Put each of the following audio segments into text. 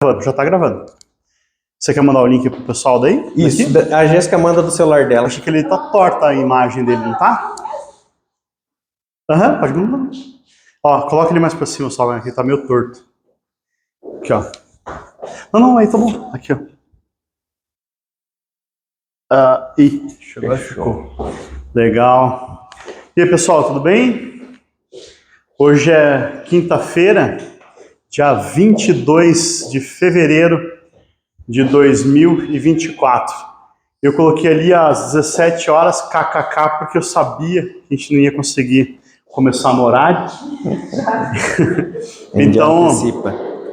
Já tá gravando. Você quer mandar o link pro pessoal daí? Isso, daqui? A Jéssica manda do celular dela. Acho que ele tá torta a imagem dele, não tá? Aham, pode mandar. Ó, coloca ele mais pra cima só, aqui tá meio torto. Aqui, ó. Não, aí tá bom. Aqui, ó. Ficou. Legal. E aí, pessoal, tudo bem? Hoje é quinta-feira, dia 22 de fevereiro de 2024. Eu coloquei ali às 17 horas, kkk, porque eu sabia que a gente não ia conseguir começar no horário. Então,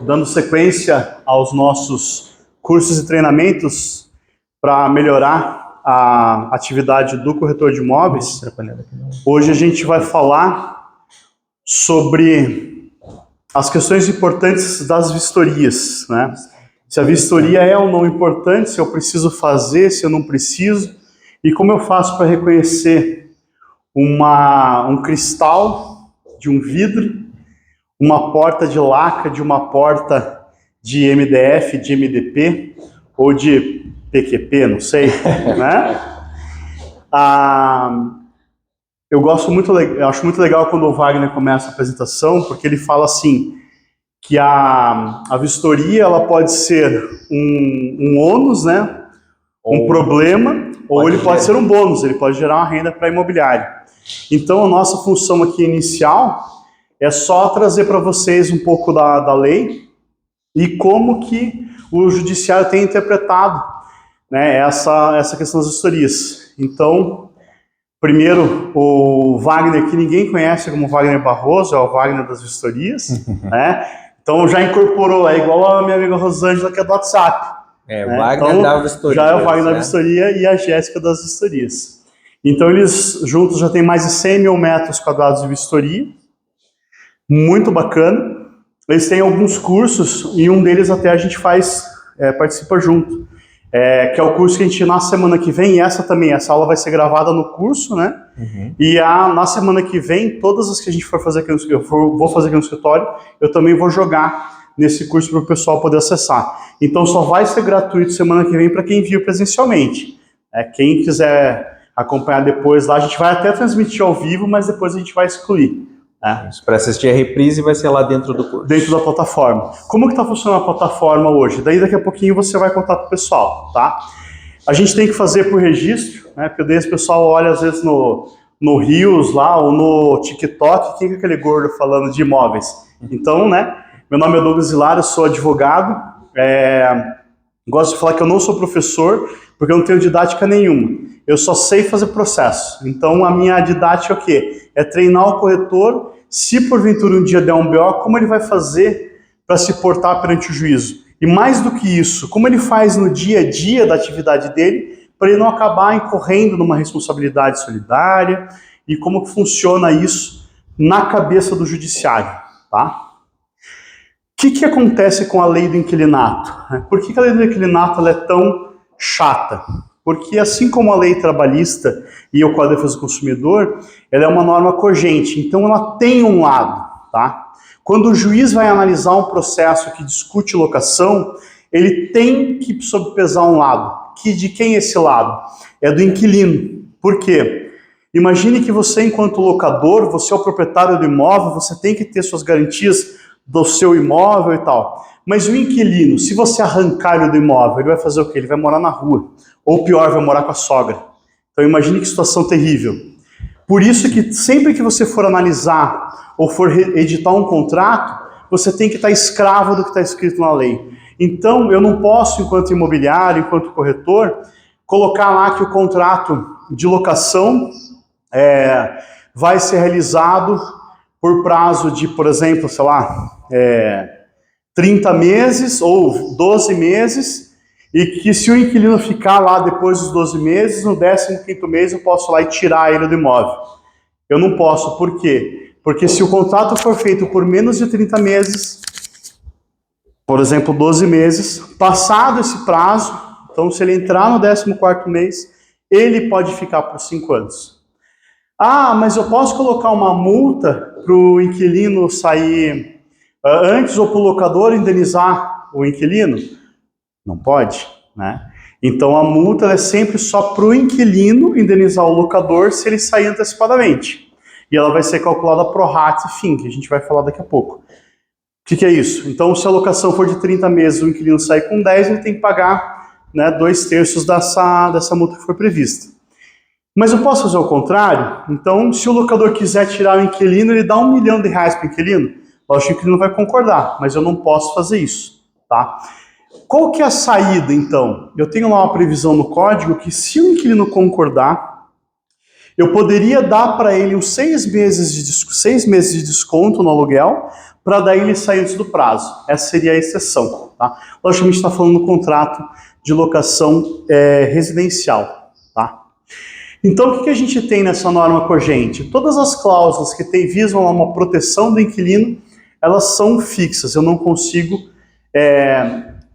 dando sequência aos nossos cursos e treinamentos para melhorar a atividade do corretor de imóveis, hoje a gente vai falar sobre as questões importantes das vistorias, né? Se a vistoria é ou não importante, se eu preciso fazer, se eu não preciso, e como eu faço para reconhecer um cristal de um vidro, uma porta de laca de uma porta de MDF, de MDP ou de PQP, não sei, né? Eu acho muito legal quando o Wagner começa a apresentação, porque ele fala assim, que a vistoria ela pode ser um ônus, né? Um problema, ou ele pode ser um bônus, ele pode gerar uma renda para imobiliário. Então a nossa função aqui inicial é só trazer para vocês um pouco da lei e como que o judiciário tem interpretado, né, essa questão das vistorias. Então, primeiro, o Wagner, que ninguém conhece como Wagner Barroso, é o Wagner das vistorias, né? Então já incorporou, é igual a minha amiga Rosângela, que é do WhatsApp. É, né? Wagner então, da vistoria. Já é o Wagner da vistoria e a Jéssica das vistorias. Então eles juntos já têm mais de 100 mil metros quadrados de vistoria. Muito bacana. Eles têm alguns cursos e um deles até a gente participa junto. Que é o curso que a gente, na semana que vem, essa aula vai ser gravada no curso, né? Uhum. E na semana que vem, todas as que a gente for fazer aqui vou fazer aqui no escritório, eu também vou jogar nesse curso para o pessoal poder acessar. Então só vai ser gratuito semana que vem para quem viu presencialmente. Quem quiser acompanhar depois lá, a gente vai até transmitir ao vivo, mas depois a gente vai excluir. Para assistir a reprise vai ser lá dentro do curso. Dentro da plataforma. Como que está funcionando a plataforma hoje? Daí daqui a pouquinho você vai contar para o pessoal, tá? A gente tem que fazer por registro, né? Porque daí o pessoal olha às vezes no Reels lá ou no TikTok, quem é aquele gordo falando de imóveis? Então, né? Meu nome é Douglas Hilário, sou advogado. Gosto de falar que eu não sou professor, porque eu não tenho didática nenhuma. Eu só sei fazer processo. Então a minha didática é o quê? É treinar o corretor, se porventura um dia der um BO, como ele vai fazer para se portar perante o juízo. E mais do que isso, como ele faz no dia a dia da atividade dele, para ele não acabar incorrendo numa responsabilidade solidária, e como que funciona isso na cabeça do judiciário, tá? O que acontece com a lei do inquilinato? Por que a lei do inquilinato ela é tão chata? Porque assim como a lei trabalhista e o Código de Defesa do Consumidor, ela é uma norma cogente, então ela tem um lado, tá? Quando o juiz vai analisar um processo que discute locação, ele tem que sobrepesar um lado. De quem é esse lado? É do inquilino. Por quê? Imagine que você, enquanto locador, você é o proprietário do imóvel, você tem que ter suas garantias do seu imóvel e tal. Mas o inquilino, se você arrancar ele do imóvel, ele vai fazer o quê? Ele vai morar na rua. Ou pior, vai morar com a sogra. Então imagine que situação terrível. Por isso que sempre que você for analisar ou for editar um contrato, você tem que estar escravo do que está escrito na lei. Então eu não posso, enquanto imobiliário, enquanto corretor, colocar lá que o contrato de locação vai ser realizado por prazo de, por exemplo, sei lá, 30 meses ou 12 meses, e que se o inquilino ficar lá depois dos 12 meses, no 15º mês eu posso ir lá e tirar ele do imóvel. Eu não posso, por quê? Porque se o contrato for feito por menos de 30 meses, por exemplo, 12 meses, passado esse prazo, então se ele entrar no 14º mês, ele pode ficar por 5 anos. Ah, mas eu posso colocar uma multa para o inquilino sair antes ou para o locador indenizar o inquilino? Não pode, né? Então a multa é sempre só para o inquilino indenizar o locador se ele sair antecipadamente. E ela vai ser calculada pro rata e fim, que a gente vai falar daqui a pouco. O que é isso? Então, se a locação for de 30 meses, o inquilino sair com 10, ele tem que pagar, né, 2/3 dessa multa que foi prevista. Mas eu posso fazer o contrário? Então, se o locador quiser tirar o inquilino, ele dá R$1 milhão para o inquilino. Lógico que o inquilino vai concordar, mas eu não posso fazer isso, tá? Qual que é a saída, então? Eu tenho lá uma previsão no código que se o inquilino concordar, eu poderia dar para ele uns 6 meses de desconto no aluguel, para daí ele sair antes do prazo. Essa seria a exceção, tá? Logicamente está falando do contrato de locação residencial, tá? Então o que a gente tem nessa norma cogente? Todas as cláusulas que visam uma proteção do inquilino, elas são fixas, eu não consigo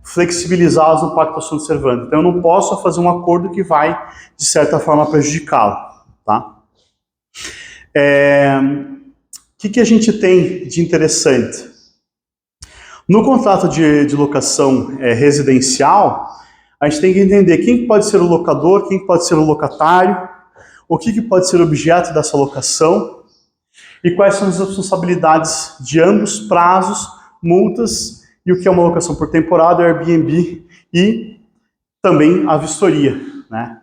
flexibilizá-las no pacto sunt servanda. Então eu não posso fazer um acordo que vai, de certa forma, prejudicá-lo, tá? O que a gente tem de interessante? No contrato de locação residencial, a gente tem que entender quem pode ser o locador, quem pode ser o locatário, o que pode ser objeto dessa locação e quais são as responsabilidades de ambos, prazos, multas e o que é uma locação por temporada, Airbnb e também a vistoria, né?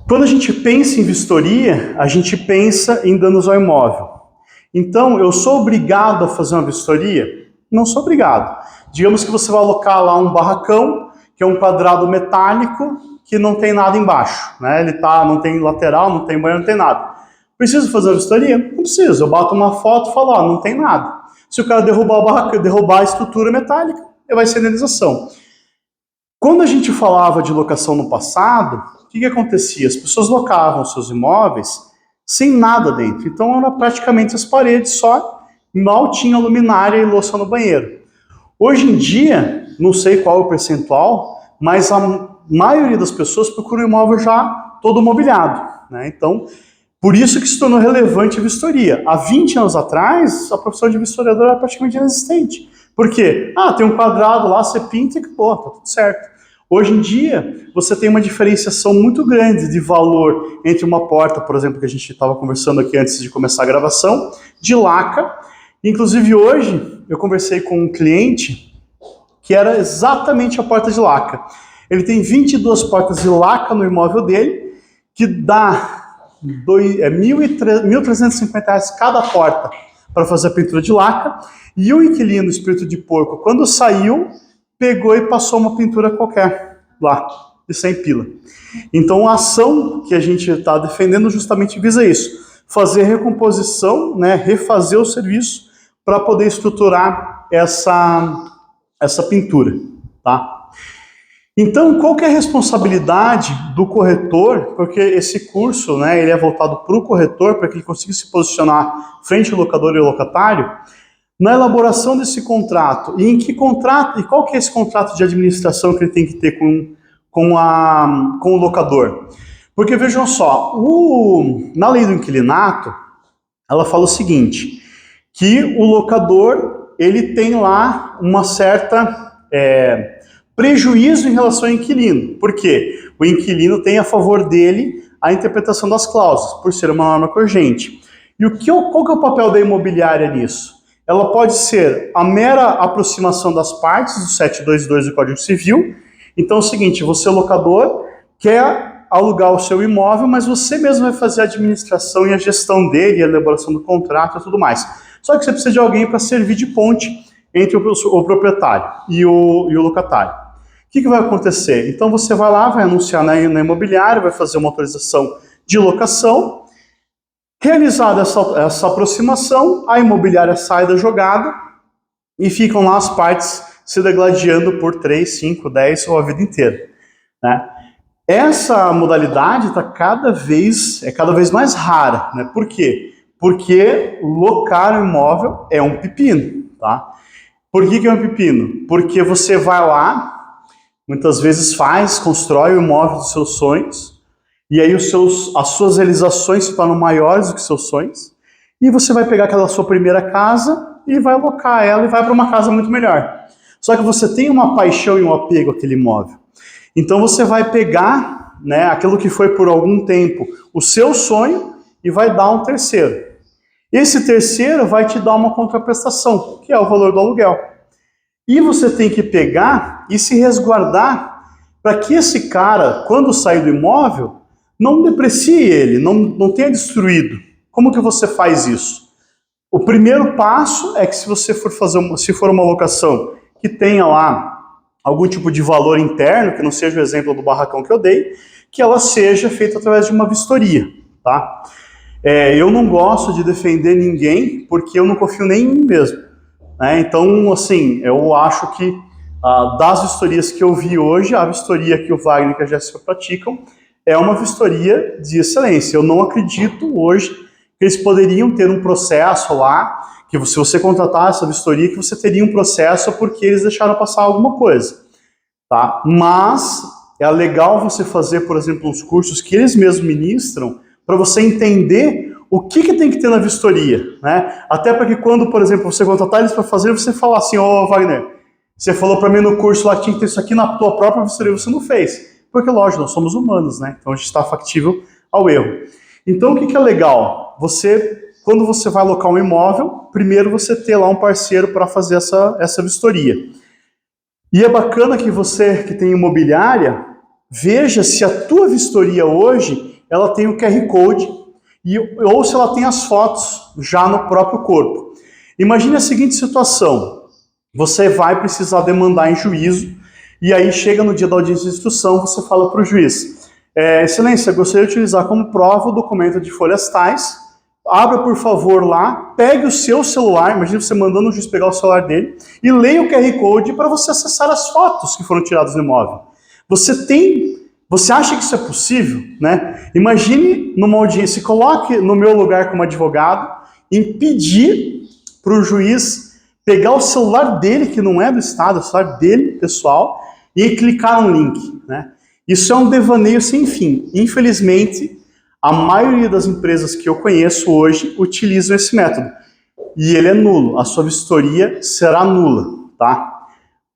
Quando a gente pensa em vistoria, a gente pensa em danos ao imóvel. Então, eu sou obrigado a fazer uma vistoria? Não sou obrigado. Digamos que você vai alocar lá um barracão, que é um quadrado metálico, que não tem nada embaixo, né? Ele não tem lateral, não tem banheiro, não tem nada. Preciso fazer a vistoria? Não preciso. Eu bato uma foto e falo, não tem nada. Se o cara derrubar o barracão, derrubar a estrutura metálica, vai ser indenização. Quando a gente falava de locação no passado, o que acontecia? As pessoas locavam seus imóveis sem nada dentro. Então era praticamente as paredes só, mal tinha luminária e louça no banheiro. Hoje em dia, não sei qual é o percentual, mas a maioria das pessoas procura o imóvel já todo mobiliado, né? Então, por isso que se tornou relevante a vistoria. Há 20 anos atrás, a profissão de vistoriador era praticamente inexistente. Por quê? Tem um quadrado lá, você pinta e acabou, tá tudo certo. Hoje em dia, você tem uma diferenciação muito grande de valor entre uma porta, por exemplo, que a gente estava conversando aqui antes de começar a gravação, de laca. Inclusive hoje, eu conversei com um cliente que era exatamente a porta de laca. Ele tem 22 portas de laca no imóvel dele, que dá R$1.350 cada porta para fazer a pintura de laca. E o inquilino, espírito de porco, quando saiu, pegou e passou uma pintura qualquer lá, de 100 pila. Então a ação que a gente está defendendo justamente visa isso, fazer recomposição, né, refazer o serviço para poder estruturar essa pintura, tá? Então, qual que é a responsabilidade do corretor? Porque esse curso, né, ele é voltado para o corretor, para que ele consiga se posicionar frente ao locador e ao locatário, na elaboração desse contrato. E em que contrato? E qual que é esse contrato de administração que ele tem que ter com o locador? Porque vejam só, na lei do inquilinato, ela fala o seguinte, que o locador ele tem lá uma certa prejuízo em relação ao inquilino. Por quê? O inquilino tem a favor dele a interpretação das cláusulas, por ser uma norma cogente. E qual que é o papel da imobiliária nisso? Ela pode ser a mera aproximação das partes do 722 do Código Civil. Então é o seguinte, você, locador, quer alugar o seu imóvel, mas você mesmo vai fazer a administração e a gestão dele, a elaboração do contrato e tudo mais. Só que você precisa de alguém para servir de ponte entre o proprietário e o locatário. O que vai acontecer? Então você vai lá, vai anunciar na imobiliária, vai fazer uma autorização de locação. Realizada essa aproximação, a imobiliária sai da jogada e ficam lá as partes se degladiando por 3, 5, 10 ou a vida inteira, né? Essa modalidade é cada vez mais rara, né? Por quê? Porque locar o imóvel é um pepino, tá? Por que é um pepino? Porque você vai lá, muitas vezes constrói o imóvel dos seus sonhos, e aí as suas realizações se tornam maiores do que seus sonhos, e você vai pegar aquela sua primeira casa e vai alocar ela e vai para uma casa muito melhor. Só que você tem uma paixão e um apego àquele imóvel. Então você vai pegar, né, aquilo que foi por algum tempo o seu sonho e vai dar um terceiro. Esse terceiro vai te dar uma contraprestação, que é o valor do aluguel. E você tem que pegar e se resguardar para que esse cara, quando sair do imóvel, não deprecie ele, não tenha destruído. Como que você faz isso? O primeiro passo é que se você for se for uma locação que tenha lá algum tipo de valor interno, que não seja o exemplo do barracão que eu dei, que ela seja feita através de uma vistoria, tá? Eu não gosto de defender ninguém, porque eu não confio nem em mim mesmo, né? Então, assim, eu acho que das vistorias que eu vi hoje, a vistoria que o Wagner e a Jéssica praticam é uma vistoria de excelência. Eu não acredito hoje que eles poderiam ter um processo lá, que se você contratar essa vistoria, que você teria um processo porque eles deixaram passar alguma coisa, tá? Mas é legal você fazer, por exemplo, uns cursos que eles mesmos ministram, para você entender o que tem que ter na vistoria, né? Até para que quando, por exemplo, você contratar eles para fazer, você falar assim, ô Wagner, você falou para mim no curso lá que tinha que ter isso aqui na tua própria vistoria, você não fez. Porque, lógico, nós somos humanos, né? Então a gente está factível ao erro. Então o que é legal? Quando você vai alocar um imóvel, primeiro você ter lá um parceiro para fazer essa vistoria. E é bacana que você, que tem imobiliária, veja se a tua vistoria hoje ela tem o QR Code ou se ela tem as fotos já no próprio corpo. Imagine a seguinte situação: você vai precisar demandar em juízo e aí chega no dia da audiência de instrução, você fala para o juiz: Excelência, gostaria de utilizar como prova o documento de folhas tais. Abra, por favor, lá, pegue o seu celular, imagine você mandando o juiz pegar o celular dele e leia o QR Code para você acessar as fotos que foram tiradas do imóvel. Você acha que isso é possível, né? Imagine numa audiência, coloque no meu lugar como advogado, em pedir para o juiz pegar o celular dele, que não é do Estado, é o celular dele, pessoal, e clicar no link, né? Isso é um devaneio sem fim. Infelizmente, a maioria das empresas que eu conheço hoje utilizam esse método. E ele é nulo, a sua vistoria será nula, tá?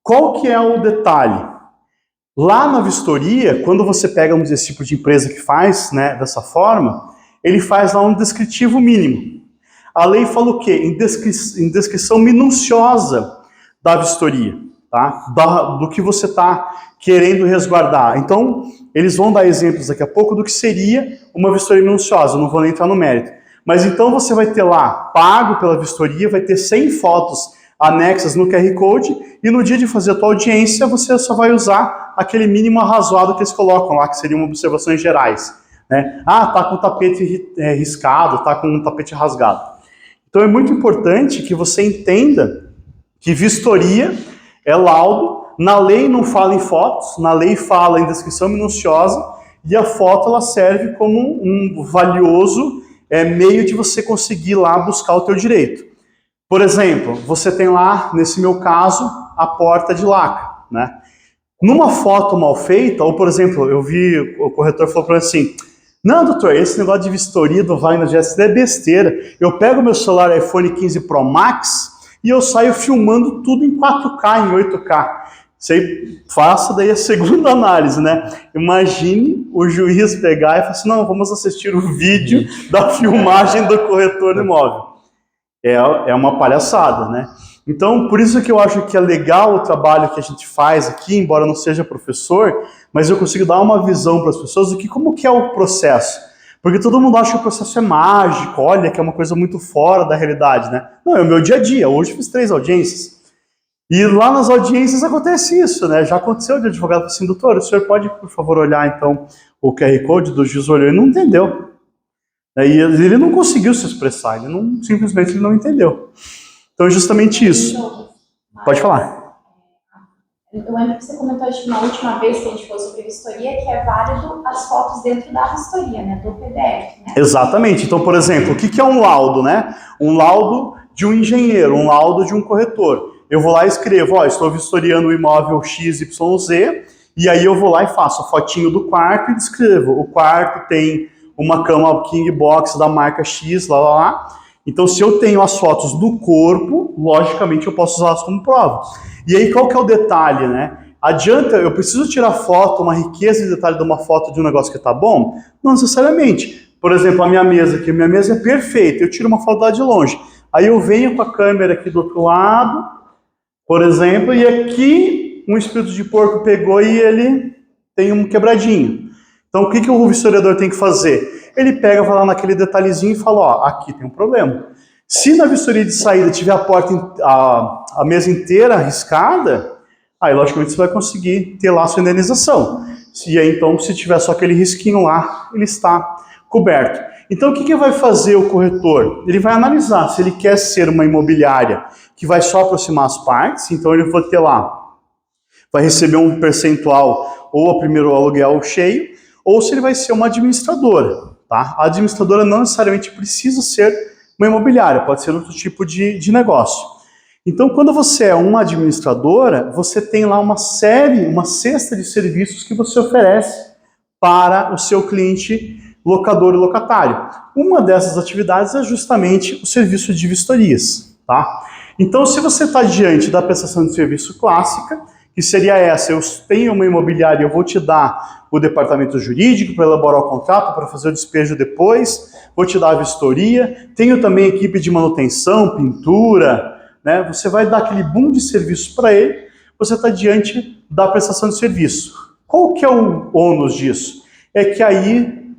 Qual que é o detalhe? Lá na vistoria, quando você pega esse tipo de empresa que faz, né, dessa forma, ele faz lá um descritivo mínimo. A lei fala o quê? Em descrição minuciosa da vistoria, tá? Do que você está querendo resguardar. Então, eles vão dar exemplos daqui a pouco do que seria uma vistoria minuciosa, eu não vou nem entrar no mérito. Mas então você vai ter lá, pago pela vistoria, vai ter 100 fotos anexas no QR Code, e no dia de fazer a tua audiência, você só vai usar aquele mínimo arrazoado que eles colocam lá, que seriam observações gerais, né? Tá com o tapete riscado, tá com um tapete rasgado. Então é muito importante que você entenda que vistoria é laudo. Na lei não fala em fotos, na lei fala em descrição minuciosa, e a foto ela serve como um valioso meio de você conseguir lá buscar o teu direito. Por exemplo, você tem lá, nesse meu caso, a porta de lacre, né? Numa foto mal feita, ou por exemplo, eu vi o corretor falou para mim assim: não, doutor, esse negócio de vistoria do Wagner Jéssica é besteira. Eu pego meu celular iPhone 15 Pro Max e eu saio filmando tudo em 4K, em 8K. Você faça daí a segunda análise, né? Imagine o juiz pegar e falar assim: não, vamos assistir o vídeo da filmagem do corretor do imóvel. É uma palhaçada, né? Então, por isso que eu acho que é legal o trabalho que a gente faz aqui, embora eu não seja professor, mas eu consigo dar uma visão para as pessoas do que como que é o processo. Porque todo mundo acha que o processo é mágico, olha, que é uma coisa muito fora da realidade, né? Não, é o meu dia a dia. Hoje eu fiz 3 audiências. E lá nas audiências acontece isso, né? Já aconteceu de advogado assim: doutor, o senhor pode, por favor, olhar então o QR Code do juiz? Olhou e não entendeu. E ele não conseguiu se expressar, simplesmente ele não entendeu. Então é justamente isso. Pode falar. Eu lembro que você comentou na última vez que a gente falou sobre vistoria, que é válido as fotos dentro da vistoria, né? Do PDF, né? Exatamente. Então, por exemplo, o que é um laudo, né? Um laudo de um engenheiro, um laudo de um corretor. Eu vou lá e escrevo: estou vistoriando o imóvel XYZ, e aí eu vou lá e faço a fotinho do quarto e descrevo: o quarto tem uma cama King Box da marca X, lá. Então, se eu tenho as fotos do corpo, logicamente eu posso usá-las como prova. E aí qual que é o detalhe, né? Adianta, eu preciso tirar foto, uma riqueza de detalhe de uma foto de um negócio que tá bom? Não necessariamente. Por exemplo, a minha mesa aqui, minha mesa é perfeita, eu tiro uma foto lá de longe. Aí eu venho com a câmera aqui do outro lado, por exemplo, e aqui um espírito de porco pegou e ele tem um quebradinho. Então o que o vistoriador tem que fazer? Ele pega, vai lá naquele detalhezinho e fala, ó, aqui tem um problema. Se na vistoria de saída tiver a porta, a mesa inteira arriscada, aí logicamente você vai conseguir ter lá a sua indenização. E aí então, se tiver só aquele risquinho lá, ele está coberto. Então o que vai fazer o corretor? Ele vai analisar se ele quer ser uma imobiliária que vai só aproximar as partes, então ele vai ter lá, vai receber um percentual ou o primeiro aluguel cheio, ou se ele vai ser uma administradora. Tá? A administradora não necessariamente precisa ser uma imobiliária, pode ser outro tipo de negócio. Então, quando você é uma administradora, você tem lá uma cesta de serviços que você oferece para o seu cliente locador e locatário. Uma dessas atividades é justamente o serviço de vistorias. Tá? Então, se você está diante da prestação de serviço clássica, que seria essa, eu tenho uma imobiliária, eu vou te dar o departamento jurídico para elaborar o contrato, para fazer o despejo depois, vou te dar a vistoria, tenho também equipe de manutenção, pintura, né? Você vai dar aquele boom de serviço para ele, você está diante da prestação de serviço. Qual que é o ônus disso? É que aí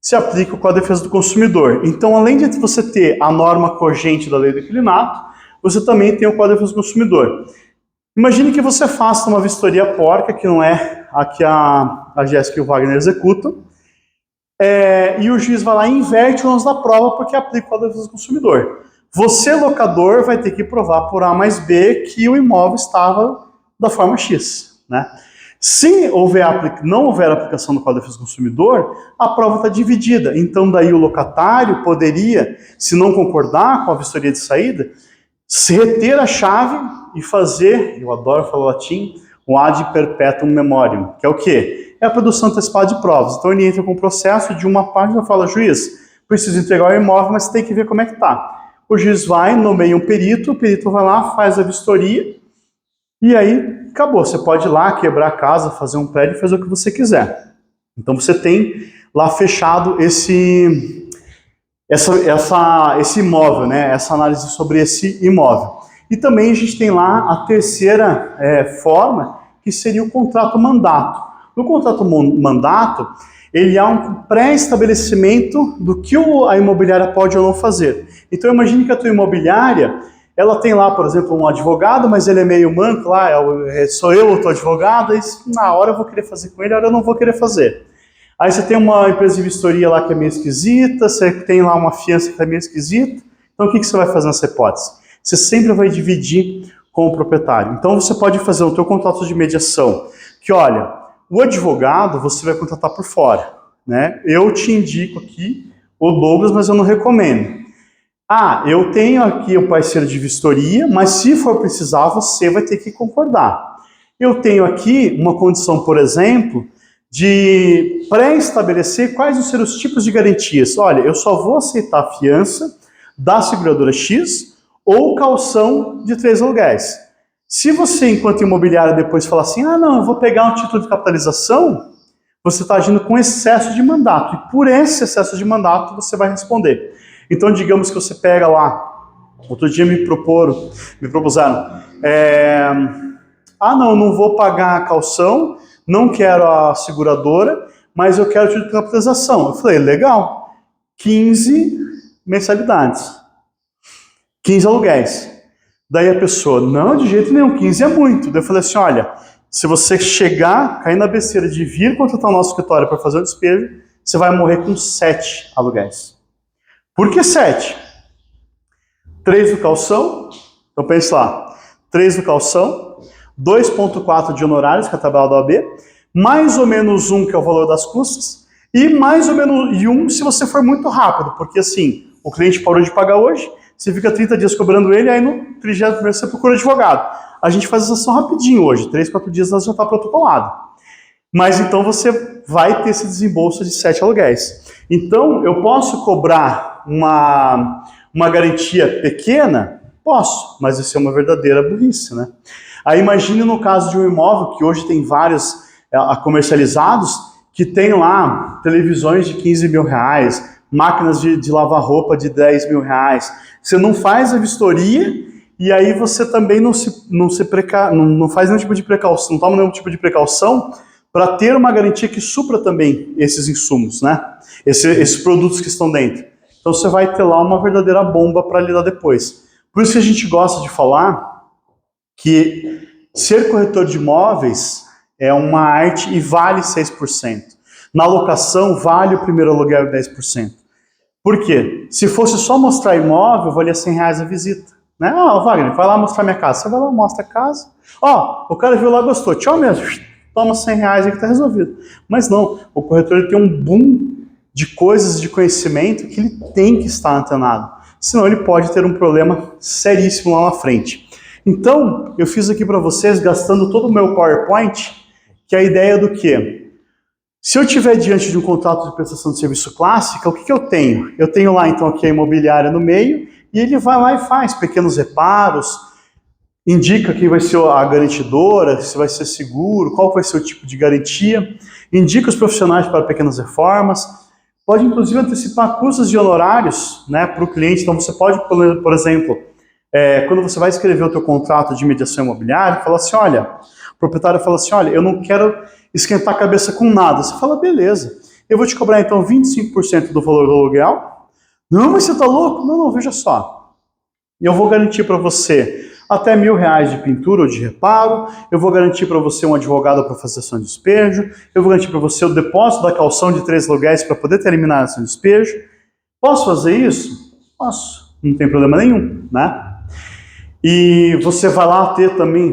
se aplica o Código de Defesa do Consumidor. Então, além de você ter a norma cogente da Lei do Inquilinato, você também tem o Código de Defesa do Consumidor. Imagine que você faça uma vistoria porca, que não é a que a Jéssica e o Wagner executam, e o juiz vai lá e inverte o ônus da prova porque aplica o Código de Defesa do Consumidor. Você, locador, vai ter que provar por A mais B que o imóvel estava da forma X. Né? Se não houver aplicação do Código de Defesa do Consumidor, a prova está dividida. Então, daí o locatário poderia, se não concordar com a vistoria de saída, se reter a chave e fazer, eu adoro falar latim, um ad perpetuum memoriam, que é o quê? É a produção antecipada de provas. Então ele entra com o processo de uma página e fala, juiz, preciso entregar o imóvel, mas tem que ver como é que está. O juiz vai, nomeia um perito, o perito vai lá, faz a vistoria, e aí acabou. Você pode ir lá, quebrar a casa, fazer um prédio, fazer o que você quiser. Então você tem lá fechado esse imóvel, né? Essa análise sobre esse imóvel. E também a gente tem lá a terceira forma, que seria o contrato-mandato. No contrato-mandato, ele há um pré-estabelecimento do que a imobiliária pode ou não fazer. Então imagine que a tua imobiliária, ela tem lá, por exemplo, um advogado, mas ele é meio manco, lá sou eu o teu advogado, e na hora eu vou querer fazer com ele, na hora eu não vou querer fazer. Aí você tem uma empresa de vistoria lá que é meio esquisita, você tem lá uma fiança que é meio esquisita. Então o que você vai fazer nessa hipótese? Você sempre vai dividir com o proprietário. Então você pode fazer o teu contrato de mediação, que olha, o advogado você vai contratar por fora. Né? Eu te indico aqui o Douglas, mas eu não recomendo. Eu tenho aqui o parceiro de vistoria, mas se for precisar, você vai ter que concordar. Eu tenho aqui uma condição, por exemplo, de pré-estabelecer quais vão ser os tipos de garantias. Olha, eu só vou aceitar a fiança da seguradora X ou calção de 3 aluguéis. Se você, enquanto imobiliária, depois falar assim, não, eu vou pegar um título de capitalização, você está agindo com excesso de mandato. E por esse excesso de mandato, você vai responder. Então, digamos que você pega lá, outro dia me propuseram, não vou pagar a calção, não quero a seguradora, mas eu quero o título de capitalização. Eu falei, legal, 15 mensalidades, 15 aluguéis. Daí a pessoa, não, de jeito nenhum, 15 é muito. Daí eu falei assim, olha, se você cair na besteira de vir contratar o nosso escritório para fazer o despejo, você vai morrer com 7 aluguéis. Por que 7? 3 do calção, então pense lá, 3 do calção, 2,4 de honorários, que é a tabela da OAB, mais ou menos 1, que é o valor das custas, e mais ou menos 1 se você for muito rápido, porque assim, o cliente parou de pagar hoje, você fica 30 dias cobrando ele, aí no 30º você procura advogado. A gente faz essa ação rapidinho hoje, 3, 4 dias ela já está protocolada. Mas então você vai ter esse desembolso de 7 aluguéis. Então, eu posso cobrar uma garantia pequena? Posso, mas isso é uma verdadeira burrice, né? Aí imagine no caso de um imóvel, que hoje tem vários comercializados, que tem lá televisões de 15 mil reais, máquinas de lavar roupa de 10 mil reais. Você não faz a vistoria e aí você também não faz nenhum tipo de precaução, não toma nenhum tipo de precaução para ter uma garantia que supra também esses insumos, né? Esses produtos que estão dentro. Então você vai ter lá uma verdadeira bomba para lidar depois. Por isso que a gente gosta de falar que ser corretor de imóveis é uma arte e vale 6%. Na locação, vale o primeiro aluguel 10%. Por quê? Se fosse só mostrar imóvel, valia R$100 a visita. Né? Wagner, vai lá mostrar minha casa. Você vai lá, mostra a casa. O cara viu lá, gostou. Tchau mesmo. Toma R$100 aí que tá resolvido. Mas não, o corretor ele tem um boom de coisas, de conhecimento que ele tem que estar antenado. Senão ele pode ter um problema seríssimo lá na frente. Então, eu fiz aqui para vocês, gastando todo o meu PowerPoint, que é a ideia do quê? Se eu estiver diante de um contrato de prestação de serviço clássica, o que eu tenho? Eu tenho lá, então, aqui a imobiliária no meio, e ele vai lá e faz pequenos reparos, indica quem vai ser a garantidora, se vai ser seguro, qual vai ser o tipo de garantia, indica os profissionais para pequenas reformas, pode, inclusive, antecipar custos de honorários, né, para o cliente. Então, você pode, por exemplo, quando você vai escrever o teu contrato de mediação imobiliária, fala assim, olha, o proprietário fala assim, olha, eu não quero esquentar a cabeça com nada. Você fala, beleza, eu vou te cobrar então 25% do valor do aluguel. Não, mas você tá louco? Não, veja só. Eu vou garantir para você até R$1.000 de pintura ou de reparo, eu vou garantir para você um advogado para fazer ação de despejo, eu vou garantir para você o depósito da calção de 3 aluguéis para poder terminar a ação de despejo. Posso fazer isso? Posso, não tem problema nenhum, né? E você vai lá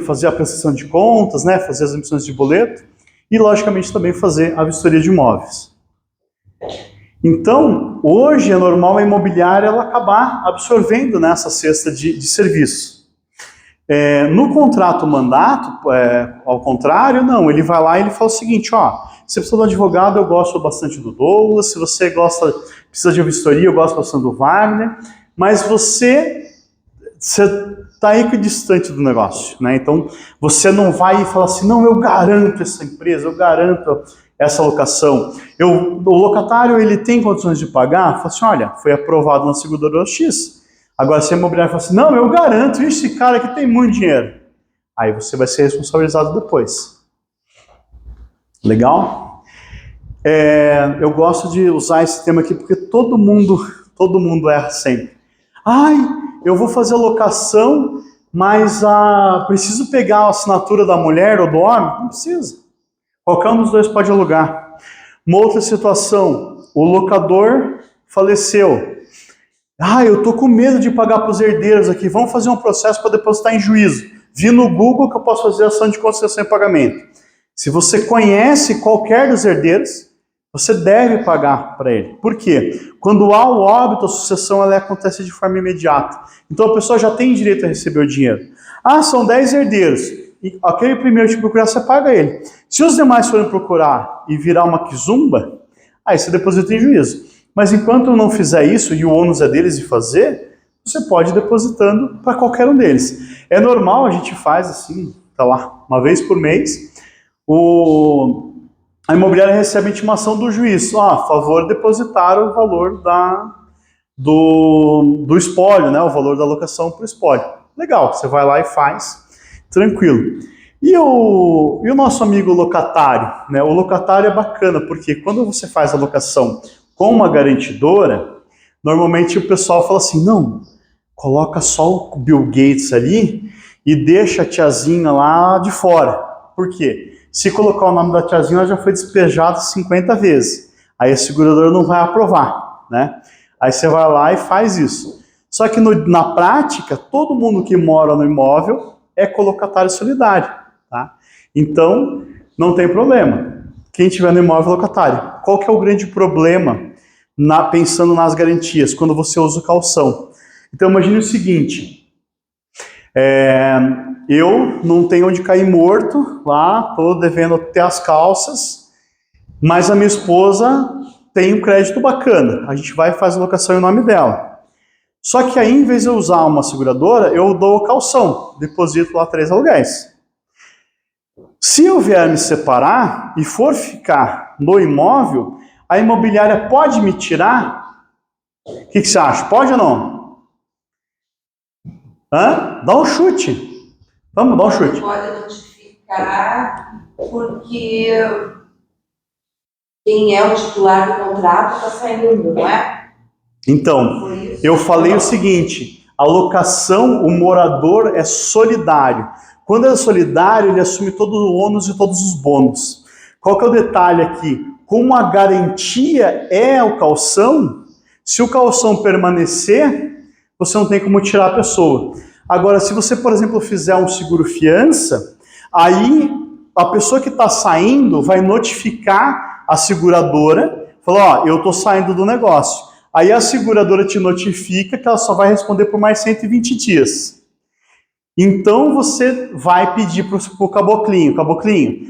fazer a prestação de contas, né? Fazer as emissões de boleto, e, logicamente, também fazer a vistoria de imóveis. Então, hoje é normal a imobiliária ela acabar absorvendo nessa cesta de serviço. No contrato mandato, ao contrário, não. Ele vai lá e ele fala o seguinte, você precisa de um advogado, eu gosto bastante do Douglas, se você precisa de uma vistoria, eu gosto bastante do Wagner, mas você está equidistante do negócio, né? Então, você não vai falar assim, não, eu garanto essa empresa, eu garanto essa locação. O locatário, ele tem condições de pagar? Fala assim, olha, foi aprovado na seguradora X. Agora, se a imobiliária fala assim, não, eu garanto, esse cara aqui tem muito dinheiro. Aí você vai ser responsabilizado depois. Legal? Eu gosto de usar esse tema aqui porque todo mundo erra sempre. Eu vou fazer a locação, mas preciso pegar a assinatura da mulher ou do homem? Não precisa. Qualquer um dos dois pode alugar. Uma outra situação, o locador faleceu. Eu tô com medo de pagar para os herdeiros aqui, vamos fazer um processo para depositar em juízo. Vi no Google que eu posso fazer ação de concessão e pagamento. Se você conhece qualquer dos herdeiros, você deve pagar para ele. Por quê? Quando há o óbito, a sucessão ela acontece de forma imediata. Então a pessoa já tem direito a receber o dinheiro. São 10 herdeiros. E aquele primeiro te procurar, você paga ele. Se os demais forem procurar e virar uma quizumba, aí você deposita em juízo. Mas enquanto não fizer isso, e o ônus é deles de fazer, você pode ir depositando para qualquer um deles. É normal, a gente faz assim, tá lá, uma vez por mês, a imobiliária recebe a intimação do juiz, a favor depositar o valor do espólio, né, o valor da locação para o espólio. Legal, você vai lá e faz, tranquilo. E o nosso amigo locatário, né, o locatário é bacana, porque quando você faz a locação com uma garantidora, normalmente o pessoal fala assim, não, coloca só o Bill Gates ali e deixa a tiazinha lá de fora. Por quê? Se colocar o nome da tiazinha, ela já foi despejada 50 vezes. Aí a seguradora não vai aprovar, né? Aí você vai lá e faz isso. Só que na prática, todo mundo que mora no imóvel é colocatário solidário, tá? Então, não tem problema. Quem tiver no imóvel é locatário. Qual que é o grande problema pensando nas garantias, quando você usa o calção? Então, imagine o seguinte, eu não tenho onde cair morto lá, estou devendo até as calças, mas a minha esposa tem um crédito bacana, a gente vai fazer a locação em nome dela. Só que aí, em vez de eu usar uma seguradora, eu dou o calção, deposito lá 3 aluguéis. Se eu vier me separar e for ficar no imóvel, a imobiliária pode me tirar? O que você acha? Pode ou não? Dá um chute. Vamos, dá um chute. Pode notificar, porque quem é o titular do contrato está saindo, não é? Então, eu falei o seguinte, a locação, o morador é solidário. Quando é solidário, ele assume todo o ônus e todos os bônus. Qual que é o detalhe aqui? Como a garantia é o calção, se o calção permanecer, você não tem como tirar a pessoa. Agora, se você, por exemplo, fizer um seguro-fiança, aí a pessoa que está saindo vai notificar a seguradora, falar, eu estou saindo do negócio. Aí a seguradora te notifica que ela só vai responder por mais 120 dias. Então você vai pedir para o caboclinho,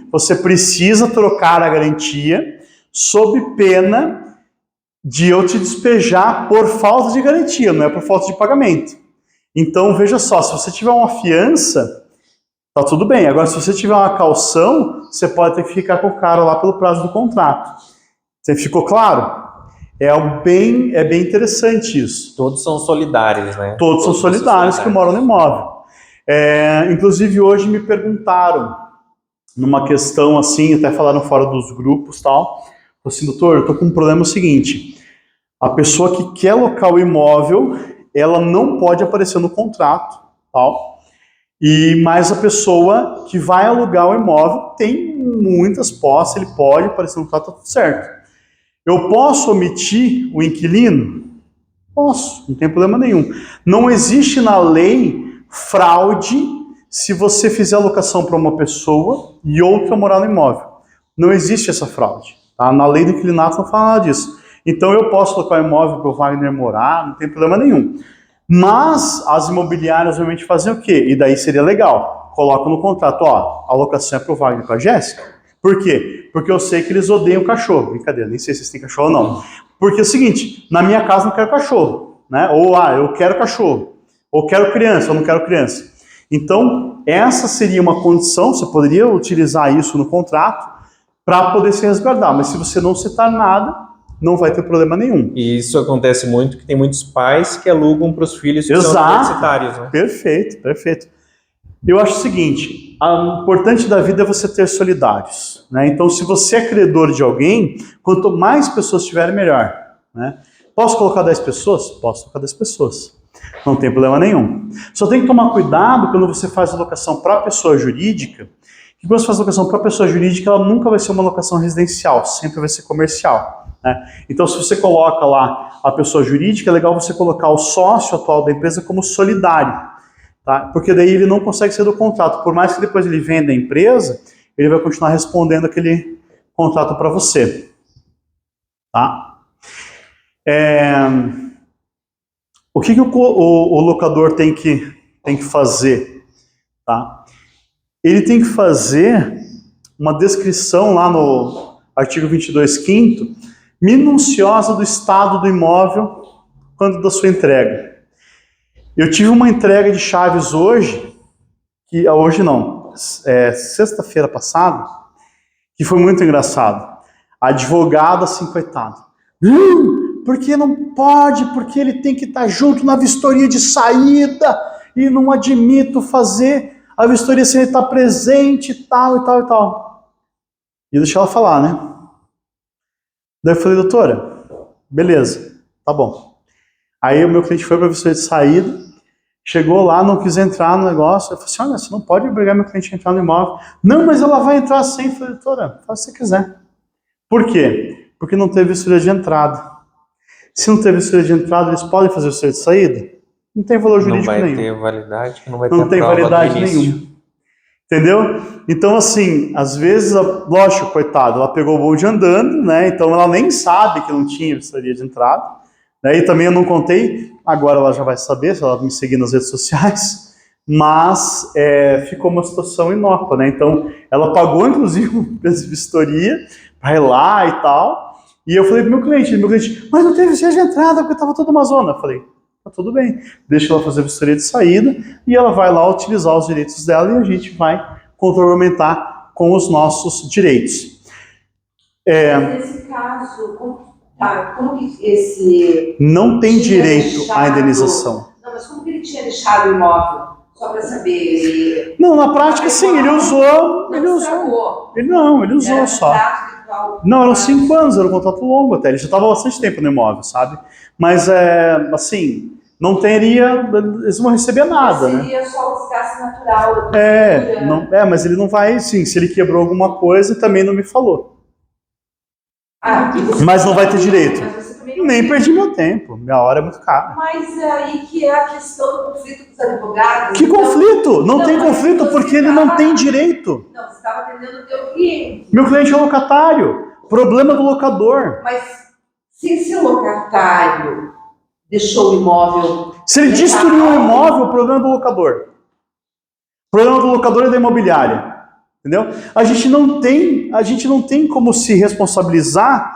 você precisa trocar a garantia sob pena de eu te despejar por falta de garantia, não é por falta de pagamento. Então veja só, se você tiver uma fiança, tá tudo bem. Agora se você tiver uma calção, você pode ter que ficar com o cara lá pelo prazo do contrato. Você ficou claro? É bem interessante isso. Todos são solidários, né? Todos são solidários que moram no imóvel. Inclusive hoje me perguntaram numa questão assim, até falaram fora dos grupos e tal, assim, doutor, eu tô com um problema seguinte, a pessoa que quer alocar o imóvel, ela não pode aparecer no contrato, tal, mas a pessoa que vai alugar o imóvel tem muitas posses, ele pode aparecer no contrato, tá tudo certo. Eu posso omitir o inquilino? Posso, não tem problema nenhum. Não existe na lei fraude se você fizer alocação para uma pessoa e outra morar no imóvel. Não existe essa fraude. Tá? Na lei do inquilinato não fala nada disso. Então eu posso alocar o imóvel para o Wagner morar, não tem problema nenhum. Mas as imobiliárias realmente fazem o quê? E daí seria legal. Colocam no contrato, ó, a alocação é para o Wagner com a Jéssica. Por quê? Porque eu sei que eles odeiam cachorro. Brincadeira, nem sei se vocês têm cachorro ou não. Porque é o seguinte, na minha casa eu não quero cachorro. Né? Ou, eu quero cachorro. Ou quero criança, ou não quero criança. Então, essa seria uma condição, você poderia utilizar isso no contrato para poder se resguardar. Mas se você não citar nada, não vai ter problema nenhum. E isso acontece muito, que tem muitos pais que alugam para os filhos que são universitários. Né? Perfeito. Eu acho o seguinte, o importante da vida é você ter solidários. Né? Então, se você é credor de alguém, quanto mais pessoas tiverem, melhor. Né? Posso colocar 10 pessoas? Posso colocar 10 pessoas. Não tem problema nenhum. Só tem que tomar cuidado quando você faz alocação para pessoa jurídica, que quando você faz alocação para pessoa jurídica, ela nunca vai ser uma alocação residencial, sempre vai ser comercial. Né? Então, se você coloca lá a pessoa jurídica, é legal você colocar o sócio atual da empresa como solidário. Tá? Porque daí ele não consegue sair do contrato. Por mais que depois ele venda a empresa, ele vai continuar respondendo aquele contrato para você. Tá? O que o locador tem que fazer? Tá? Ele tem que fazer uma descrição lá no artigo 22º, minuciosa do estado do imóvel quando da sua entrega. Eu tive uma entrega de chaves hoje, sexta-feira passada, que foi muito engraçado. A advogada, assim, coitada. Porque não pode, porque ele tem que estar junto na vistoria de saída e não admito fazer a vistoria sem ele estar presente e tal. E eu deixei ela falar, né? Daí eu falei, doutora, beleza, tá bom. Aí o meu cliente foi para a vistoria de saída, chegou lá, não quis entrar no negócio. Eu falei assim, olha, você não pode obrigar meu cliente a entrar no imóvel. Não, mas ela vai entrar sem. Eu falei, doutora, faz o que você quiser. Por quê? Porque não teve vistoria de entrada. Se não teve vistoria de entrada, eles podem fazer vistoria de saída? Não tem valor jurídico nenhum. Não vai ter validade, não vai ter não tem validade nenhuma. Entendeu? Então, assim, às vezes, lógico, coitado, ela pegou o bonde andando, né? Então ela nem sabe que não tinha vistoria de entrada. Né? E também eu não contei, agora ela já vai saber, se ela me seguir nas redes sociais, mas ficou uma situação inócua, né? Então, ela pagou, inclusive, um preço de vistoria para ir lá e tal. E eu falei pro meu cliente, mas não teve vistoria de entrada, porque estava toda uma zona. Eu falei, tá tudo bem, deixa ela fazer a vistoria de saída e ela vai lá utilizar os direitos dela e a gente vai contra-argumentar com os nossos direitos. Nesse caso, como que esse... Não tem tinha direito à deixado- indenização. Não, mas como que ele tinha deixado o imóvel? Só para saber. Não, na prática, sim, ele usou. Ele Não usou. estragou. Ele usou Era só. contrato de qual- Não, eram 5 anos, era um contrato longo até. Ele já estava há bastante tempo no imóvel, sabe? Mas, assim, não teria. Eles não vão receber nada, né? Seria só o desgaste natural. da cultura. Mas ele não vai, sim, se ele quebrou alguma coisa, também não me falou. E você Mas não vai ter também- direito. mas você também não Nem tem- perdi meu tempo, minha hora é muito cara. Mas aí que é a questão do conflito dos advogados. Que Então, conflito? Não tem mas conflito você porque ele não tava- tem direito. Não, você estava atendendo o teu cliente. Meu cliente é locatário. Problema do locador. Mas se esse locatário deixou o imóvel... Se ele destruiu o imóvel, o problema é do locador. O problema do locador é da imobiliária. Entendeu? A gente não tem como se responsabilizar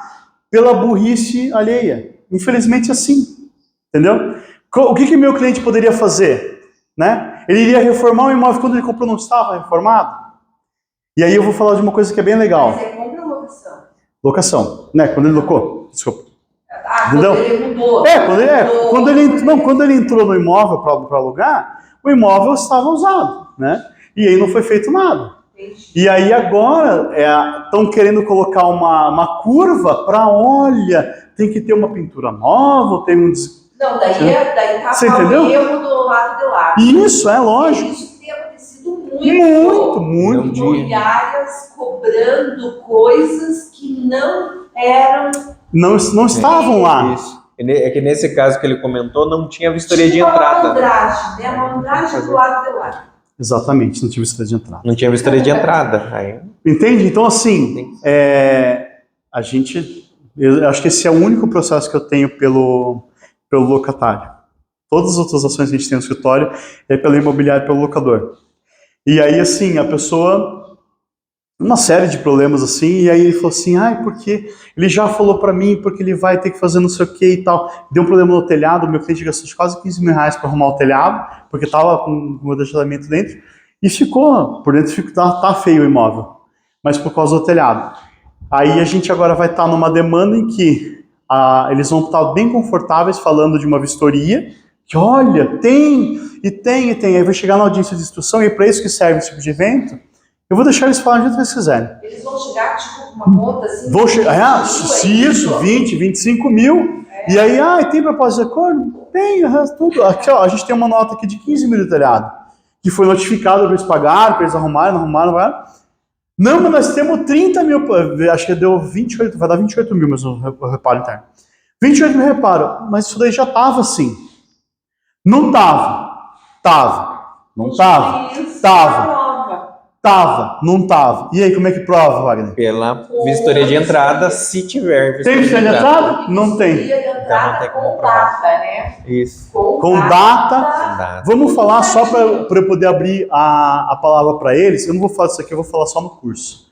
pela burrice alheia. Infelizmente é assim. Entendeu? O que meu cliente poderia fazer? Né? Ele iria reformar o imóvel quando ele comprou, não estava reformado? E aí eu vou falar de uma coisa que é bem legal. Mas é compra ou locação? Locação, né? Quando ele locou. Desculpa. Quando ele mudou. Quando ele entrou no imóvel para alugar, o imóvel estava usado, né? E aí não foi feito nada. Entendi. E aí agora estão querendo colocar uma curva para, olha, tem que ter uma pintura nova, tem um... Não, daí tá Você o entendeu? erro do lado de lá. Isso, é lógico. Isso tem acontecido muito. Muito. Imobiliárias cobrando coisas que não eram... Não estavam lá. Isso. É que nesse caso que ele comentou, não tinha vistoria de Tinha uma entrada. malandragem, né? Uma malandragem do lado de lá. Exatamente, não tive vistoria de entrada. Não tinha vistoria de entrada. Aí, Entende? Então, assim, eu acho que esse é o único processo que eu tenho pelo locatário. Todas as outras ações que a gente tem no escritório é pelo imobiliário e pelo locador. E aí, assim, a pessoa... Uma série de problemas, assim, e aí ele falou assim, porque ele já falou pra mim, porque ele vai ter que fazer não sei o que e tal. Deu um problema no telhado, meu cliente gastou quase 15 mil reais para arrumar o telhado, porque tava com o deixamento dentro, e ficou, por dentro tá feio o imóvel, mas por causa do telhado. Aí a gente agora vai estar numa demanda em que eles vão estar bem confortáveis falando de uma vistoria, que olha, tem, aí vai chegar na audiência de instrução, e é para isso que serve esse tipo de evento. Eu vou deixar eles falarem do jeito que eles quiserem. Eles vão chegar, tipo, com uma conta assim... Vou chegar, se isso, 20, 25 mil. E aí, tem propósito de acordo? Tem, tudo. Aqui, ó, a gente tem uma nota aqui de 15 mil de telhado, que foi notificado para eles pagarem, para eles arrumarem, não arrumaram. Não, mas nós temos 30 mil, acho que deu 28, vai dar 28 mil, mas o reparo interno. 28 mil reparo, mas isso daí já estava assim. Não estava. Não estava. Não estava. E aí, como é que prova, Wagner? pela vistoria de entrada, se tiver Tem vistoria de entrada? Não tem. Então não tem como com provar. data, né? Isso. Com data. Dá. Vamos falar só para eu poder abrir a palavra para eles. Eu não vou falar isso aqui, eu vou falar só no curso.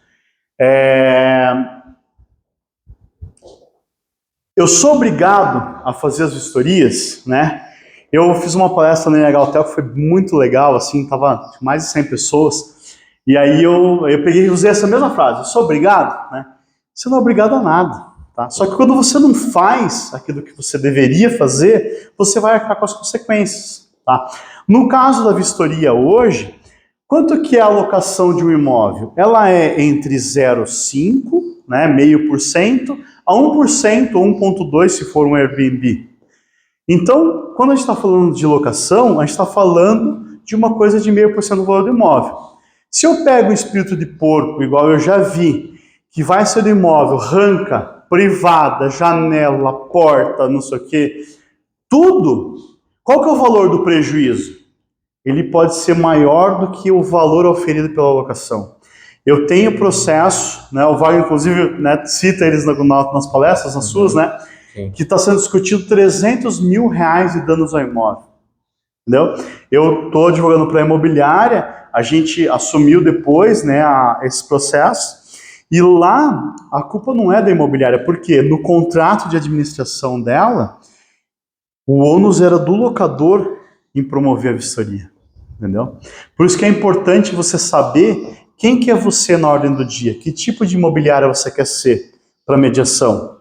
Eu sou obrigado a fazer as vistorias, né? Eu fiz uma palestra no NH Hotel que foi muito legal, assim, tava mais de 100 pessoas. E aí eu peguei e usei essa mesma frase, eu sou obrigado, né? Você não é obrigado a nada, tá? Só que quando você não faz aquilo que você deveria fazer, você vai arcar com as consequências, tá? No caso da vistoria hoje, quanto que é a alocação de um imóvel? Ela é entre 0,5%, né, 0,5%, a 1% ou 1,2% se for um Airbnb. Então, quando a gente está falando de locação, a gente está falando de uma coisa de 0,5% do valor do imóvel. Se eu pego o espírito de porco, igual eu já vi, que vai ser do imóvel, ranca, privada, janela, porta, não sei o quê, tudo, qual que é o valor do prejuízo? Ele pode ser maior do que o valor oferido pela locação. Eu tenho processo, né, o Wagner, inclusive, né, cita eles nas palestras, nas suas, né, Sim. que está sendo discutido 300 mil reais de danos ao imóvel. Entendeu? Eu estou advogando para a imobiliária, a gente assumiu depois, né, esse processo, e lá a culpa não é da imobiliária, porque no contrato de administração dela, o ônus era do locador em promover a vistoria, entendeu? Por isso que é importante você saber quem que é você na ordem do dia? Que tipo de imobiliária você quer ser para mediação?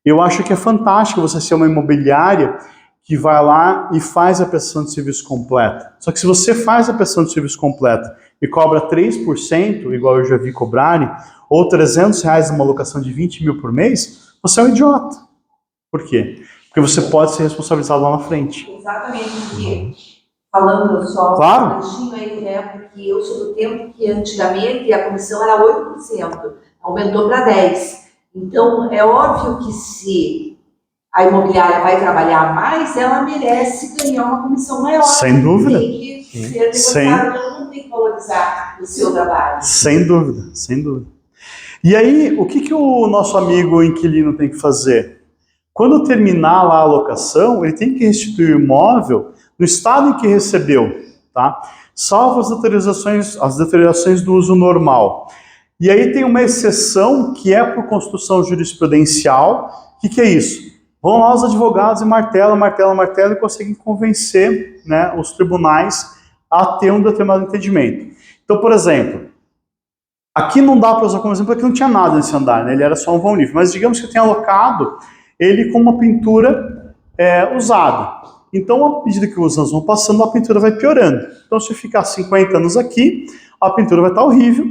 Eu acho que é fantástico você ser uma imobiliária que vai lá e faz a prestação de serviço completa. Só que se você faz a prestação de serviço completa e cobra 3%, igual eu já vi cobrarem, ou R$300 numa locação de 20 mil por mês, você é um idiota. Por quê? Porque você pode ser responsabilizado lá na frente. Exatamente, porque falando só Claro. um trechinho aí, né? Porque eu sou do tempo que antigamente a comissão era 8%, aumentou para 10%. Então, é óbvio que se a imobiliária vai trabalhar mais, ela merece ganhar uma comissão maior. Sem dúvida. Tem que ser negociado, ela não tem que valorizar o seu trabalho. Sem dúvida, sem dúvida. E aí, o que o nosso amigo inquilino tem que fazer? Quando terminar lá a locação, ele tem que restituir o imóvel no estado em que recebeu, tá? Salvo as deteriorações do uso normal. E aí tem uma exceção que é por construção jurisprudencial. O que é isso? Vão lá os advogados e martelam e conseguem convencer, né, os tribunais a ter um determinado entendimento. Então, por exemplo, aqui não dá para usar como exemplo porque não tinha nada nesse andar, né? Ele era só um vão livre. Mas digamos que eu tenha alocado ele com uma pintura usada. Então, à medida que os anos vão passando, a pintura vai piorando. Então, se eu ficar 50 anos aqui, a pintura vai estar horrível.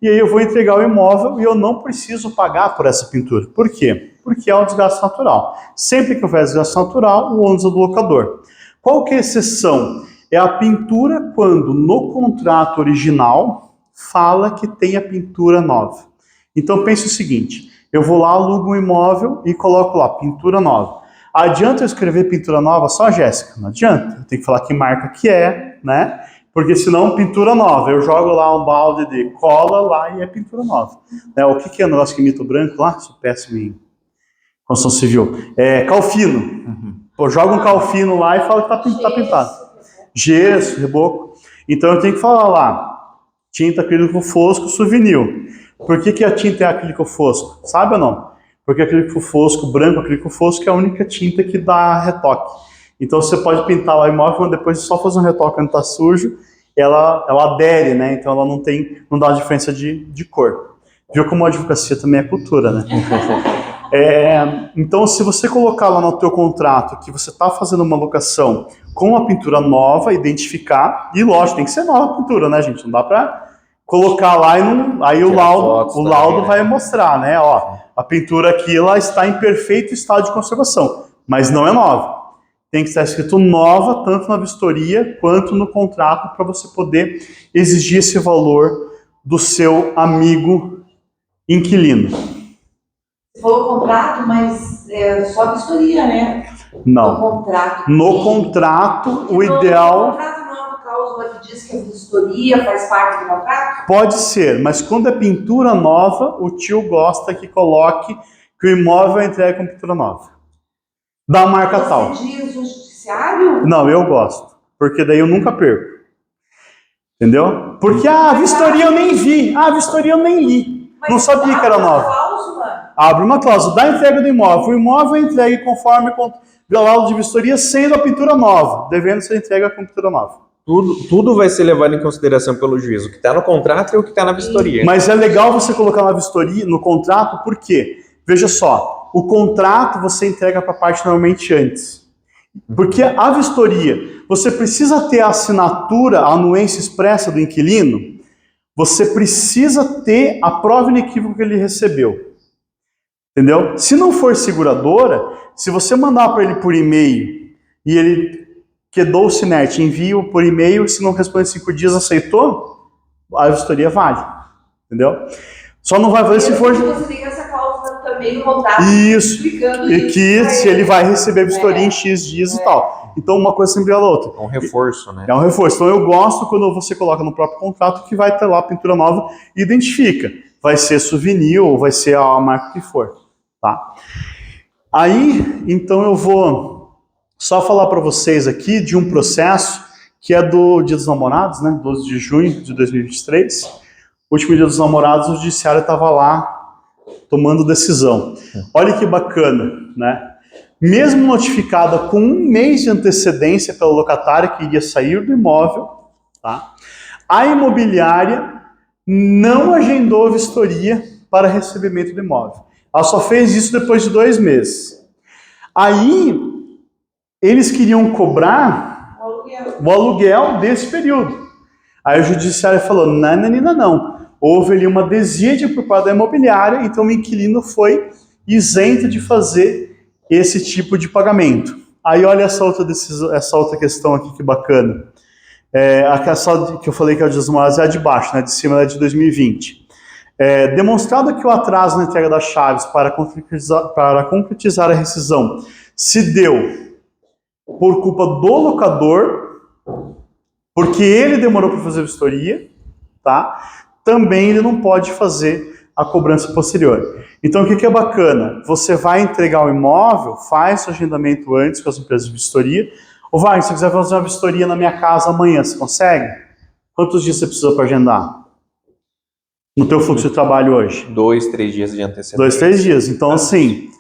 E aí eu vou entregar o imóvel e eu não preciso pagar por essa pintura. Por quê? Porque é um desgaste natural. Sempre que houver desgaste natural, o ônus é do locador. Qual que é a exceção? É a pintura quando no contrato original fala que tem a pintura nova. Então pense o seguinte, eu vou lá, alugo um imóvel e coloco lá, pintura nova. Adianta eu escrever pintura nova só, Jéssica? Não adianta, eu tenho que falar que marca que é, né? Porque senão, pintura nova, eu jogo lá um balde de cola lá e é pintura nova. O que é o negócio que imita o branco lá? Sou péssimo em construção civil. É calfino. Eu jogo um calfino lá e falo que tá pintado. Gesso, reboco. Então eu tenho que falar lá, tinta acrílico fosco, souvenir. Por que a tinta é acrílico fosco? Sabe ou não? Porque acrílico fosco, branco acrílico fosco é a única tinta que dá retoque. Então você pode pintar lá o imóvel, mas depois só fazer um retoque quando está sujo, ela adere, né? Então ela não dá diferença de cor. Viu como a advocacia também é cultura, né? Então se você colocar lá no teu contrato que você está fazendo uma locação com uma pintura nova, identificar, e lógico, tem que ser nova a pintura, né, gente? Não dá para colocar lá e não... Aí o laudo vai mostrar, né? Ó, a pintura aqui ela está em perfeito estado de conservação, mas não é nova. Tem que estar escrito nova, tanto na vistoria quanto no contrato, para você poder exigir esse valor do seu amigo inquilino. Você falou contrato, mas é só vistoria, né? Não. No contrato, o ideal... No contrato não é uma cláusula que diz que a vistoria faz parte do contrato? Pode ser, mas quando é pintura nova, o tio gosta que coloque que o imóvel é entregue com pintura nova. Da marca tal. Você diz o judiciário? Não, eu gosto. Porque daí eu nunca perco. Entendeu? Porque a vistoria eu nem vi. A vistoria eu nem li. Mas não sabia que era nova. Cláusula? Abre uma cláusula da entrega do imóvel. O imóvel é entregue conforme o laudo de vistoria, sendo a pintura nova, devendo ser entregue com pintura nova. Tudo vai ser levado em consideração pelo juiz. O que está no contrato e o que está na vistoria. Mas é legal você colocar na vistoria, no contrato, por quê? Veja só. O contrato você entrega para a parte normalmente antes. Porque a vistoria, você precisa ter a assinatura, a anuência expressa do inquilino, você precisa ter a prova inequívoca que ele recebeu. Entendeu? Se não for seguradora, se você mandar para ele por e-mail e ele quedou o sinete, envia por e-mail, se não responder em 5 dias, aceitou, a vistoria vale. Entendeu? Só não vai valer se for... Você tem essa cláusula também no contrato. Isso, e que se ele vai receber a vistoria em X dias e tal. Então uma coisa sempre é a outra. É um reforço, né? É um reforço. Então eu gosto quando você coloca no próprio contrato que vai ter lá a pintura nova e identifica. Vai ser souvenir ou vai ser a marca que for. Tá? Aí, então eu vou só falar para vocês aqui de um processo que é do Dia dos Namorados, né? 12 de junho de 2023. Último Dia dos Namorados, o judiciário estava lá tomando decisão. Olha que bacana, né? Mesmo notificada com 1 mês de antecedência pela locatária que iria sair do imóvel, tá? A imobiliária não agendou vistoria para recebimento do imóvel. Ela só fez isso depois de 2 meses. Aí, eles queriam cobrar o aluguel desse período. Aí o judiciário falou, não. Houve ali uma desídia por parte da imobiliária, então o inquilino foi isento de fazer esse tipo de pagamento. Aí olha essa outra questão aqui, que bacana. A que eu falei que é o Dias Moraes é a de baixo, né? De cima é de 2020. Demonstrado que o atraso na entrega das chaves para concretizar a rescisão se deu por culpa do locador, porque ele demorou para fazer a vistoria, tá? Também ele não pode fazer a cobrança posterior. Então, o que é bacana? Você vai entregar o imóvel, faz o agendamento antes com as empresas de vistoria. Ou vai, se você quiser fazer uma vistoria na minha casa amanhã, você consegue? Quantos dias você precisa para agendar? No teu fluxo de trabalho hoje? 2, 3 dias de antecedência. 2, 3 dias. Então, assim,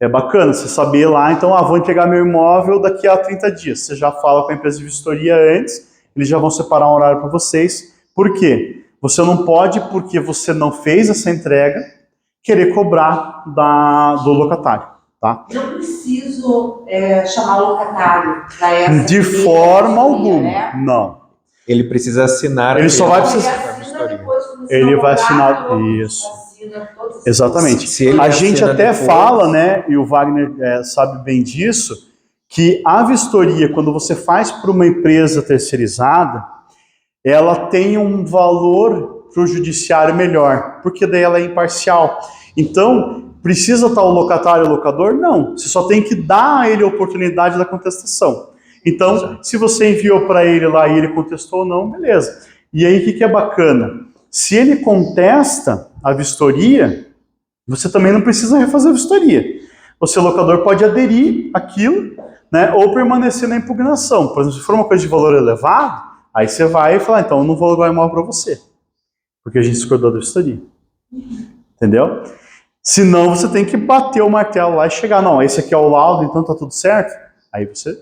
é bacana você saber lá, então, vou entregar meu imóvel daqui a 30 dias. Você já fala com a empresa de vistoria antes, eles já vão separar um horário para vocês. Por quê? Você não pode, porque você não fez essa entrega, querer cobrar do locatário, tá? Não preciso chamar o locatário para essa de forma alguma, né? não. Ele precisa assinar. Ele só vai precisar. Ele vai assinar isso. Exatamente. A gente até fala, né? E o Wagner sabe bem disso, que a vistoria, quando você faz para uma empresa terceirizada, ela tem um valor para o judiciário melhor, porque daí ela é imparcial. Então, precisa estar o locatário e o locador? Não. Você só tem que dar a ele a oportunidade da contestação. Então, se você enviou para ele lá e ele contestou ou não, beleza. E aí, o que é bacana? Se ele contesta a vistoria, você também não precisa refazer a vistoria. Você, locador, pode aderir àquilo, né, ou permanecer na impugnação. Por exemplo, se for uma coisa de valor elevado, aí você vai e fala, então eu não vou alugar o imóvel para você, porque a gente discordou da vistoria. Entendeu? Senão você tem que bater o martelo lá e chegar, não, esse aqui é o laudo, então tá tudo certo? Aí você,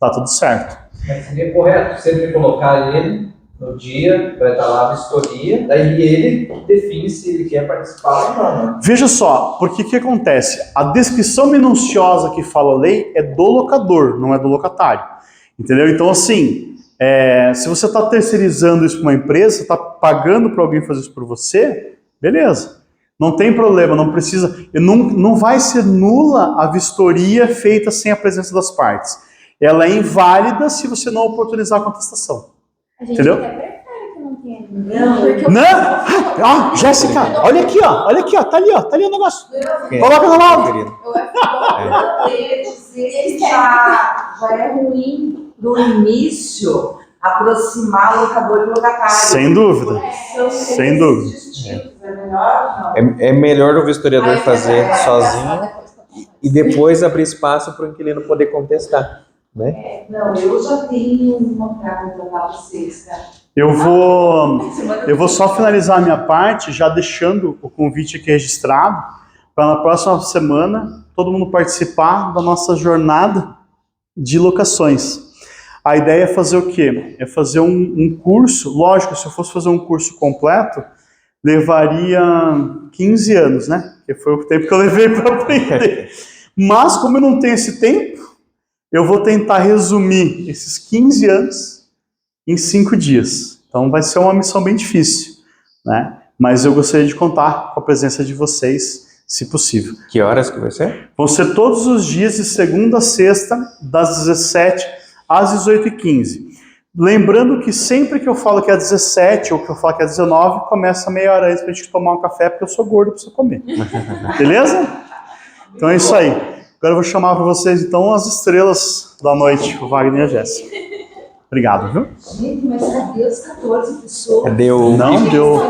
tá tudo certo. Mas seria correto sempre colocar ele no dia, vai estar lá a vistoria, daí ele define se ele quer participar ou não, né? Veja só, porque o que acontece? A descrição minuciosa que fala a lei é do locador, não é do locatário. Entendeu? Então, assim, se você está terceirizando isso para uma empresa, está pagando para alguém fazer isso por você, beleza. Não tem problema, não precisa. Não vai ser nula a vistoria feita sem a presença das partes. Ela é inválida se você não oportunizar a contestação. A gente Entendeu? até prefere que não tenha ninguém. Porque Não! Jéssica, olha aqui, ó, tá ali o negócio. Coloca no laudo. Já é ruim no início aproximar o locador e o locatário. Sem dúvida. Sem dúvida. É melhor o vistoriador fazer sozinho e depois abrir espaço para o inquilino poder contestar, né? Não, eu já tenho uma para contratar vocês, cara. Eu vou só finalizar a minha parte, já deixando o convite aqui registrado, para na próxima semana todo mundo participar da nossa jornada de locações. A ideia é fazer o quê? É fazer um curso. Lógico, se eu fosse fazer um curso completo, levaria 15 anos, né? Que foi o tempo que eu levei para aprender. Mas, como eu não tenho esse tempo, eu vou tentar resumir esses 15 anos em 5 dias. Então vai ser uma missão bem difícil, né? Mas eu gostaria de contar com a presença de vocês, se possível. Que horas que vai ser? Vão ser todos os dias, de segunda a sexta, das 17 às 18h15. Lembrando que sempre que eu falo que é 17 ou que eu falo que é 19, começa meia hora antes pra gente tomar um café, porque eu sou gordo, preciso comer. Beleza? Então é isso aí. Agora eu vou chamar para vocês, então, as estrelas da noite, o Wagner e a Jéssica. Obrigado, viu? Gente, mas cadê os 14 pessoas? Deu. Não, deu.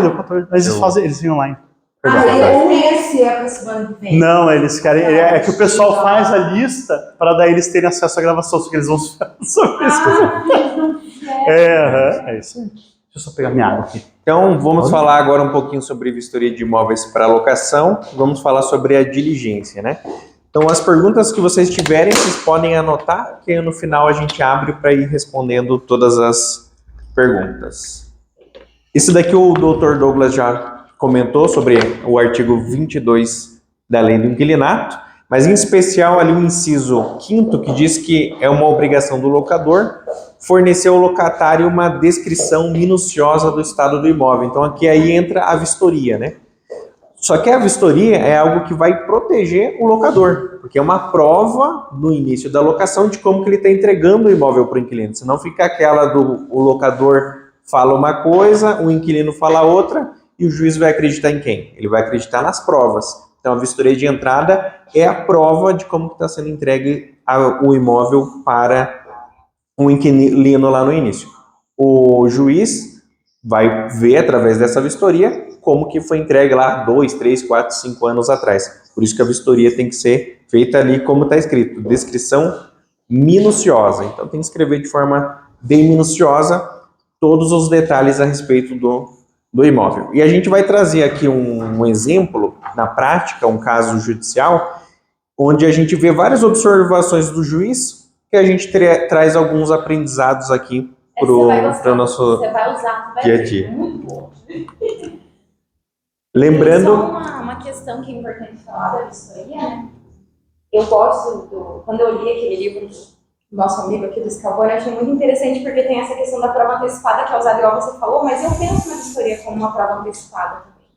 Deu 14. Mas eles vêm online. Esse é para semana que vem. Não, eles querem. É que o pessoal faz a lista para daí eles terem acesso à gravação, só que eles vão sobre isso. É isso aí. Deixa eu só pegar minha água aqui. Então, vamos falar agora um pouquinho sobre vistoria de imóveis para locação. Vamos falar sobre a diligência, né? Então, as perguntas que vocês tiverem, vocês podem anotar, que no final a gente abre para ir respondendo todas as perguntas. Esse daqui o Dr. Douglas já comentou sobre o artigo 22 da Lei do Inquilinato, mas em especial ali o inciso 5º, que diz que é uma obrigação do locador fornecer ao locatário uma descrição minuciosa do estado do imóvel. Então aqui aí entra a vistoria, né? Só que a vistoria é algo que vai proteger o locador, porque é uma prova no início da locação de como que ele está entregando o imóvel para o inquilino. Senão fica aquela do o locador fala uma coisa, o inquilino fala outra, e o juiz vai acreditar em quem? Ele vai acreditar nas provas. Então a vistoria de entrada é a prova de como está sendo entregue o imóvel para o inquilino lá no início. O juiz vai ver através dessa vistoria como que foi entregue lá 2, 3, 4, 5 anos atrás. Por isso que a vistoria tem que ser feita ali como está escrito, descrição minuciosa. Então tem que escrever de forma bem minuciosa todos os detalhes a respeito do imóvel. E a gente vai trazer aqui um exemplo, na prática, um caso judicial, onde a gente vê várias observações do juiz, que a gente traz alguns aprendizados aqui para o nosso Você vai usar, vai dia a dia. Muito bom. Lembrando... Só uma questão que é importante falar da vistoria, né? Eu gosto, quando eu li aquele livro do nosso amigo aqui do Scavone, eu achei muito interessante porque tem essa questão da prova antecipada que é usada igual você falou, mas eu penso na vistoria como uma prova antecipada também.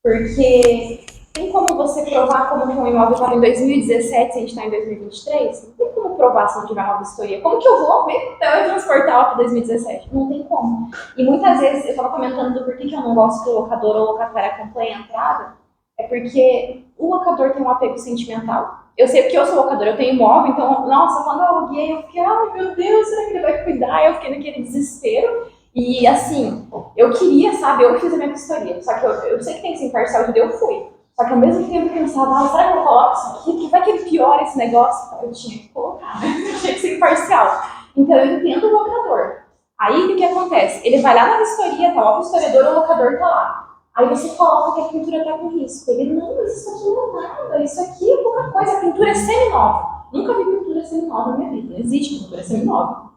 Porque tem como você provar como que um imóvel estava em 2017 se a gente está em 2023? Não tem como provar se não tiver uma vistoria. Como que eu vou ver teletransportar para 2017? Não tem como. E muitas vezes, eu estava comentando do porquê que eu não gosto que o locador ou locatária acompanhe a entrada, é porque o locador tem um apego sentimental. Eu sei porque eu sou locador, eu tenho imóvel, então, nossa, quando eu aluguei, eu fiquei, ai meu Deus, será que ele vai cuidar? Eu fiquei naquele desespero. E assim, eu queria, sabe, eu fiz a minha vistoria, só que eu sei que tem que ser imparcial, eu fui. Só que ao mesmo tempo eu pensava, será que eu coloco isso aqui? Que vai que ele piora esse negócio? Eu tinha que colocar, né? Eu tinha que ser imparcial. Então eu entendo o locador. Aí o que acontece? Ele vai lá na vistoria, tá lá o historiador, o locador tá lá. Aí você coloca que a pintura está com risco. Ele, não, mas isso aqui não é nada, isso aqui é pouca coisa, a pintura é seminova. Nunca vi pintura seminova na minha vida, não existe pintura seminova.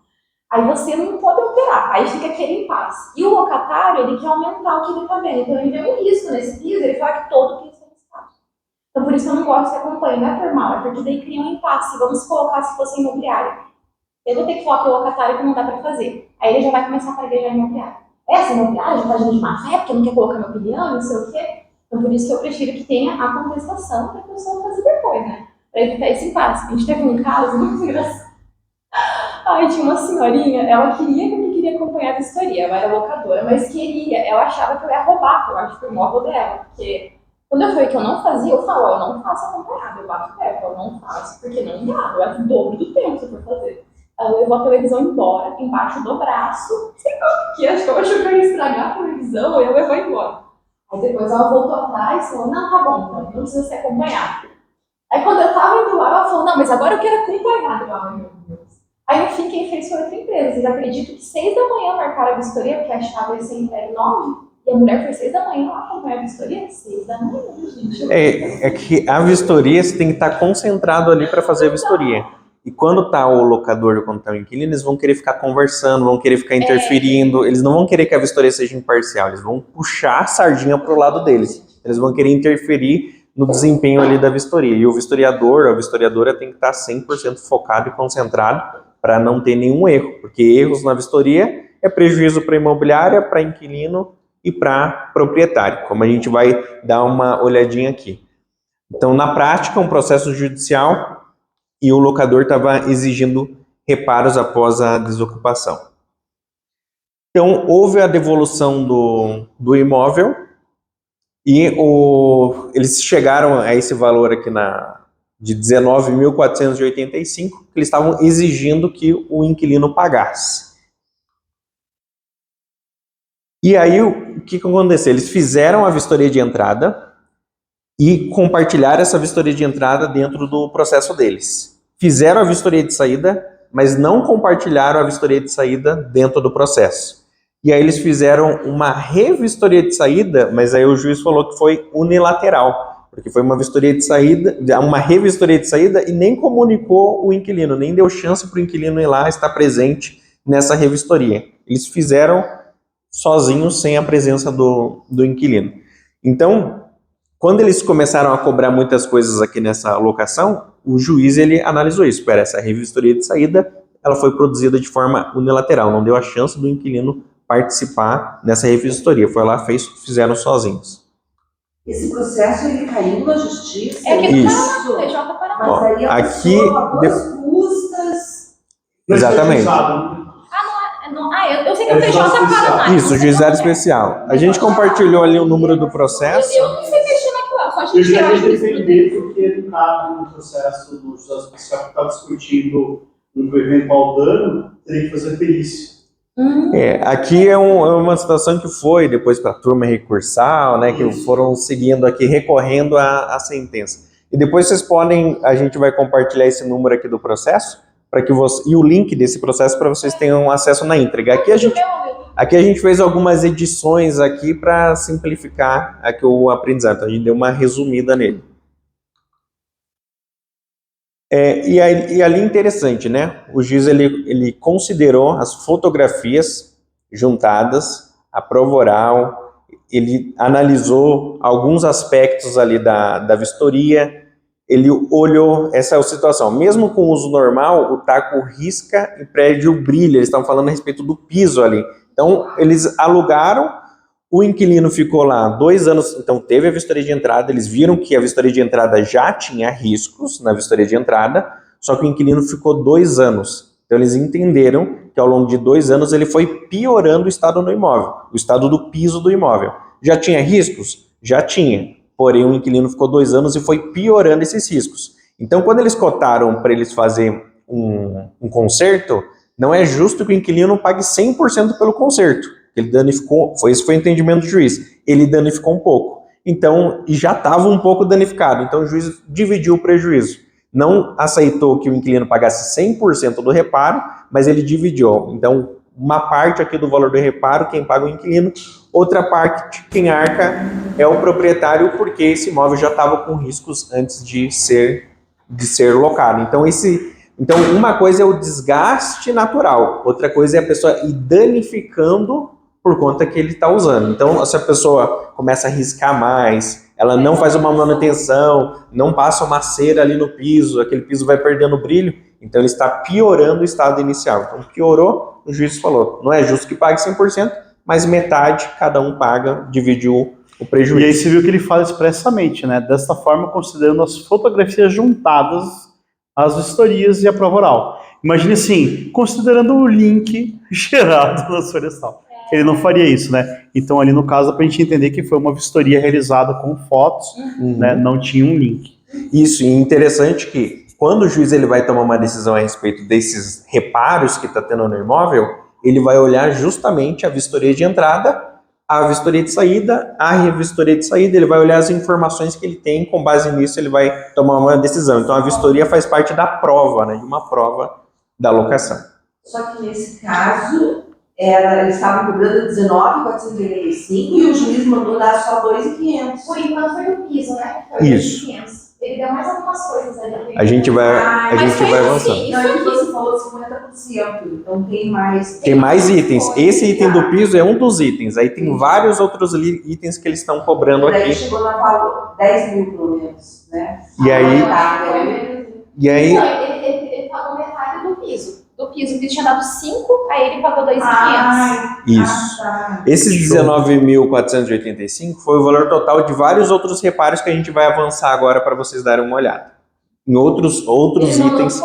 Aí você não pode alterar, aí fica aquele impasse. E o locatário, ele quer aumentar o que ele está vendo, então ele vê um risco nesse piso, ele fala que todo piso é riscado. Então por isso que eu não gosto de acompanhar, não é por mal, é porque daí cria um impasse. Vamos colocar se fosse imobiliário. Eu vou ter que falar para o locatário que não dá para fazer. Aí ele já vai começar a praguejar imobiliário. Essa imobiliária já tá agindo de má fé, porque não quer colocar minha opinião, não sei o quê. Então, por isso que eu prefiro que tenha a contestação para a pessoa fazer depois, né? Para evitar esse impasse. A gente teve um caso muito engraçado. Ai, tinha uma senhorinha, ela queria acompanhar a vistoria, ela era locadora, mas ela achava que eu ia roubar, eu acho, o imóvel dela. Porque quando eu falei que eu não fazia, eu falo, eu não faço acompanhado, eu bato o pé, eu não faço, porque não dá, eu acho o dobro do tempo se for fazer. Ela levou a televisão embora, embaixo do braço, sei lá porque, acho que eu achei que eu ia estragar a televisão, e eu levou embora. Aí depois ela voltou atrás e falou, não, tá bom, então não precisa ser acompanhado. Aí quando eu tava indo lá, ela falou, não, mas agora eu quero acompanhado. Eu falei, meu Deus. Aí no fim, quem fez foi outra empresa. Vocês acreditam que 6 da manhã marcaram a vistoria, porque a chave ia ser entregue 9? E a mulher foi 6 da manhã lá acompanhar a vistoria? 6 da manhã, gente. É que a vistoria, você tem que estar concentrado ali para fazer a vistoria. E quando tá o locador ou quando tá o inquilino, eles vão querer ficar conversando, vão querer ficar interferindo, eles não vão querer que a vistoria seja imparcial, eles vão puxar a sardinha pro lado deles. Eles vão querer interferir no desempenho ali da vistoria. E o vistoriador, a vistoriadora tem que estar 100% focado e concentrado para não ter nenhum erro, porque erros na vistoria é prejuízo para a imobiliária, para inquilino e para proprietário, como a gente vai dar uma olhadinha aqui. Então, na prática, um processo judicial e o locador estava exigindo reparos após a desocupação. Então, houve a devolução do imóvel e eles chegaram a esse valor aqui de 19.485, que eles estavam exigindo que o inquilino pagasse. E aí, o que aconteceu? Eles fizeram a vistoria de entrada e compartilhar essa vistoria de entrada dentro do processo deles. Fizeram a vistoria de saída, mas não compartilharam a vistoria de saída dentro do processo. E aí eles fizeram uma revistoria de saída, mas aí o juiz falou que foi unilateral, porque foi uma vistoria de saída, uma revistoria de saída e nem comunicou o inquilino, nem deu chance para o inquilino ir lá estar presente nessa revistoria. Eles fizeram sozinhos, sem a presença do inquilino. Então, quando eles começaram a cobrar muitas coisas aqui nessa locação, o juiz ele analisou isso. Espera, essa revistoria de saída ela foi produzida de forma unilateral, não deu a chance do inquilino participar nessa revistoria. Foi lá, fizeram sozinhos. Esse processo ele caiu na justiça. É aqui no Isso. Paraná, TJ Paraná. Mas aí a Aqui, pessoa pagou as custas. Exatamente. Eu sei que é o TJ Paraná. Isso, o juizado especial. A gente compartilhou ali o número do processo. Eu não sei mexer naquilo, só a Eu gente já tirar ia a defender porque no caso no processo do juizado especial que está discutindo um eventual dano, teria que fazer perícia. Aqui é uma situação que foi depois para a turma recursal, né, que foram seguindo aqui, recorrendo à sentença. E depois a gente vai compartilhar esse número aqui do processo, para que e o link desse processo para vocês tenham acesso na íntegra. Aqui a gente fez algumas edições aqui para simplificar aqui o aprendizado, então a gente deu uma resumida nele. E ali interessante, né? O juiz ele considerou as fotografias juntadas, a prova oral, ele analisou alguns aspectos ali da vistoria, ele olhou essa situação. Mesmo com o uso normal, o taco risca e perde o brilho. Eles estavam falando a respeito do piso ali. Então, eles alugaram, o inquilino ficou lá 2 anos, então teve a vistoria de entrada, eles viram que a vistoria de entrada já tinha riscos na vistoria de entrada, só que o inquilino ficou 2 anos. Então eles entenderam que ao longo de 2 anos ele foi piorando o estado do imóvel, o estado do piso do imóvel. Já tinha riscos? Já tinha. Porém o inquilino ficou 2 anos e foi piorando esses riscos. Então quando eles cotaram para eles fazerem um conserto, não é justo que o inquilino pague 100% pelo conserto. Ele danificou, esse foi o entendimento do juiz, ele danificou um pouco. Então, e já estava um pouco danificado, então o juiz dividiu o prejuízo. Não aceitou que o inquilino pagasse 100% do reparo, mas ele dividiu. Então, uma parte aqui do valor do reparo, quem paga é o inquilino, outra parte, quem arca é o proprietário, porque esse imóvel já estava com riscos antes de ser locado. Então, uma coisa é o desgaste natural, outra coisa é a pessoa ir danificando por conta que ele está usando. Então, se a pessoa começa a riscar mais, ela não faz uma manutenção, não passa uma cera ali no piso, aquele piso vai perdendo brilho, então ele está piorando o estado inicial. Então, piorou, o juiz falou, não é justo que pague 100%, mas metade cada um paga, dividiu o prejuízo. E aí você viu que ele fala expressamente, né? Desta forma, considerando as fotografias juntadas, as vistorias e a prova oral. Imagine assim, considerando o link gerado na Florestal. Ele não faria isso, né? Então, ali no caso, para a gente entender que foi uma vistoria realizada com fotos, né? Não tinha um link. Isso, e interessante que quando o juiz ele vai tomar uma decisão a respeito desses reparos que está tendo no imóvel, ele vai olhar justamente a vistoria de entrada, a vistoria de saída, a revistoria de saída, ele vai olhar as informações que ele tem, com base nisso ele vai tomar uma decisão. Então, a vistoria faz parte da prova, né? De uma prova da locação. Só que nesse caso, eles estavam cobrando 19.485 e o juiz mandou dar só 2.500. Por enquanto foi o piso, né? Foi Isso. 500. Ele deu mais algumas coisas ali. A gente vai avançando. Assim, Não, é que você falou 50%, então tem mais. Tem mais itens. Esse item do piso é um dos itens. Aí tem vários outros itens que eles estão cobrando Daí aqui. chegou na valor 10 mil pelo menos, né? E aí, Não, ele pagou metade do piso. O piso tinha dado 5, aí ele pagou 2.500. isso. Esses 19.485 foi o valor total de vários outros reparos que a gente vai avançar agora para vocês darem uma olhada. Em outros itens.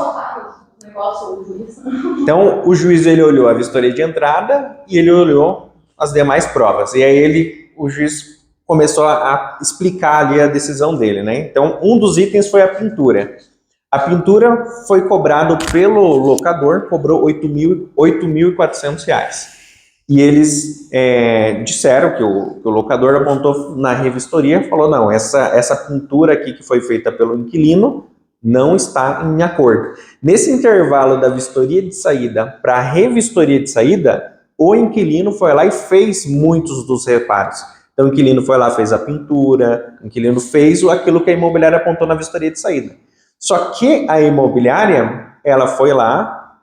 Então, o juiz ele olhou a vistoria de entrada e ele olhou as demais provas. E aí o juiz começou a explicar ali a decisão dele, né? Então, um dos itens foi a pintura. A pintura foi cobrado pelo locador, cobrou R$ 8.400. E eles disseram que o locador apontou na revistoria, falou, não, essa pintura aqui que foi feita pelo inquilino não está em acordo. Nesse intervalo da vistoria de saída para a revistoria de saída, o inquilino foi lá e fez muitos dos reparos. Então o inquilino foi lá, fez a pintura, o inquilino fez aquilo que a imobiliária apontou na vistoria de saída. Só que a imobiliária, ela foi lá,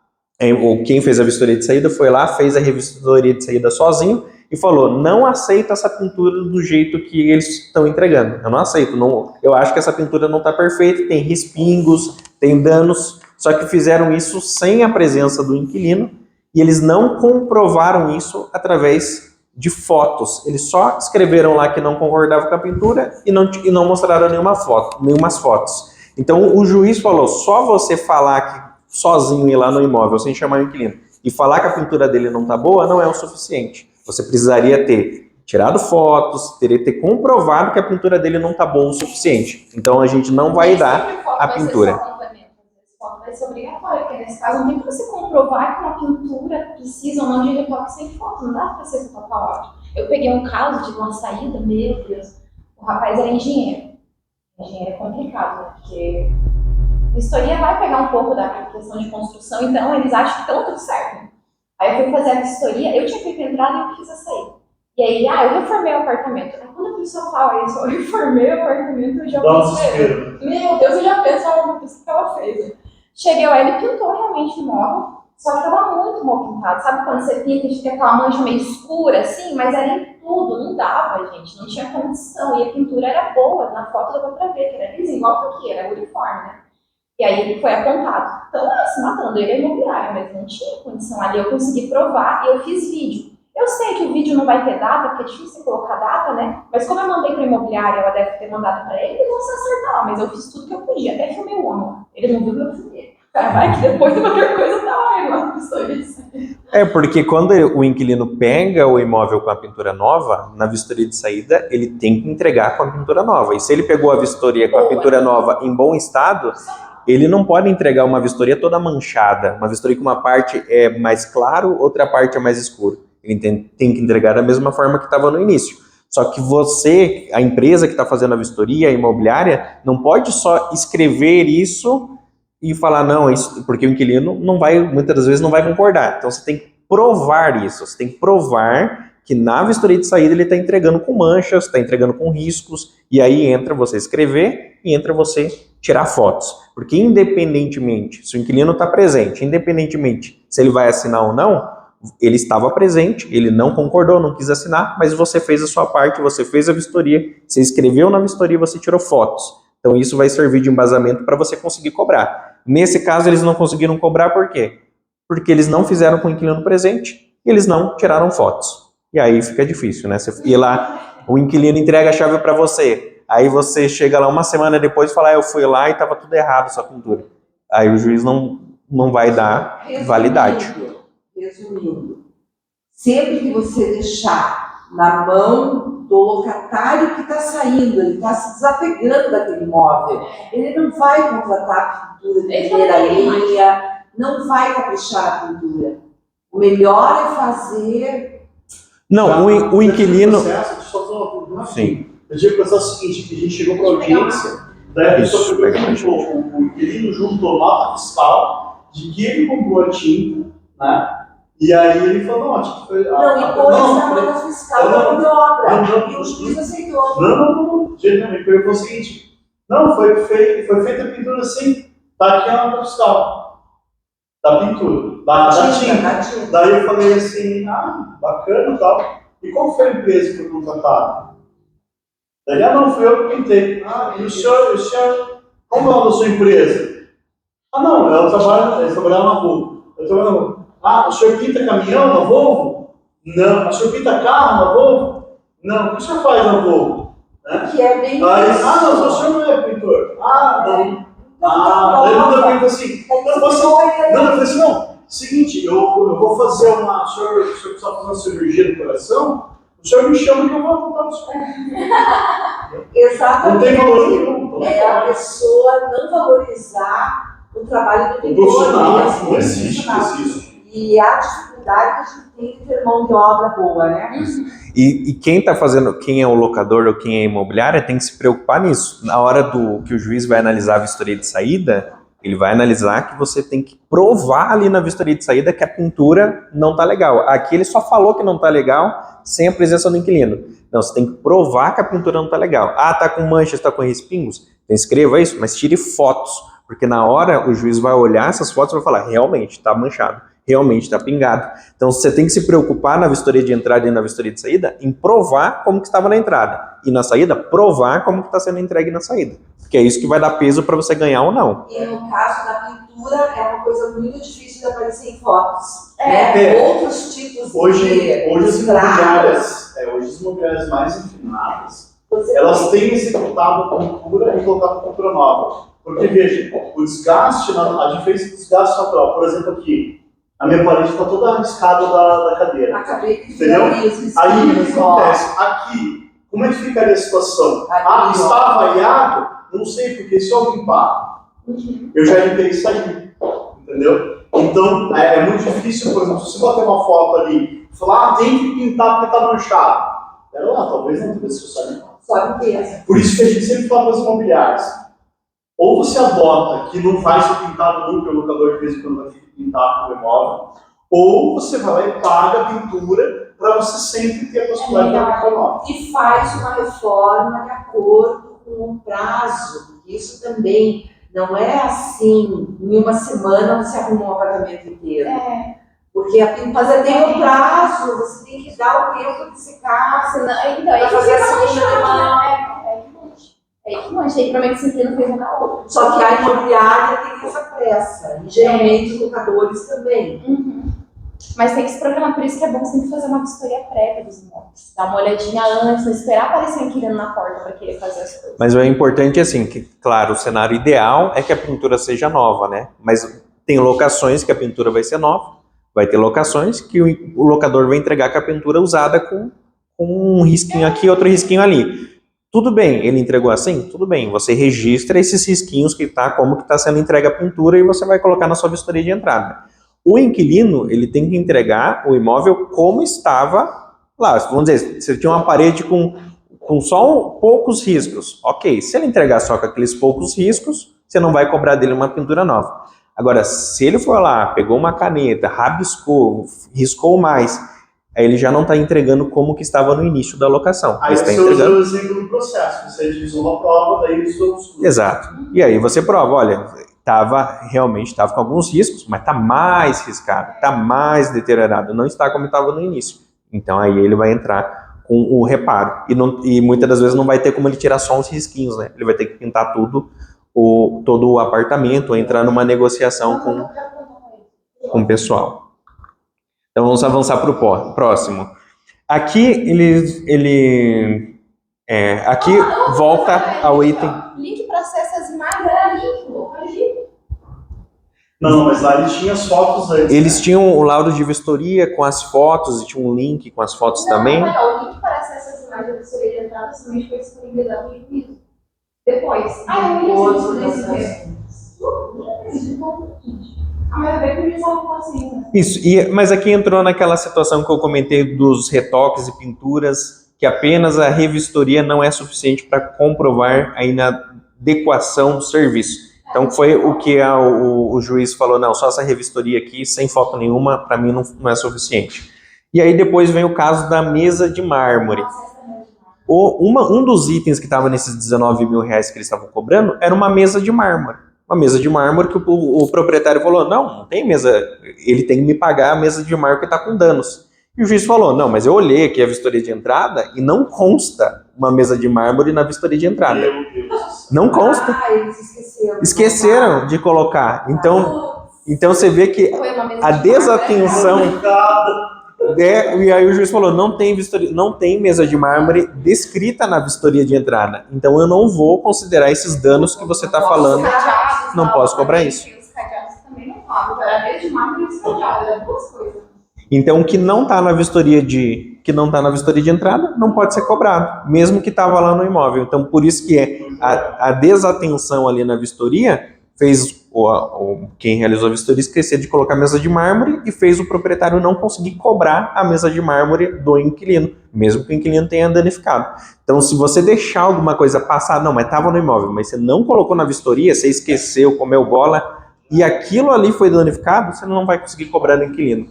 ou quem fez a vistoria de saída foi lá, fez a revistoria de saída sozinho, e falou: não aceito essa pintura do jeito que eles estão entregando. Eu não aceito. Não, eu acho que essa pintura não está perfeita, tem respingos, tem danos. Só que fizeram isso sem a presença do inquilino e eles não comprovaram isso através de fotos. Eles só escreveram lá que não concordavam com a pintura e não mostraram nenhumas fotos. Então o juiz falou: só você falar que sozinho ir lá no imóvel sem chamar o inquilino e falar que a pintura dele não está boa não é o suficiente. Você precisaria ter tirado fotos, teria que ter comprovado que a pintura dele não está boa o suficiente. Então a gente não vai dar a pintura. Foto vai ser obrigatório, porque nesse caso não tem como você comprovar que uma pintura precisa ou não de retoque sem foto, não dá para ser fotopaládio. Eu peguei um caso de uma saída, meu Deus, o rapaz era engenheiro. Engenheiro é complicado, né? Porque a vistoria vai pegar um pouco da questão de construção, então eles acham que estão tudo certo. Aí eu fui fazer a vistoria, eu tinha feito a entrada e eu fiz a saída. E aí, eu reformei o apartamento. Aí quando a pessoa fala isso, eu reformei o apartamento, eu já pensei, meu Deus, eu já penso uma coisa que ela fez. Cheguei lá, ele pintou realmente o móvel, só que tava muito mal pintado. Sabe quando você pinta e fica aquela mancha meio escura, assim? Mas era em tudo, não dava, gente, não tinha condição. E a pintura era boa, na foto dava pra ver, que era lisinho, igual aqui, era uniforme, né? E aí ele foi apontado. Então, se matando, ele é imobiliário, mas não tinha condição ali. Eu consegui provar e eu fiz vídeo. Eu sei que o vídeo não vai ter data, porque é difícil colocar data, né? Mas como eu mandei para a imobiliária, ela deve ter mandado para ele, eles vão se acertar lá. Mas eu fiz tudo que eu podia, até filmei o homem lá. Ele não viu meu filme. Cara, vai que depois de qualquer coisa tá lá, igual isso. Porque quando o inquilino pega o imóvel com a pintura nova, na vistoria de saída, ele tem que entregar com a pintura nova. E se ele pegou a vistoria com a pintura nova em bom estado, ele não pode entregar uma vistoria toda manchada, uma vistoria com uma parte é mais claro, outra parte é mais escuro. Ele tem que entregar da mesma forma que estava no início. Só que você, a empresa que está fazendo a vistoria, a imobiliária, não pode só escrever isso e falar, não, isso, porque o inquilino muitas das vezes não vai concordar. Então você tem que provar isso, você tem que provar que na vistoria de saída ele está entregando com manchas, está entregando com riscos, e aí entra você escrever e entra você tirar fotos. Porque independentemente, se o inquilino está presente, independentemente se ele vai assinar ou não, ele estava presente, ele não concordou, não quis assinar, mas você fez a sua parte, você fez a vistoria, você escreveu na vistoria, você tirou fotos. Então isso vai servir de embasamento para você conseguir cobrar. Nesse caso eles não conseguiram cobrar por quê? Porque eles não fizeram com o inquilino presente, eles não tiraram fotos. E aí fica difícil, né? Você ir lá, o inquilino entrega a chave para você, aí você chega lá uma semana depois e fala, eu fui lá e estava tudo errado sua pintura. Aí o juiz não vai dar validade. Resumindo, sempre que você deixar na mão do locatário que está saindo, ele está se desapegando daquele imóvel, ele não vai contratar a pintura de primeira linha, não vai caprichar na pintura. O melhor é fazer... Não, o inquilino... Deixa eu só fazer uma pergunta. Sim. Eu tinha que pensar o seguinte, que a gente chegou para a audiência, daí a pessoa pegou o inquilino juntou nota fiscal de que ele comprou a tinta, né? E aí ele falou, não, tipo, foi... Não, e pôs a nota fiscal da mão de obra, e o juiz aceitou. Não, gente, não, me perguntou o seguinte, não, foi feita a pintura assim, tá aqui a nota fiscal da pintura, da tinta. Daí eu falei assim, bacana e tal, e qual foi a empresa que foi contratada? Daí, não, fui eu que pintei. E o senhor, como é o nome da sua empresa? Não, ela trabalha na Volvo. Eu trabalho na Volvo. O senhor pinta caminhão na Volvo? Não. O senhor pinta carro na Volvo? Não. O que o senhor faz na Volvo? Né? Que é bem aí, não, o senhor não é pintor. Não. Daí eu pergunto assim, eu falei assim, não, seguinte, eu vou fazer o senhor precisa fazer uma cirurgia no coração, o senhor me chama que eu vou apontar os pontos. Exatamente. Não tem valor nenhum. É a pessoa não valorizar o trabalho do pintor. Profissional, não existe isso. E a dificuldade que a gente tem de ter mão de obra boa, né? E quem está fazendo, quem é o locador ou quem é a imobiliária, tem que se preocupar nisso. Na hora que o juiz vai analisar a vistoria de saída, ele vai analisar que você tem que provar ali na vistoria de saída que a pintura não está legal. Aqui ele só falou que não está legal sem a presença do inquilino. Não, você tem que provar que a pintura não está legal. Está com manchas, está com respingos? Então escreva isso, mas tire fotos. Porque na hora o juiz vai olhar essas fotos e vai falar, realmente, está manchado. realmente está pingado. Então você tem que se preocupar na vistoria de entrada e na vistoria de saída em provar como que estava na entrada. E na saída, provar como que está sendo entregue na saída. Porque é isso que vai dar peso para você ganhar ou não. E no caso da pintura, é uma coisa muito difícil de aparecer em fotos. É. Né? Outros tipos Hoje as estradas, as imobiliárias mais refinadas, você elas têm executado a pintura e colocado a pintura nova. Porque, veja, o desgaste, a diferença do desgaste natural, por exemplo, aqui, a minha parede está toda arriscada da cadeira. acabei de Entendeu? ver isso. Aí o que acontece? Aqui, como é que ficaria a situação? Aqui, Está ó. avaliado? Não sei, porque se eu limpar, eu já limpei isso aí. Entendeu? Então, é muito difícil, por exemplo, se você bater uma foto ali e falar, tem que pintar porque está manchado. Pera lá, talvez não tenha isso. Só limpeza. Por isso que a gente sempre fala para as imobiliárias. Ou você adota que não vai ser pintado nunca, o locador de vez em quando vai ter que pintar o imóvel, ou você vai lá e paga a pintura para você sempre ter a possibilidade de pintar nova. E faz uma reforma de acordo com o prazo. Isso também não é assim, em uma semana você arruma um apartamento inteiro. Porque a pintura tem um prazo, você tem que dar o tempo de secar. Senão, então, aí Pra fazer a segunda mancha, demanda. É que mancha. É que mancha. Aí provavelmente esse não fez na outra. Só que a imobiliária tem essa pressa. E geralmente os locadores também. Uhum. Mas tem que se programar, por isso que é bom sempre fazer uma vistoria prévia dos imóveis. Dar uma olhadinha antes, não esperar aparecer um inquilino na porta para querer fazer as coisas. Mas o importante é assim, que, claro, o cenário ideal é que a pintura seja nova, né? Mas tem locações que a pintura vai ser nova, vai ter locações que o locador vai entregar com a pintura usada com um risquinho aqui, outro risquinho ali. Tudo bem, ele entregou assim? Tudo bem, você registra esses risquinhos como que está sendo entregue a pintura e você vai colocar na sua vistoria de entrada. O inquilino, ele tem que entregar o imóvel como estava lá. Vamos dizer, se tinha uma parede com só poucos riscos, ok. Se ele entregar só com aqueles poucos riscos, você não vai cobrar dele uma pintura nova. Agora, se ele for lá, pegou uma caneta, rabiscou, riscou mais, aí ele já não está entregando como que estava no início da locação. Aí Ele está você usa entregando... o exemplo do processo, você utilizou uma prova, daí usou os custos. Exato. E aí você prova, olha, realmente estava com alguns riscos, mas está mais riscado, está mais deteriorado, não está como estava no início. Então aí ele vai entrar com o reparo. E muitas das vezes não vai ter como ele tirar só uns risquinhos, né? Ele vai ter que pintar todo o apartamento, ou entrar numa negociação com o pessoal. Então vamos avançar para o próximo. Aqui aqui volta ao item. Link para acesso às imagens era link. Não, mas lá ele tinha as fotos antes. Eles tinham o laudo de vistoria com as fotos e tinha um link com as fotos também. Não, o link para acesso às imagens da vistoria de entrada somente foi disponibilizado no juízo. Depois. Mas bem que eles estavam assim, né? Isso, mas aqui entrou naquela situação que eu comentei dos retoques e pinturas, que apenas a revistoria não é suficiente para comprovar a inadequação do serviço. Então foi o que o juiz falou, não, só essa revistoria aqui, sem foto nenhuma, para mim não é suficiente. E aí depois vem o caso da mesa de mármore. Um dos itens que estava nesses 19 mil reais que eles estavam cobrando era uma mesa de mármore. Uma mesa de mármore que o proprietário falou, não tem mesa, ele tem que me pagar a mesa de mármore que está com danos. E o juiz falou, não, mas eu olhei aqui a vistoria de entrada e não consta uma mesa de mármore na vistoria de entrada. Meu Deus. Não consta. Eles esqueceram. Esqueceram de colocar. Então você vê que Foi uma mesa a de desatenção... Obrigado. E aí o juiz falou, não tem mesa de mármore descrita na vistoria de entrada. Então eu não vou considerar esses danos que você está falando. Não posso cobrar isso. Os cadeados também não falam. Era a mesa de mármore e os cadeados, eram duas coisas. Então o que não está na vistoria de entrada não pode ser cobrado, mesmo que estava lá no imóvel. Então por isso que a desatenção ali na vistoria fez quem realizou a vistoria esquecer de colocar a mesa de mármore e fez o proprietário não conseguir cobrar a mesa de mármore do inquilino, mesmo que o inquilino tenha danificado. Então, se você deixar alguma coisa passar, não, mas estava no imóvel, mas você não colocou na vistoria, você esqueceu, comeu bola, e aquilo ali foi danificado, você não vai conseguir cobrar do inquilino.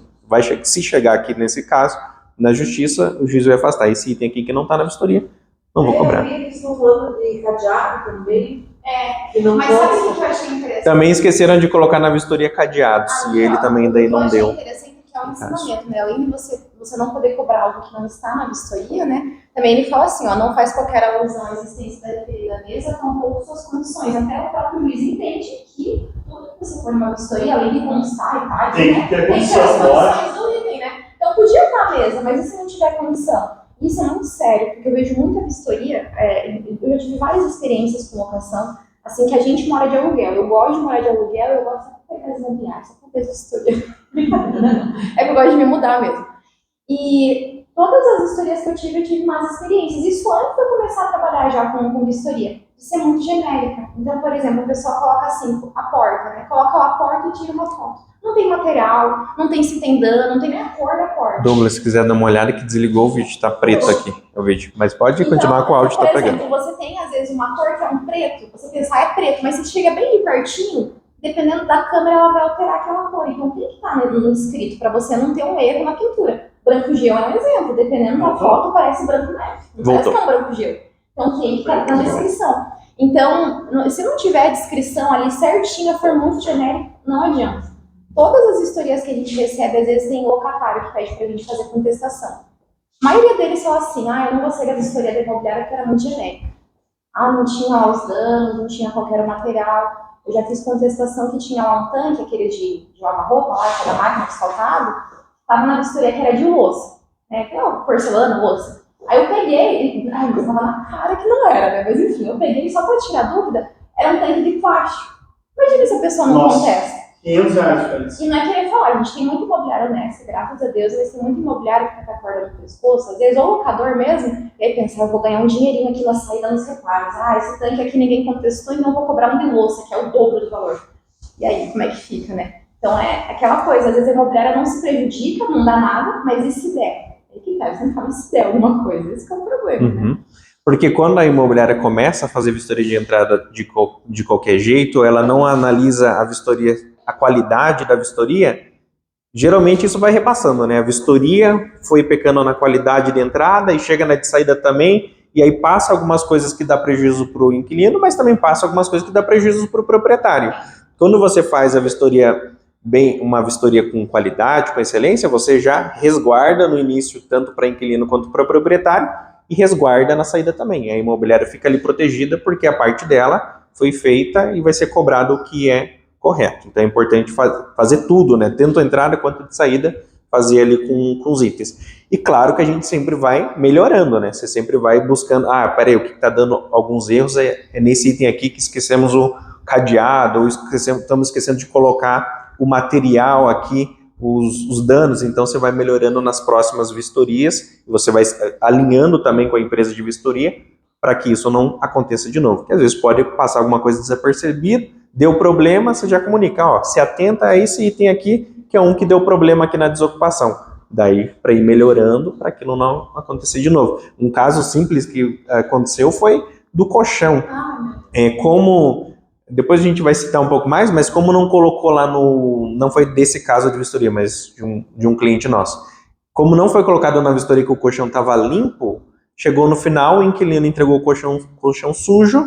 Se chegar aqui nesse caso, na justiça, o juiz vai afastar esse item aqui que não está na vistoria, não vou cobrar. Eles estão falando de cadeado também. que não Mas sabe o gosta. que eu achei interessante? Também esqueceram de colocar na vistoria cadeados, e ele também daí não deu. Eu achei interessante que é um ensinamento, né? Além de você não poder cobrar algo que não está na vistoria, né? Também ele fala assim, ó, não faz qualquer alusão à existência da referida mesa, tampouco suas condições. Até o próprio juiz entende que tudo que você for numa vistoria, além de constar e tal, Tem que ter condição, as condições do item, né? Então podia estar à mesa, mas e se não tiver condição? Isso é muito sério, porque eu vejo muita vistoria, eu já tive várias experiências com locação, assim, que a gente mora de aluguel. Eu gosto de morar de aluguel, eu gosto de pegar as imobiliárias, só pra ver vistoria. Brincadeira, não. É que eu gosto de me mudar mesmo. E todas as vistorias que eu tive más experiências. Isso antes de eu começar a trabalhar já com vistoria, de ser muito genérica. Então, por exemplo, a pessoa coloca assim, a porta, né? Coloca lá a porta e tira uma foto. Não tem material, não tem se tem dano, não tem nem a cor da porta. Douglas, se quiser dar uma olhada, que desligou o vídeo, tá preto aqui o vídeo. Mas pode continuar com o áudio, tá por pegando. exemplo, você tem às vezes uma cor que é um preto, você pensa, é preto, mas você chega bem de pertinho, dependendo da câmera, ela vai alterar aquela cor. Então tem que estar no escrito, para você não ter um erro na pintura. Branco gel é um exemplo, dependendo da foto, parece branco neve. Não parece que é um branco gel. Então tem que estar na descrição. Então, se não tiver a descrição ali certinha, for muito genérico, não adianta. Todas as vistorias que a gente recebe, às vezes tem locatário que pede pra gente fazer contestação. A maioria deles fala assim, eu não gostei da vistoria da imobiliária porque era muito genérica. Não tinha lá os danos, não tinha qualquer material. Eu já fiz contestação que tinha lá um tanque, aquele de lavar roupa lá, que era máquina asfaltado, tava na vistoria que era de louça, né? Que é porcelana, louça. Aí eu peguei, mas tava na cara que não era, né? Mas enfim, eu peguei só pra tirar dúvida, era um tanque de plástico. Imagina se a pessoa não contesta. R$500, Félix. E não é querer falar, a gente tem muito imobiliário honesto, graças a Deus, mas tem muito imobiliário que tá com a corda no pescoço, às vezes, ou o locador mesmo, e aí pensa, eu vou ganhar um dinheirinho aqui na saída nos reparos. Esse tanque aqui ninguém contestou, então eu vou cobrar um de louça, que é o dobro do valor. E aí, como é que fica, né? Então é aquela coisa, às vezes a imobiliária não se prejudica, não dá nada, mas e se der? Aí que tá, você não fala se der alguma coisa, esse que é o problema, né? Porque quando a imobiliária começa a fazer vistoria de entrada de qualquer jeito, ela não analisa a vistoria, a qualidade da vistoria, geralmente isso vai repassando, né? A vistoria foi pecando na qualidade de entrada e chega na de saída também, e aí passa algumas coisas que dá prejuízo para o inquilino, mas também passa algumas coisas que dá prejuízo para o proprietário. Quando você faz a vistoria uma vistoria com qualidade, com excelência, você já resguarda no início, tanto para inquilino quanto para proprietário, e resguarda na saída também. A imobiliária fica ali protegida porque a parte dela foi feita e vai ser cobrado o que é correto. Então é importante fazer tudo, né? Tanto a entrada quanto a saída, fazer ali com os itens. E claro que a gente sempre vai melhorando, né? Você sempre vai buscando, peraí, o que está dando alguns erros é nesse item aqui que esquecemos o cadeado, ou estamos esquecendo de colocar o material aqui, os danos, então você vai melhorando nas próximas vistorias, você vai alinhando também com a empresa de vistoria para que isso não aconteça de novo, porque às vezes pode passar alguma coisa desapercebida, deu problema, você já comunica, se atenta a esse item aqui, que é um que deu problema aqui na desocupação, daí para ir melhorando, para aquilo não acontecer de novo. Um caso simples que aconteceu foi do colchão, depois a gente vai citar um pouco mais, mas como não colocou lá não foi desse caso de vistoria, mas de um cliente nosso. Como não foi colocado na vistoria que o colchão estava limpo, chegou no final, o inquilino entregou o colchão sujo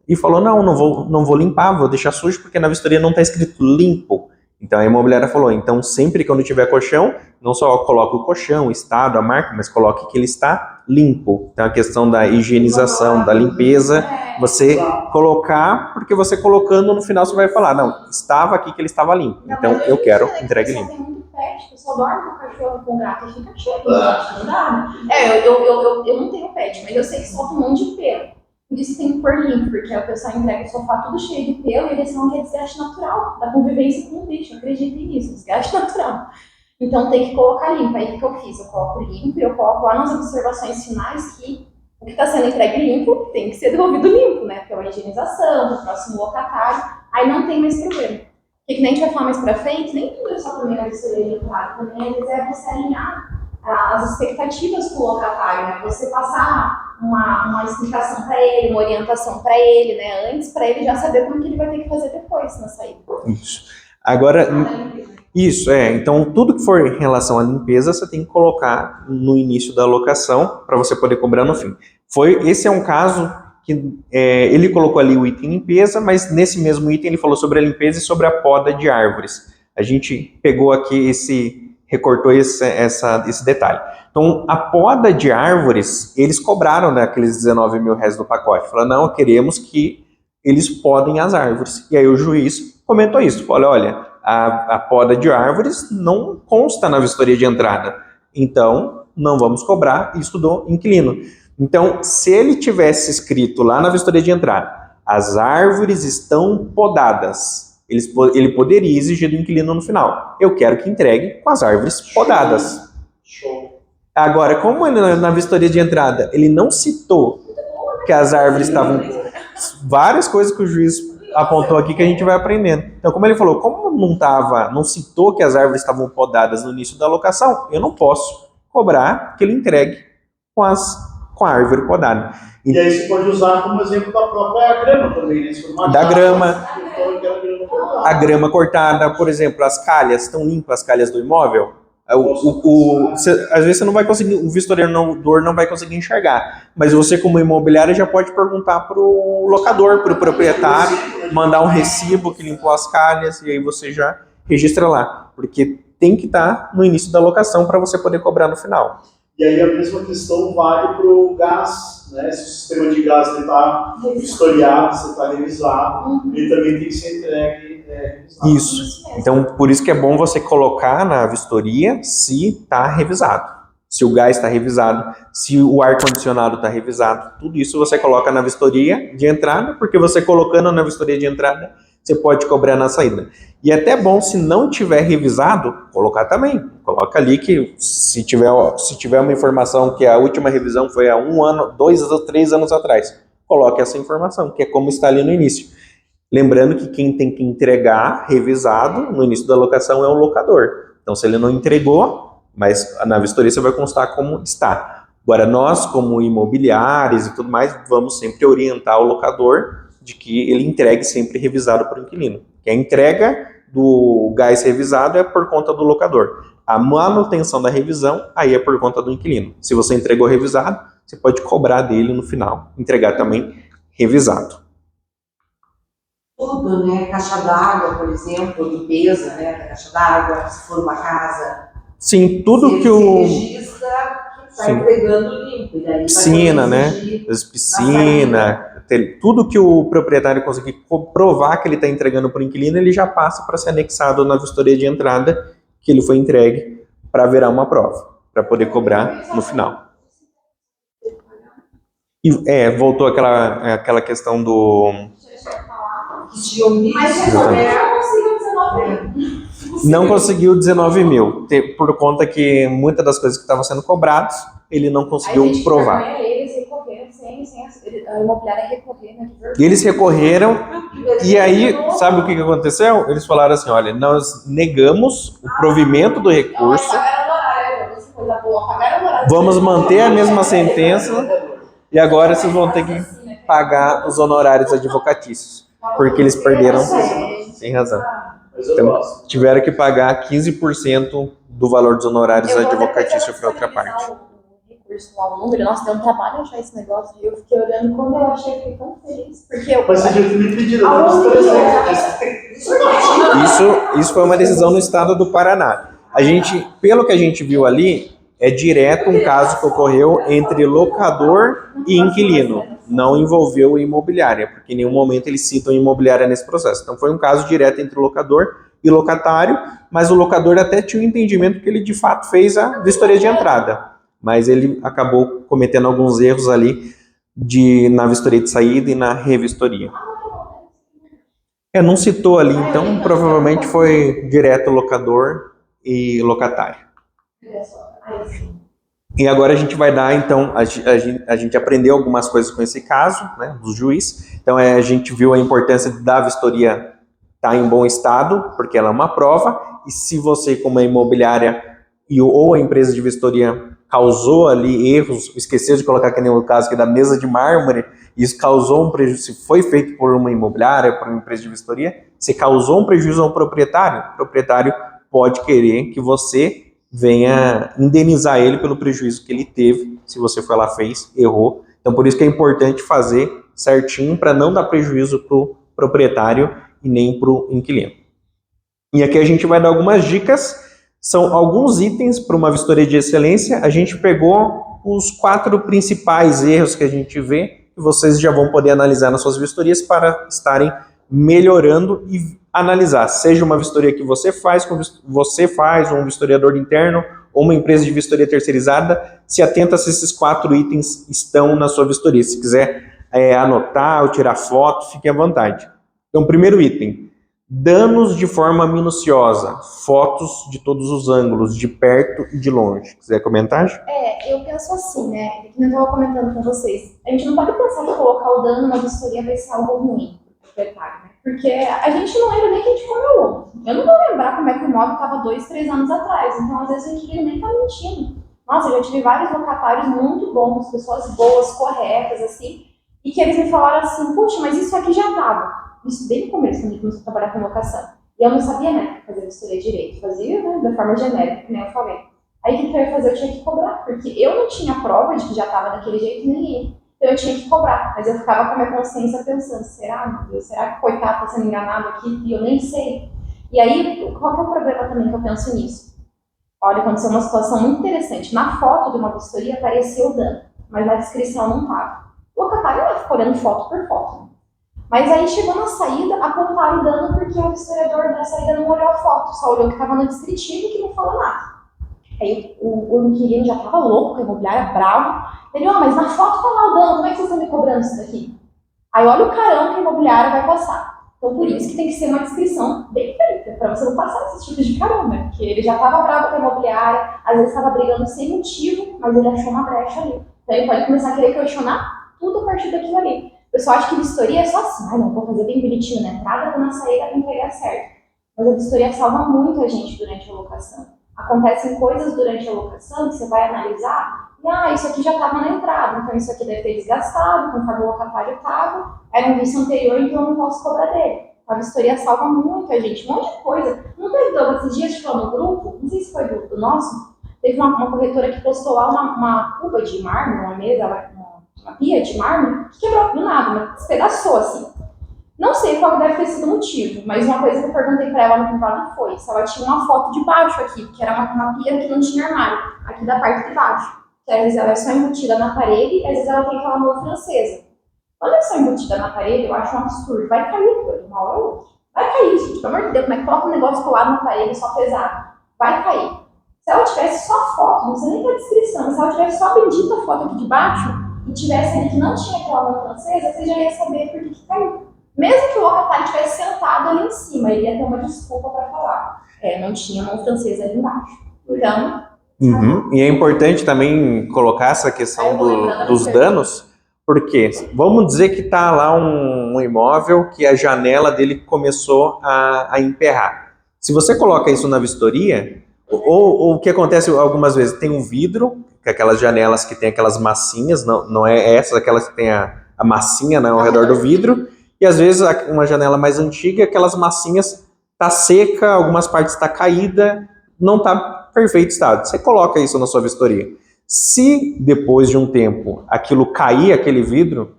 e falou, não vou limpar, vou deixar sujo, porque na vistoria não está escrito limpo. Então a imobiliária falou, então sempre quando tiver colchão, não só coloque o colchão, o estado, a marca, mas coloque que ele está limpo. Então a questão da higienização, da limpeza, você colocar, porque você colocando no final você vai falar, não, estava aqui que ele estava limpo, então eu quero entregue limpo. Tem muito pet, o pessoal dorme com cachorro, com gato, e fica cheio, não dá, né? Eu não tenho pet, mas eu sei que solta um monte de pelo. Por isso tem que pôr limpo, porque a pessoa entrega o sofá tudo cheio de pelo e eles não querem desgaste natural da convivência com o bicho, acreditem nisso, desgaste natural. Então tem que colocar limpo. Aí o que eu fiz? Eu coloco limpo e eu coloco lá nas observações finais que o que está sendo entregue limpo tem que ser devolvido limpo, né? Pela higienização, do próximo locatário, aí não tem mais problema. Porque que nem a gente vai falar mais pra frente, nem tudo é só também na vistoria de entrada, também às vezes é você alinhar as expectativas com o locatário, né? Você passar uma explicação para ele, uma orientação para ele, né? Antes, para ele já saber como que ele vai ter que fazer depois na saída. Isso. Agora, então tudo que for em relação à limpeza, você tem que colocar no início da locação para você poder cobrar no fim. Esse é um caso que ele colocou ali o item limpeza, mas nesse mesmo item ele falou sobre a limpeza e sobre a poda de árvores. A gente pegou aqui recortou esse detalhe. Então, a poda de árvores, eles cobraram, né, aqueles 19 mil reais do pacote. Falaram, não, queremos que eles podem as árvores. E aí o juiz comentou isso. Falou, olha, a poda de árvores não consta na vistoria de entrada. Então, não vamos cobrar isso do inquilino. Então, se ele tivesse escrito lá na vistoria de entrada, as árvores estão podadas, ele poderia exigir do inquilino no final, eu quero que entregue com as árvores podadas. Show. Agora, como na vistoria de entrada ele não citou que as árvores estavam... Várias coisas que o juiz apontou aqui que a gente vai aprendendo. Então, como ele falou, como não citou que as árvores estavam podadas no início da locação, eu não posso cobrar que ele entregue com a árvore podada. E aí você pode usar como exemplo da própria grama também, né? Se for uma Da casa, grama. então eu quero grama cortada. A grama cortada, por exemplo, as calhas, estão limpas as calhas do imóvel? Às vezes você não vai conseguir, o vistoriador não vai conseguir enxergar, mas você como imobiliário já pode perguntar para o locador, para o proprietário, mandar um recibo que limpou as calhas e aí você já registra lá, porque tem que estar no início da locação para você poder cobrar no final. E aí a mesma questão vale para o gás, né? Se o sistema de gás está historiado, se está revisado, ele também tem que ser entregue revisado. Isso. Então, por isso que é bom você colocar na vistoria se está revisado. Se o gás está revisado, se o ar-condicionado está revisado, tudo isso você coloca na vistoria de entrada, porque você colocando na vistoria de entrada, você pode cobrar na saída. E é até bom, se não tiver revisado, colocar também. Coloca ali que se tiver uma informação que a última revisão foi há 1 ano, 2 ou 3 anos atrás, coloque essa informação, que é como está ali no início. Lembrando que quem tem que entregar revisado no início da locação é o locador. Então, se ele não entregou, mas na vistoria você vai constar como está. Agora, nós, como imobiliários e tudo mais, vamos sempre orientar o locador de que ele entregue sempre revisado para o inquilino. Que a entrega do gás revisado é por conta do locador. A manutenção da revisão, aí é por conta do inquilino. Se você entregou revisado, você pode cobrar dele no final. Entregar também revisado. Tudo, né? Caixa d'água, por exemplo, limpeza, né? Da caixa d'água, se for uma casa. Sim, tudo que Você registra que está entregando limpo. E daí piscina, né? Piscina, tudo que o proprietário conseguir provar que ele está entregando para o inquilino, ele já passa para ser anexado na vistoria de entrada que ele foi entregue para virar uma prova, para poder cobrar no final. E voltou aquela questão do... Mas resolver não consigo 19 mil. Não conseguiu 19 mil, por conta que muitas das coisas que estavam sendo cobradas, ele não conseguiu provar. Eles recorreram a imobiliária recorrer, né? E eles recorreram, e aí, sabe o que aconteceu? Eles falaram assim, olha, nós negamos o provimento do recurso, vamos manter a mesma sentença, e agora vocês vão ter que pagar os honorários advocatícios, porque eles perderam sem razão. Então, tiveram que pagar 15% do valor dos honorários advocatícios para outra parte. Recurso lá, o número, nossa, deu um trabalho achar esse negócio e eu fiquei olhando quando eu achei, fiquei tão feliz, porque eu... Mas você já tinha me pedido, Isso foi uma decisão no estado do Paraná. Pelo que a gente viu ali, é direto um caso que ocorreu entre locador e inquilino. Não envolveu imobiliária, porque em nenhum momento eles citam imobiliária nesse processo. Então foi um caso direto entre locador e locatário, mas o locador até tinha o entendimento que ele de fato fez a vistoria de entrada. Mas ele acabou cometendo alguns erros ali na vistoria de saída e na revistoria. Não citou ali, então provavelmente foi direto locador e locatário. E agora a gente vai dar, então, a gente aprendeu algumas coisas com esse caso, né, do juiz. Então a gente viu a importância da vistoria estar em bom estado, porque ela é uma prova, e se você, como a imobiliária ou a empresa de vistoria, causou ali erros, esqueceu de colocar, que nem o caso aqui da mesa de mármore, isso causou um prejuízo, se foi feito por uma imobiliária, por uma empresa de vistoria, se causou um prejuízo ao proprietário, o proprietário pode querer que você venha indenizar ele pelo prejuízo que ele teve, se você foi lá, fez, errou. Então, por isso que é importante fazer certinho para não dar prejuízo para o proprietário e nem para o inquilino. E aqui a gente vai dar algumas dicas, são alguns itens para uma vistoria de excelência. A gente pegou os 4 principais erros que a gente vê, que vocês já vão poder analisar nas suas vistorias para estarem melhorando e analisar, seja uma vistoria que você faz, ou um vistoriador interno, ou uma empresa de vistoria terceirizada, se atenta se esses 4 itens estão na sua vistoria. Se quiser anotar ou tirar foto, fique à vontade. Então, primeiro item, danos de forma minuciosa, fotos de todos os ângulos, de perto e de longe. Quiser comentar? Eu penso assim, né? Que eu estava comentando com vocês. A gente não pode pensar que colocar o dano na vistoria vai ser algo ruim pro proprietário, né? Porque a gente não lembra nem que a gente comeu ontem. Eu não vou lembrar como é que o imóvel estava 2, 3 anos atrás. Então, às vezes, o inquilino nem está mentindo. Nossa, eu já tive vários locatários muito bons, pessoas boas, corretas, assim, e que eles me falaram assim, puxa, mas isso aqui já estava. Isso desde o começo, quando a gente começou a trabalhar com locação. E eu não sabia, né, fazer vistoria direito. Fazia, né, da forma genérica, que nem eu falei. Aí o que eu ia fazer? Eu tinha que cobrar, porque eu não tinha prova de que já estava daquele jeito nem ele. Então eu tinha que cobrar, mas eu ficava com a minha consciência pensando, será, meu Deus, será que o coitado está sendo enganado aqui e eu nem sei? E aí, qual que é o problema também que eu penso nisso? Olha, aconteceu uma situação muito interessante. Na foto de uma vistoria apareceu o dano, mas na descrição não estava. O locatário não ficou olhando foto por foto, né? Mas aí chegou na saída, apontaram o dano porque o vistoriador da saída não olhou a foto, só olhou o que estava no descritivo e que não falou nada. Aí o inquilino já estava louco, com a imobiliária, bravo. Ele, mas na foto tá lá o dano, como é que vocês estão me cobrando isso daqui? Aí olha o carão que a imobiliária vai passar. Então por isso que tem que ser uma descrição bem feita, para você não passar esses tipos de carão, né? Porque ele já estava bravo com a imobiliária, às vezes estava brigando sem motivo, mas ele achou uma brecha ali. Então ele pode começar a querer questionar tudo a partir daquilo ali. O pessoal acha que vistoria é só assim, não, vou fazer bem bonitinho, né? Entrada na saída para entregar certo. Mas a vistoria salva muito a gente durante a locação. Acontecem coisas durante a locação que você vai analisar e, isso aqui já estava na entrada, então isso aqui deve ter desgastado, conforme o locatário estava, era um vício anterior, então eu não posso cobrar dele. A vistoria salva muito a gente, um monte de coisa. Não teve, Douglas, esses dias no grupo, não sei se foi do nosso, teve uma corretora que postou lá uma cuba de mármore, uma mesa, uma pia de mármore, que quebrou do nada, mas despedaçou assim. Não sei qual deve ter sido o motivo, mas uma coisa que eu perguntei pra ela no privado foi se ela tinha uma foto de baixo aqui, que era uma pia que não tinha armário, aqui da parte de baixo. Que às vezes ela é só embutida na parede e às vezes ela tem aquela mão francesa. Quando é só embutida na parede, eu acho um absurdo. Vai cair, uma hora ou outra. Vai cair, gente, pelo amor de Deus, como é que coloca um negócio colado na parede só pesado? Vai cair. Se ela tivesse só a foto, não precisa nem ter a descrição, mas se ela tivesse só a bendita foto aqui de baixo e tivesse ali que não tinha aquela mão francesa, você já ia saber por que caiu. Mesmo que o locatário tivesse sentado ali em cima, ele ia ter uma desculpa para falar. Não tinha mão francesa ali embaixo. Então... E é importante também colocar essa questão dos danos, porque vamos dizer que está lá um imóvel que a janela dele começou a emperrar. Se você coloca isso na vistoria, ou o que acontece algumas vezes, tem um vidro, que é aquelas janelas que tem aquelas massinhas, não é essas, aquelas que tem a massinha, né, ao redor do vidro, e às vezes uma janela mais antiga, aquelas massinhas tá seca, algumas partes tá caída, não tá perfeito estado. Você coloca isso na sua vistoria. Se depois de um tempo aquilo cair, aquele vidro,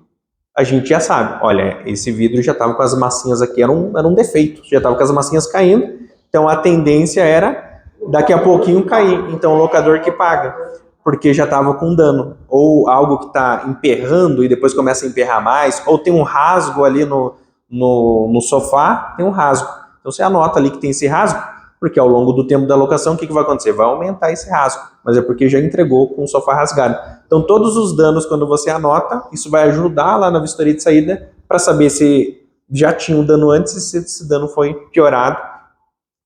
a gente já sabe, olha, esse vidro já estava com as massinhas aqui, era um defeito, já estava com as massinhas caindo, então a tendência era daqui a pouquinho cair, então o locador que paga, porque já estava com dano, ou algo que está emperrando e depois começa a emperrar mais, ou tem um rasgo ali no sofá, tem um rasgo, então você anota ali que tem esse rasgo, porque ao longo do tempo da locação, o que vai acontecer? Vai aumentar esse rasgo, mas é porque já entregou com o sofá rasgado. Então, todos os danos, quando você anota, isso vai ajudar lá na vistoria de saída para saber se já tinha um dano antes e se esse dano foi piorado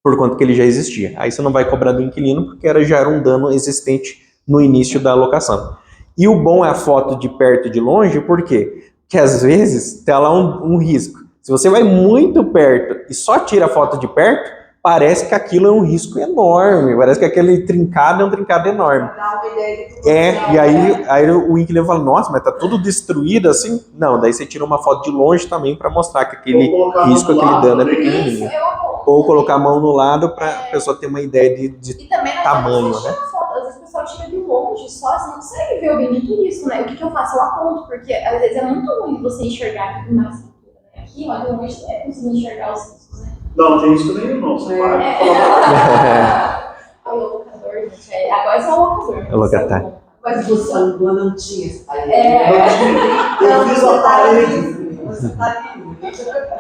por conta que ele já existia. Aí você não vai cobrar do inquilino, porque já era um dano existente no início da locação. E o bom é a foto de perto e de longe, por quê? Porque às vezes tem lá um risco. Se você vai muito perto e só tira a foto de perto, parece que aquilo é um risco enorme, parece que aquele trincado é um trincado enorme. E aí o inquilino fala, nossa, mas tá tudo destruído assim? Não, daí você tira uma foto de longe também para mostrar que aquele risco, aquele dano é pequenininho. Ou colocar a mão no lado para a pessoa ter uma ideia de tamanho, né? Às vezes o pessoal tira de longe post só, você não consegue ver o bendito risco, né? O que eu faço? Eu aponto, porque às vezes é muito ruim você enxergar aqui mais altura, né? Aqui, ó, eu não é conseguir enxergar os riscos, né? Não, tem isso também não. Você para. O locador, gente, agora é só o locador. O locatário. Mas você alugou, não tinha esse parede. Eu fiz a parede. Você tá livre.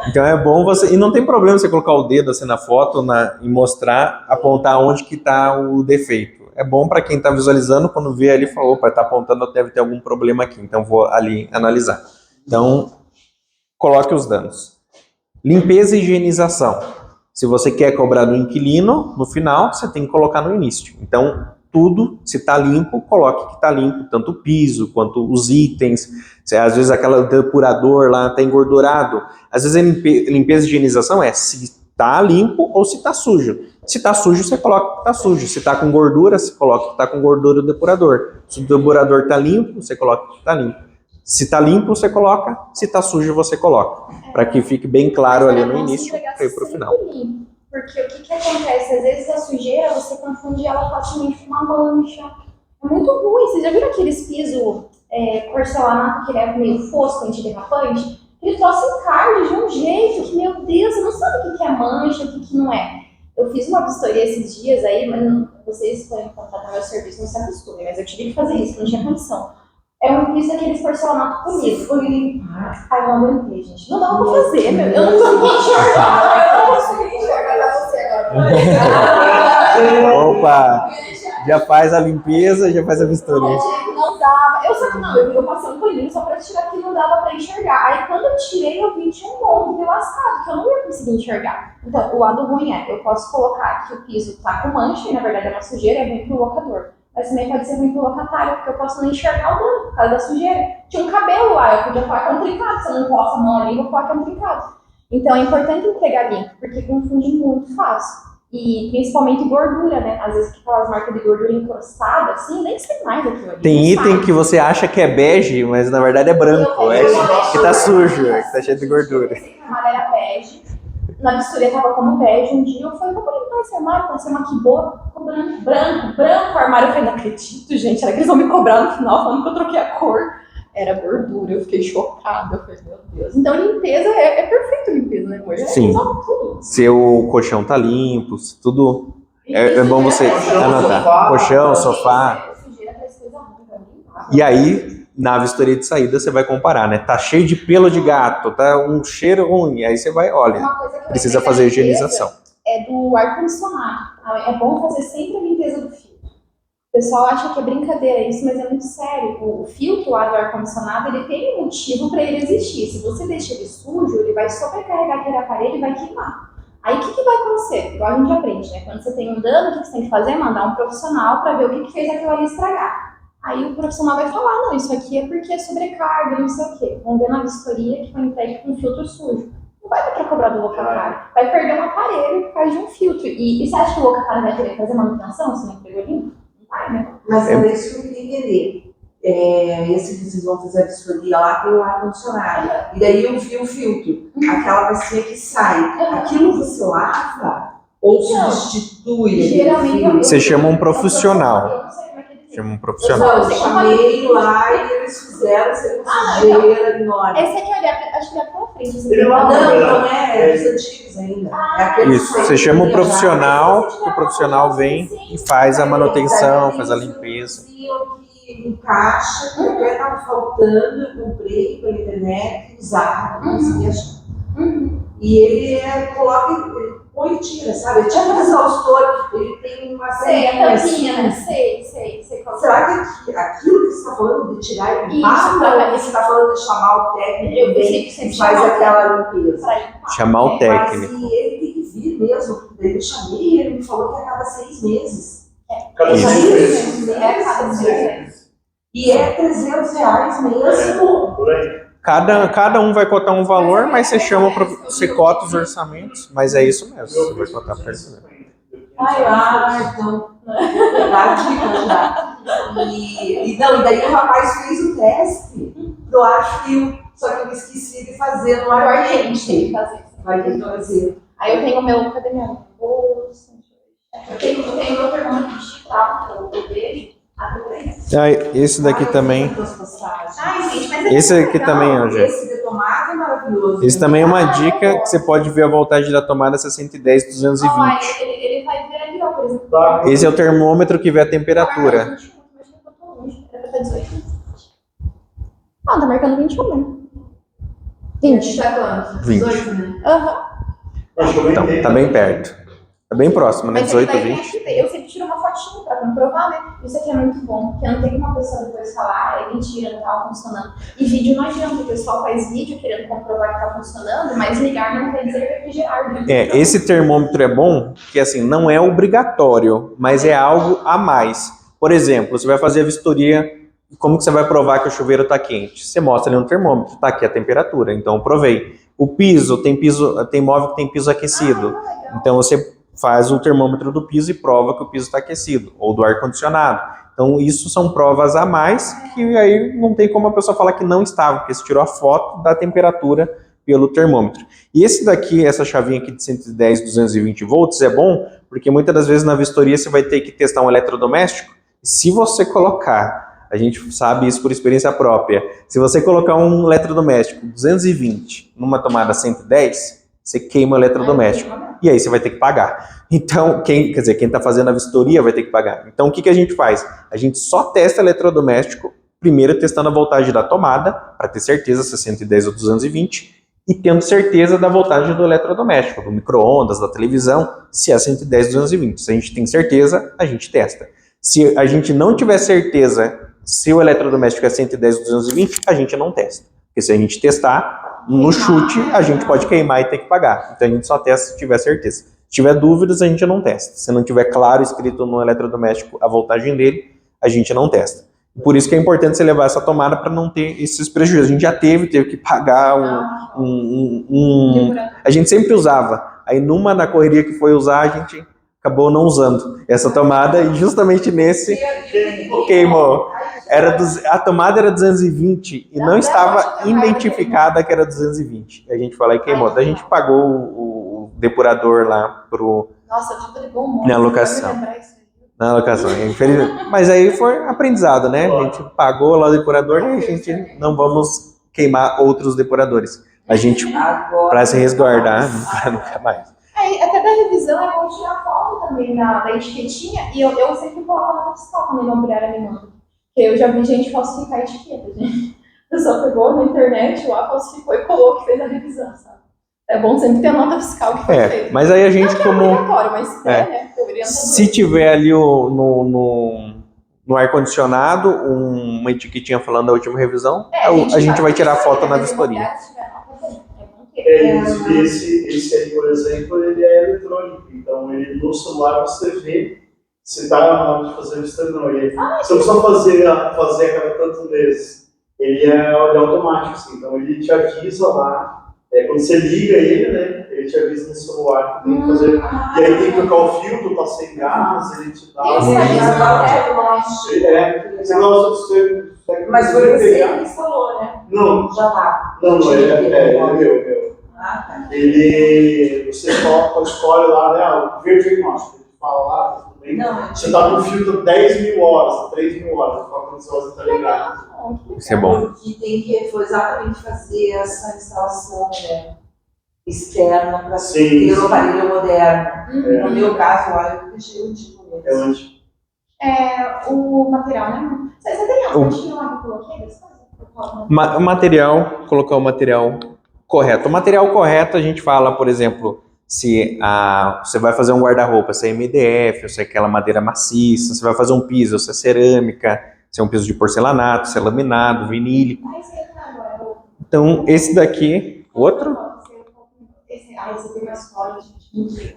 Então é bom você... E não tem problema você colocar o dedo assim na foto e mostrar, apontar onde que está o defeito. É bom para quem está visualizando, quando vê ali, fala, opa, está apontando, deve ter algum problema aqui. Então vou ali analisar. Então, coloque os danos. Limpeza e higienização. Se você quer cobrar do inquilino, no final, você tem que colocar no início. Então, tudo, se está limpo, coloque que está limpo, tanto o piso quanto os itens. Às vezes aquele depurador lá está engordurado. Às vezes a limpeza e higienização é se está limpo ou se está sujo. Se está sujo, você coloca que está sujo. Se está com gordura, você coloca que está com gordura o depurador. Se o depurador está limpo, você coloca que está limpo. Se está limpo, você coloca. Se está sujo, você coloca. Para que fique bem claro ali no início e para o final. Porque o que acontece? Às vezes a sujeira, você confunde ela facilmente com uma mancha. É muito ruim. Vocês já viram aqueles pisos porcelanato que ele é meio fosco, antiderrapante? Ele troço encarde de um jeito que, meu Deus, você não sabe o que é mancha, o que não é. Eu fiz uma vistoria esses dias aí, mas vocês podem contratar meu serviço, não se acostumem, mas eu tive que fazer isso, não tinha condição. É um piso daqueles porcelanato bonito. Fui limpar. Ai, eu não aguentei, gente. Não dava pra fazer, meu. Eu não consegui enxergar. Eu não consegui enxergar você agora. Opa! Já faz a limpeza, já faz a vistoria. Não dava. Eu só que não, eu passei um paninho só pra tirar que não dava pra enxergar. Aí quando eu tirei, eu vi tinha um monte de lascado, que eu não ia conseguir enxergar. Então, o lado ruim eu posso colocar que o piso tá com mancha, e na verdade é uma sujeira, é ruim pro locador. Mas também pode ser ruim pro locatário, porque eu posso não enxergar o dano por causa da sujeira. Tinha um cabelo lá, eu podia falar que é um trincado. Se eu não encosto a mão ali, eu vou falar que é um trincado. Então é importante entregar limpo, porque confunde muito fácil. E principalmente gordura, né? Às vezes aquelas marcas de gordura encrustada, assim, nem sei mais aquilo ali. Tem item que você acha que é bege, mas na verdade é branco. É que tá sujo, que tá cheio de gordura. Esse armário era bege. Na vistoria tava como bege. Um dia eu falei, vamos limpar esse armário, pode ser uma que boa. Ficou branco o armário. Eu falei, não acredito, gente. Será que eles vão me cobrar no final falando que eu troquei a cor? Era gordura, eu fiquei chocada. Eu falei, meu Deus. Então limpeza é perfeito limpeza, né, amor? Sim. Resolve tudo. Se o colchão tá limpo, se tudo. É bom você anotar. Colchão, sofá. E aí, na vistoria de saída, você vai comparar, né? Tá cheio de pelo de gato, tá um cheiro ruim. Aí você vai, olha, precisa fazer higienização. É do ar-condicionado. É bom fazer sempre a limpeza do filtro. O pessoal acha que é brincadeira isso, mas é muito sério. O filtro lá do ar-condicionado, ele tem um motivo para ele existir. Se você deixa ele sujo, ele vai sobrecarregar aquele aparelho e vai queimar. Aí o que vai acontecer? Igual a gente aprende, né? Quando você tem um dano, o que você tem que fazer? Mandar um profissional para ver o que fez aquilo ali estragar. Aí o profissional vai falar, não, isso aqui é porque é sobrecarga, não sei o quê. Vamos ver na vistoria que foi entregue com um filtro sujo. Não vai ter para cobrar do locatário. Vai perder um aparelho por causa de um filtro. E você acha que o locatário vai querer fazer manutenção se não entregou limpo? Não vai, né? Mas é isso que eu queria entender. Esse que vocês vão fazer a vistoria lá tem o ar-condicionado. E daí eu vi o filtro, aquela bacia que sai. Aquilo você lava ou substitui? Geralmente Você chama um profissional. Eu não sei como é que ele Chama um Não, profissional. eu chamei lá e eles fizeram ser sujeira enorme. Esse aqui, olha, acho que dá pra frente. Esse Ele aqui. Não é dos antigos ainda. É aquele Isso, que você chama um já- profissional, que o profissional vem e faz a manutenção, faz a limpeza. Que encaixa, que até estava faltando, eu comprei pela internet, usava, não conseguia achar. E ele põe e tira, sabe? É tipo um exaustor, ele tem uma Sei, série a tampinha, né? Sei qual Será que aquilo que você está falando de tirar e Isso, limpar, ou pra- você está falando de chamar o técnico Eu vem sei que sempre e faz chamar o aquela limpeza? pra limpar. Chamar o técnico. Mas ele tem que vir mesmo, porque daí eu chamei e ele me falou que é a cada 6 meses. Cada Isso. 6 meses. É, cada 6 meses. E é R$300 mesmo. Por aí. Cada um vai cotar um valor, mas você chama, você cota os orçamentos, mas é isso mesmo, você vai cotar para isso mesmo. Então, dá a dica já. E daí o rapaz fez o teste do ar frio, só que eu me esqueci de fazer no ar quente. Vai ter que fazer. Aí eu tenho o meu, cadê minha bolsa? Eu tenho meu termômetro digital, que eu vejo. Esse daqui também. Ai, gente, mas Esse aqui legal. também, Angé. Esse de tomada é maravilhoso. Esse também é uma dica que você pode ver a voltagem da tomada 110, 220. Ó, ele vai ver ali, ó, por exemplo. Tá. Esse é o termômetro que vê a temperatura. Era pra estar 18. Ah, tá marcando 21 mesmo. 20. Tá quanto? 20. 18, né? Aham. Acho que eu Então, aumentei, tá bem perto. Tá bem próximo, né? Mas 18, daí 20. eu sempre tiro uma fotinho pra comprovar, né? Isso aqui é muito bom, porque não tem que uma pessoa depois falar, é mentira, não tava funcionando. E vídeo não adianta, o pessoal faz vídeo querendo comprovar que tá funcionando, mas ligar não quer dizer refrigerar, né? Esse termômetro é bom, que assim, não é obrigatório, mas é algo a mais. Por exemplo, você vai fazer a vistoria, como que você vai provar que o chuveiro está quente? Você mostra ali no termômetro, está aqui a temperatura, então eu provei. O piso, tem móvel que tem piso aquecido, então você faz o termômetro do piso e prova que o piso está aquecido, ou do ar-condicionado. Então isso são provas a mais, que aí não tem como a pessoa falar que não estava, porque você tirou a foto da temperatura pelo termômetro. E esse daqui, essa chavinha aqui de 110, 220 volts é bom, porque muitas das vezes na vistoria você vai ter que testar um eletrodoméstico. Se você colocar, a gente sabe isso por experiência própria, se você colocar um eletrodoméstico 220 numa tomada 110, você queima o eletrodoméstico. E aí você vai ter que pagar. Então, quem está fazendo a vistoria vai ter que pagar. Então, o que a gente faz? A gente só testa eletrodoméstico, primeiro testando a voltagem da tomada, para ter certeza se é 110 ou 220, e tendo certeza da voltagem do eletrodoméstico, do micro-ondas, da televisão, se é 110, 220. Se a gente tem certeza, a gente testa. Se a gente não tiver certeza se o eletrodoméstico é 110 ou 220, a gente não testa. Porque se a gente testar, no chute, a gente pode queimar e ter que pagar. Então a gente só testa se tiver certeza. Se tiver dúvidas, a gente não testa. Se não tiver claro escrito no eletrodoméstico a voltagem dele, a gente não testa. Por isso que é importante você levar essa tomada para não ter esses prejuízos. A gente já teve que pagar A gente sempre usava. Aí na correria que foi usar, a gente acabou não usando essa tomada e justamente nesse queimou. A tomada era 220 e não estava identificada que era 220. A gente falou e queimou. Daí a gente pagou o depurador lá Nossa, eu tava de bom humor. na locação. Infelizmente. Mas aí foi aprendizado, né? A gente pagou lá o depurador e a gente não vamos queimar outros depuradores. A gente, para se resguardar, para nunca mais. Até da revisão é bom tirar foto também da etiquetinha e eu sempre coloco na fiscal quando a imobiliária me manda. Porque eu já vi gente falsificar a etiqueta, gente. A pessoa pegou na internet lá, falsificou e colocou que fez a revisão, sabe? É bom sempre ter a nota fiscal que foi feita. Mas aí a gente não como... é obrigatório, mas né? Se tiver ali no ar-condicionado uma etiquetinha falando da última revisão, a gente vai tirar foto na vistoria. Esse aí, por exemplo, ele é eletrônico, então ele no celular você vê se está na hora de fazer o vistoria ou não. Você não precisa fazer a cada tantos vezes, ele é automático, assim, então ele te avisa lá, quando você liga ele, né, ele te avisa no celular que tem que fazer, e aí tem que trocar o filtro, tá sem gás, ele te dá... Mas foi você que instalou, né? Não. Já tá. Não, é meu. Você escolhe lá, né, o verde diagnóstico, ele fala lá, tudo bem? Não, você tá com filtro 10 mil horas, 3 mil horas, você fala quando você tá ligado. Isso é bom. Porque foi exatamente fazer essa instalação, né, externa para ter um aparelho moderno. No meu caso, lá, eu deixei o tipo mesmo. O material, né? Você tem algum tinha lá que eu coloquei? O material, colocar o material correto. O material correto a gente fala, por exemplo, se você vai fazer um guarda-roupa, se é MDF, se é aquela madeira maciça, se vai fazer um piso, se é cerâmica, se é um piso de porcelanato, se é laminado, vinílico. Então, esse daqui, outro? Esse tem mais forte, gente.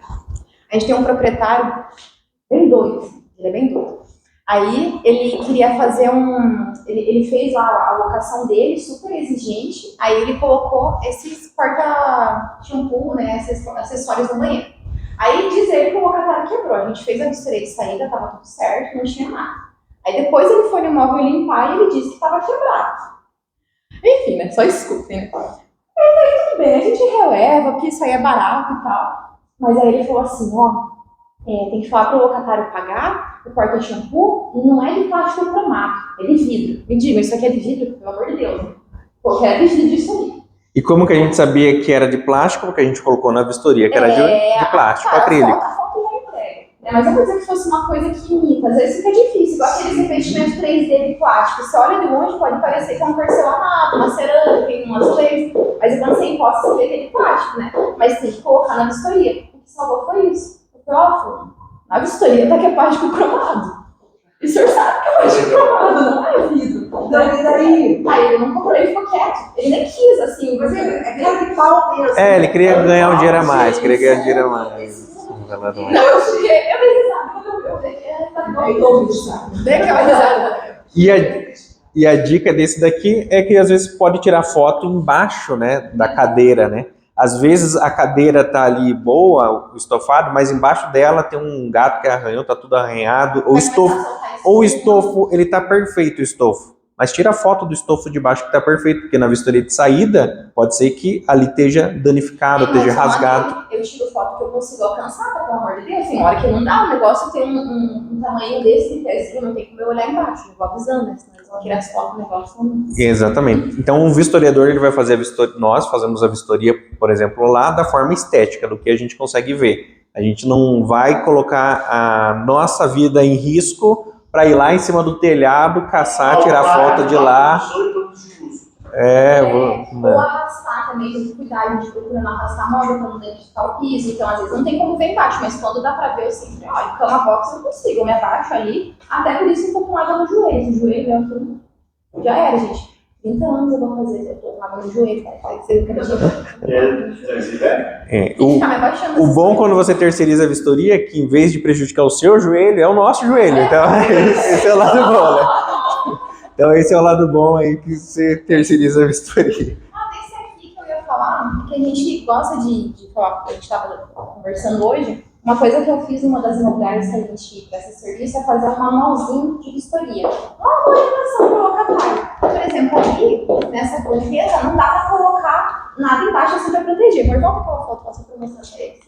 A gente tem um proprietário bem doido, ele é bem doido. Aí ele queria fazer ele fez lá a locação dele, super exigente, aí ele colocou esses porta-shampoo, né, esses acessórios no banheiro. Aí diz ele que o locatário quebrou, a gente fez a vistoria de saída, tava tudo certo, não tinha nada. Aí depois ele foi no imóvel limpar e ele disse que tava quebrado. Enfim, né, só escutem, né. Aí tudo bem, a gente releva, porque isso aí é barato e tal. Mas aí ele falou assim, tem que falar para o locatário pagar o porta-shampoo e não é de plástico cromado, é de vidro. Me diga, isso aqui é de vidro? Pelo amor de Deus. Qualquer vidro disso aí. E como que a gente sabia que era de plástico? Porque a gente colocou na vistoria que era de plástico, Cara, acrílico. a foto já entrega. Mas eu vou dizer que fosse uma coisa que imita. Às vezes fica difícil, igual aqueles revestimentos 3D de plástico. Você olha de longe, pode parecer que é um porcelanato, uma cerâmica, um azulejo. Mas quando você encosta, você vê que é de plástico, né? Mas tem que colocar na vistoria. O que salvou foi isso. O próximo, na vistoria tá que é plástico cromado. E o senhor sabe que é plástico cromado, não é vidro. Então, e daí? Aí ele não comprou, ele ficou quieto. Ele nem quis, assim. Mas é cara de pau mesmo. Ele queria ganhar um dinheiro a mais, queria ganhar um dinheiro a mais. Não, eu dei risada quando eu vi. Tá bom. Dei aquela risada. E a dica desse daqui é que às vezes pode tirar foto embaixo, né, da cadeira, né? Às vezes a cadeira tá ali boa, o estofado, mas embaixo dela tem um gato que arranhou, tá tudo arranhado, ou o estofo, ele tá perfeito o estofo. Mas tira a foto do estofo de baixo que tá perfeito, porque na vistoria de saída pode ser que ali esteja danificado, esteja rasgado. Eu tiro foto que eu consigo alcançar, pelo amor de Deus. Tem hora que não dá, o negócio tem um tamanho desse de pezinho, não tem como eu olhar embaixo. Eu vou avisando, né? Senão eles vão tirar as fotos do negócio. Exatamente. Então o vistoriador ele vai fazer a vistoria, nós fazemos a vistoria, por exemplo, lá da forma estética, do que a gente consegue ver. A gente não vai colocar a nossa vida em risco para ir lá em cima do telhado, caçar, tirar foto de lá. Ou arrastar também, tem que cuidar, a gente procura não arrastar móvel para não danificar o piso, então às vezes não tem como ver embaixo, mas quando dá para ver, eu sempre, ó, em cama box eu não consigo, eu me abaixo ali, até por isso eu tô com água no joelho, esse joelho é tudo, já era, gente. 30 anos eu vou fazer, eu tô com água no joelho, vai ser o bom quando você terceiriza a vistoria é que em vez de prejudicar o seu joelho, é o nosso joelho, então esse é o lado bom, né? Então esse é o lado bom aí que você terceiriza a vistoria. Desse aqui que eu ia falar, que a gente gosta de falar, a gente estava conversando hoje, uma coisa que eu fiz numa das imobiliárias que a gente presta serviço é fazer um manualzinho de vistoria. Uma orientação para o locatário. Por exemplo, aqui, nessa limpeza, não dá para colocar nada embaixo assim para proteger. Mas volta aquela foto, posso para mostrar para eles.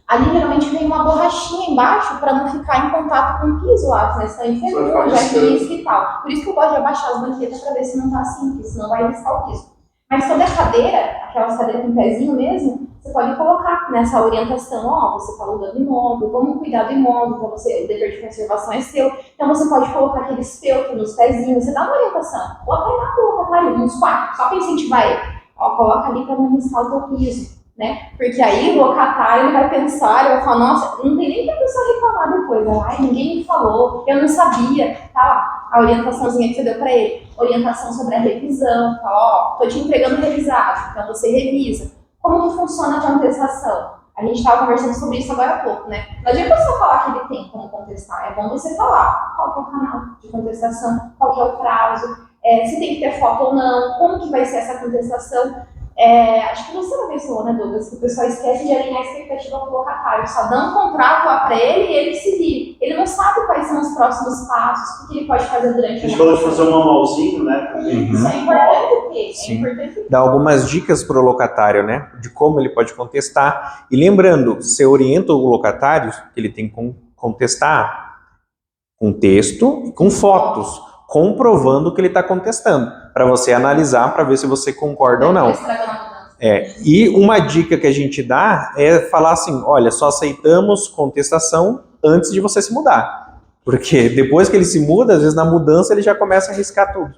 Ali geralmente vem uma borrachinha embaixo para não ficar em contato com o piso lá, né? Senão enferrujam, já risca e tal. Por isso que eu gosto de abaixar as banquetas para ver se não tá assim, porque senão vai riscar o piso. Mas sobre a cadeira, aquelas cadeiras com pezinho mesmo, você pode colocar nessa orientação, ó, você está alugando imóvel, como cuidar do imóvel, para você, o dever de conservação é seu. Então você pode colocar aqueles feltros nos pezinhos, você dá uma orientação. Ou até lá coloca ali, uns quatro, só para incentivar ele. Ó, coloca ali para não riscar o teu piso. Né? Porque aí o locatário ele vai pensar, ele vai falar, nossa, não tem nem que a pessoa reclamar depois, ai, ninguém me falou, eu não sabia, tá lá, a orientaçãozinha que você deu para ele, orientação sobre a revisão, tá, ó, tô te entregando revisado, então você revisa. Como que funciona a contestação? A gente estava conversando sobre isso agora há pouco, né? Não adianta você falar que ele tem como contestar, é bom você falar qual que é o canal de contestação, qual que é o prazo, se tem que ter foto ou não, como que vai ser essa contestação. Acho que você não pensou, né, Douglas, que o pessoal esquece de alinhar a expectativa com o locatário, só dá um contrato lá para ele e ele se vira. Ele não sabe quais são os próximos passos, o que ele pode fazer durante a gente pode fazer um manualzinho, né? Isso é importante ter. Sim. É importante. Dá algumas dicas para o locatário, né, de como ele pode contestar. E lembrando, você orienta o locatário que ele tem que contestar com texto e com fotos, comprovando que ele está contestando, para você analisar, para ver se você concorda ou não. E uma dica que a gente dá é falar assim, olha, só aceitamos contestação antes de você se mudar. Porque depois que ele se muda, às vezes na mudança ele já começa a arriscar tudo.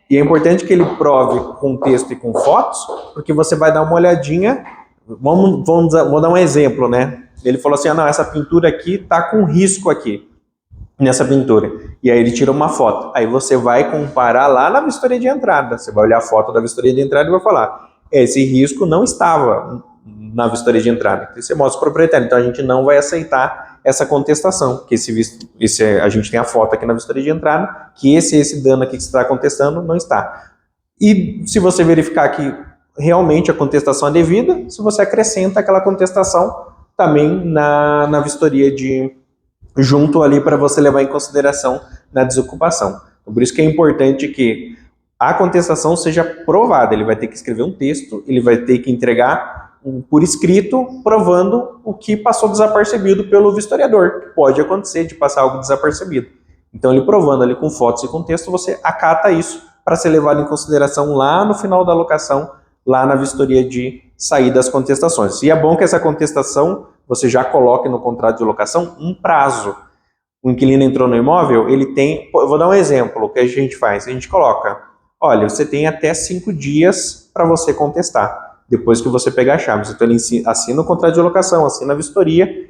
E é importante que ele prove com texto e com fotos, porque você vai dar uma olhadinha, vou dar um exemplo, né? Ele falou assim, não, essa pintura aqui está com risco aqui. Nessa pintura, e aí ele tira uma foto, aí você vai comparar lá na vistoria de entrada, você vai olhar a foto da vistoria de entrada e vai falar, esse risco não estava na vistoria de entrada, você mostra o proprietário, então a gente não vai aceitar essa contestação, porque a gente tem a foto aqui na vistoria de entrada, que esse dano aqui que você está contestando não está. E se você verificar que realmente a contestação é devida, se você acrescenta aquela contestação também na vistoria junto ali para você levar em consideração na desocupação. Então, por isso que é importante que a contestação seja provada. Ele vai ter que escrever um texto, ele vai ter que entregar por escrito, provando o que passou desapercebido pelo vistoriador, que pode acontecer de passar algo desapercebido. Então, ele provando ali com fotos e com texto, você acata isso para ser levado em consideração lá no final da locação, lá na vistoria de sair das contestações. E é bom que essa contestação você já coloque no contrato de locação um prazo. O inquilino entrou no imóvel, ele tem... Eu vou dar um exemplo, o que a gente faz. A gente coloca, olha, você tem até 5 dias para você contestar, depois que você pegar as chaves. Então, ele assina o contrato de locação, assina a vistoria,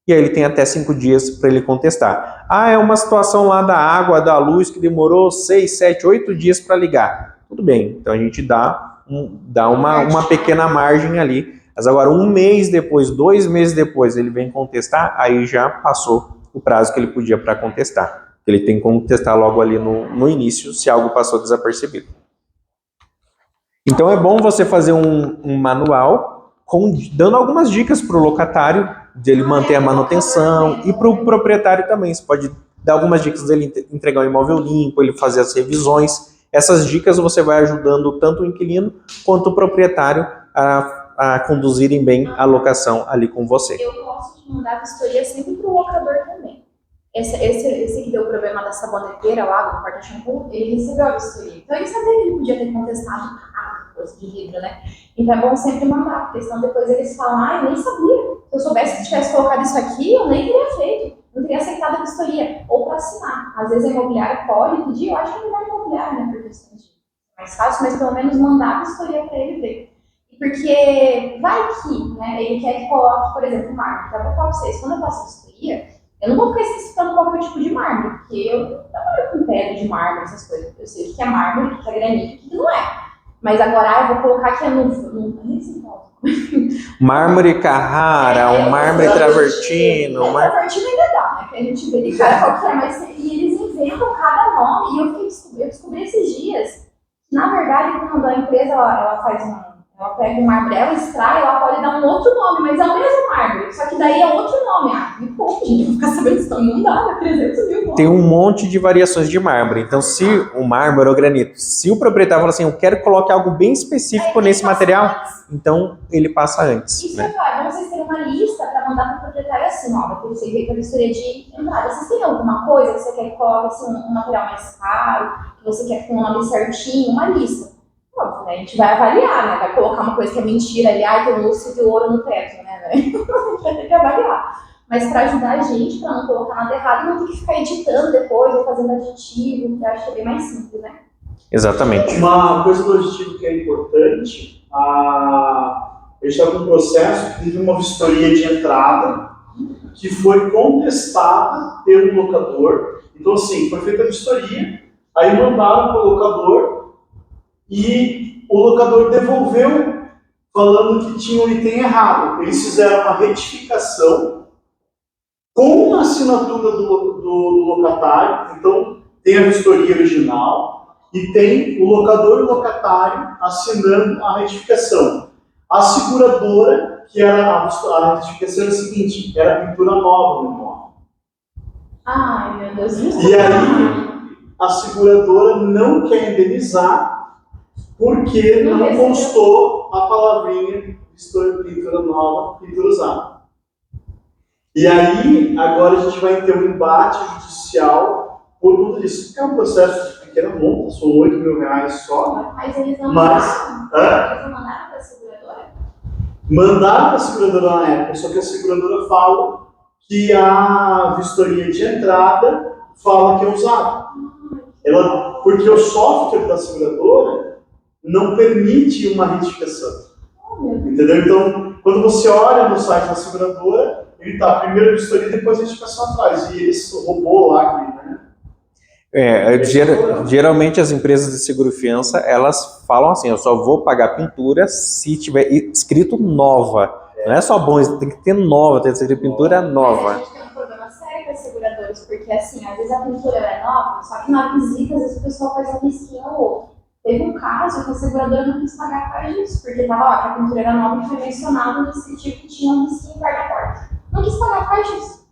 e aí ele tem até 5 dias para ele contestar. Ah, é uma situação lá da água, da luz, que demorou 6, 7, 8 dias para ligar. Tudo bem, então a gente dá uma pequena margem ali. Mas agora, 1 mês depois, 2 meses depois, ele vem contestar, aí já passou o prazo que ele podia para contestar. Ele tem que contestar logo ali no início, se algo passou desapercebido. Então é bom você fazer um manual dando algumas dicas para o locatário, de ele manter a manutenção, e para o proprietário também. Você pode dar algumas dicas dele entregar o imóvel limpo, ele fazer as revisões. Essas dicas você vai ajudando tanto o inquilino quanto o proprietário a conduzirem bem a locação ali com você. Eu gosto de mandar a vistoria sempre para o locador também. Esse que deu o problema da saboneteira lá, do porta-shampoo, ele recebeu a vistoria. Então ele sabia que ele podia ter contestado coisa de vidro, né? Então é bom sempre mandar, porque senão depois eles falam, eu nem sabia. Se eu soubesse que tivesse colocado isso aqui, eu nem teria feito. Não teria aceitado a vistoria. Ou para assinar. Às vezes a imobiliária pode pedir, eu acho que é melhor imobiliária, né? Porque é mais fácil, mas pelo menos mandar a vistoria para ele ver. Porque vai que, né, ele quer que coloque, por exemplo, mármore. Então, eu vou falar pra vocês, quando eu faço vistoria, eu não vou ficar especificando qualquer tipo de mármore, porque eu não trabalho com pedra de mármore, essas coisas. Eu sei o que é mármore, o que é granito, o que não é. Mas agora eu vou colocar que é mármore Carrara, mármore travertino. Travertino ainda dá, né? Que a gente vê de cara qualquer, mas e eles inventam cada nome. E eu descobri esses dias. Na verdade, quando a empresa ela faz ela pega um mármore, ela extrai, ela pode dar um outro nome, mas é o mesmo mármore, só que daí é outro nome. Me pouco, gente, eu vou ficar sabendo disso, não dá, né? 300 mil nomes. Tem um monte de variações de mármore. Então, se o mármore ou granito, se o proprietário fala assim, eu quero que coloque algo bem específico nesse material, então ele passa antes. Isso né? é claro, então vocês terem uma lista para mandar para o proprietário assim, ó, vai ter que ser feita a vistoria de entrada. Vocês têm alguma coisa que você quer que coloque assim, um material mais caro, que você quer com o nome certinho, uma lista. Óbvio, né? A gente vai avaliar, né? Vai colocar uma coisa que é mentira ali, tem um lúcio de ouro no teto, né? A gente vai ter que avaliar. Mas para ajudar a gente, para não colocar nada errado, não ter que ficar editando depois ou fazendo aditivo, eu acho que é bem mais simples, né? Exatamente. Uma coisa do aditivo que é importante, a gente está com um processo que teve uma vistoria de entrada que foi contestada pelo locador. Então, assim, foi feita a vistoria, aí mandaram para o locador, e o locador devolveu falando que tinha um item errado. Eles fizeram uma retificação com a assinatura do locatário. Então, tem a vistoria original e tem o locador e o locatário assinando a retificação. A seguradora, que era a retificação era a seguinte, era pintura nova no imóvel. Ai, meu Deus do céu. E aí, a seguradora não quer indenizar porque não constou a palavrinha pintura nova, pintura usada. E aí, agora a gente vai ter um embate judicial por conta disso. Porque é um processo de pequena monta, são R$8.000 só. Mas eles não mandaram para a seguradora? Mandaram para a seguradora na época, só que a seguradora fala que a vistoria de entrada fala que é usado. Porque o software da seguradora não permite uma retificação. Entendeu? Então, quando você olha no site da seguradora, ele está primeiro a vistoria e depois a retificação atrás. E esse robô lá, né? Geralmente as empresas de seguro-fiança, elas falam assim, eu só vou pagar pintura se tiver escrito nova. Não é só bom, tem que ter nova, tem que ser pintura nova. Mas a gente tem um problema sério com as seguradoras, porque assim, às vezes a pintura é nova, só que na visita, às vezes o pessoal faz um risquinho ou outro. Teve um caso que a seguradora não quis pagar por causa disso, porque estava lá que a pintura era nova e foi mencionado no descritivo que tinha um risquinho guarda-porta. Não quis pagar por causa disso.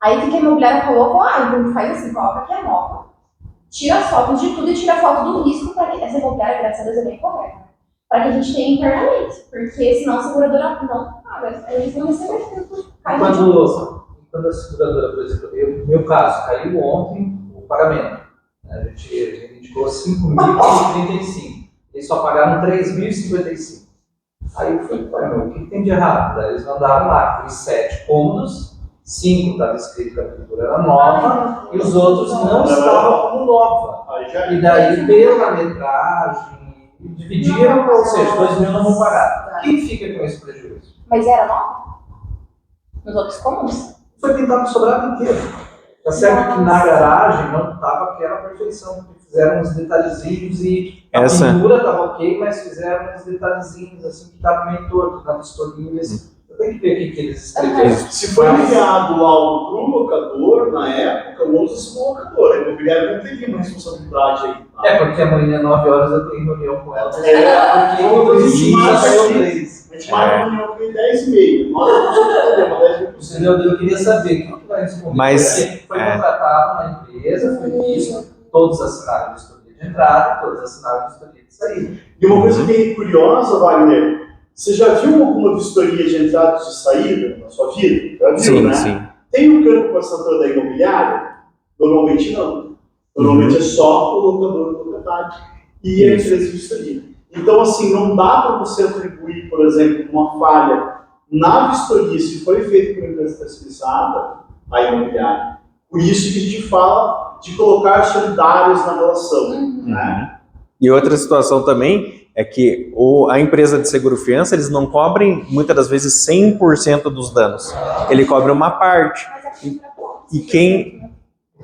Aí o que a imobiliária colocou? Então faz assim, coloca que é nova. Tira as fotos de tudo e tira a foto do risco para que essa imobiliária, graças a Deus, é bem correta. para que a gente tenha internamente, porque senão a seguradora não paga, a gente não recebe tempo. Quando a seguradora, por exemplo, no meu caso, caiu ontem o pagamento, a gente indicou 5.035, eles só pagaram 3.055. Aí eu falei, o que tem de errado? Daí eles mandaram lá, foi 7 cômodos, 5 estava escrito que a pintura era nova, e os outros não estavam como nova. E daí, pela metragem, dividiram, ou seja, 2.000 não vão pagar. Quem fica com esse prejuízo? Mas era nova? Nos outros comuns? Foi pintado sobrado inteiro. Tá certo que na garagem não estava aquela perfeição, porque fizeram uns detalhezinhos e a pintura estava ok, mas fizeram uns detalhezinhos assim que estava meio torto, na vistoria. Eu tenho que ver o que eles escreveram. Se foi enviado algo para o locador, na época, o outro se locador. A imobiliária não teria uma responsabilidade aí. Tá? É, porque amanhã, 9 horas, eu tenho reunião com ela. Porque a gente marca uma reunião com 10h30. Eu queria saber o que vai responder. Mas foi contratado na empresa, foi isso, todos assinaram a vistoria de entrada, todos assinaram a vistoria de saída. E uma coisa bem curiosa, Wagner, você já viu alguma vistoria de entrada e de saída na sua vida? Já viu, sim, né? Sim. Tem o campo constatador da imobiliária? Normalmente não. Normalmente é só o locador do locatário e a empresa de vistoria. Então, assim, não dá para você atribuir, por exemplo, uma falha na vistoria, se foi feita por uma empresa terceirizada, à imobiliária. Por isso que a gente fala de colocar solidários na relação. Né? E outra situação também é que a empresa de seguro-fiança, eles não cobrem, muitas das vezes, 100% dos danos. Ele cobra uma parte. E quem...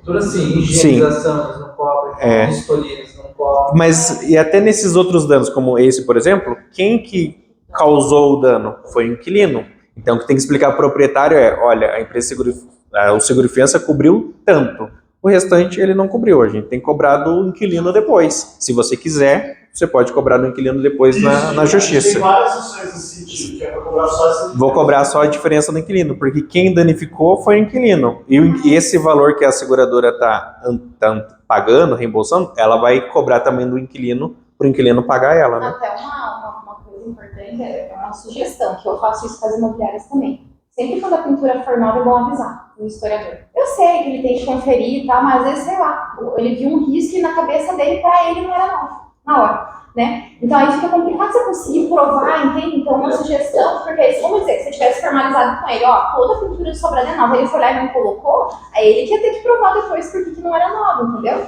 Tudo assim, higienização, eles não cobrem, vistoria, eles não cobrem. Mas, e até nesses outros danos, como esse, por exemplo, quem que causou o dano? Foi o inquilino. Então, o que tem que explicar ao proprietário é, olha, a empresa o seguro-fiança cobriu tanto. O restante ele não cobriu. A gente tem que cobrar do inquilino depois. Se você quiser, você pode cobrar do inquilino depois na justiça. Tem várias ações nesse sentido, que é para cobrar só essa diferença. Vou cobrar só a diferença do inquilino, porque quem danificou foi o inquilino. E esse valor que a seguradora está pagando, reembolsando, ela vai cobrar também do inquilino, para o inquilino pagar ela, né? Até uma coisa importante, é uma sugestão, que eu faço isso com as imobiliárias também. Sempre quando a pintura for nova, é bom avisar o historiador. Eu sei que ele tem que conferir e tal, mas às vezes, sei lá, ele viu um risco e na cabeça dele, para ele, não era novo, na hora, né? Então aí fica complicado você conseguir provar, entende? Então uma sugestão, porque vamos dizer, se você tivesse formalizado com ele, ó, toda a pintura de sobrada é nova, ele foi lá e não colocou, aí ele que ia ter que provar depois porque que não era nova, entendeu?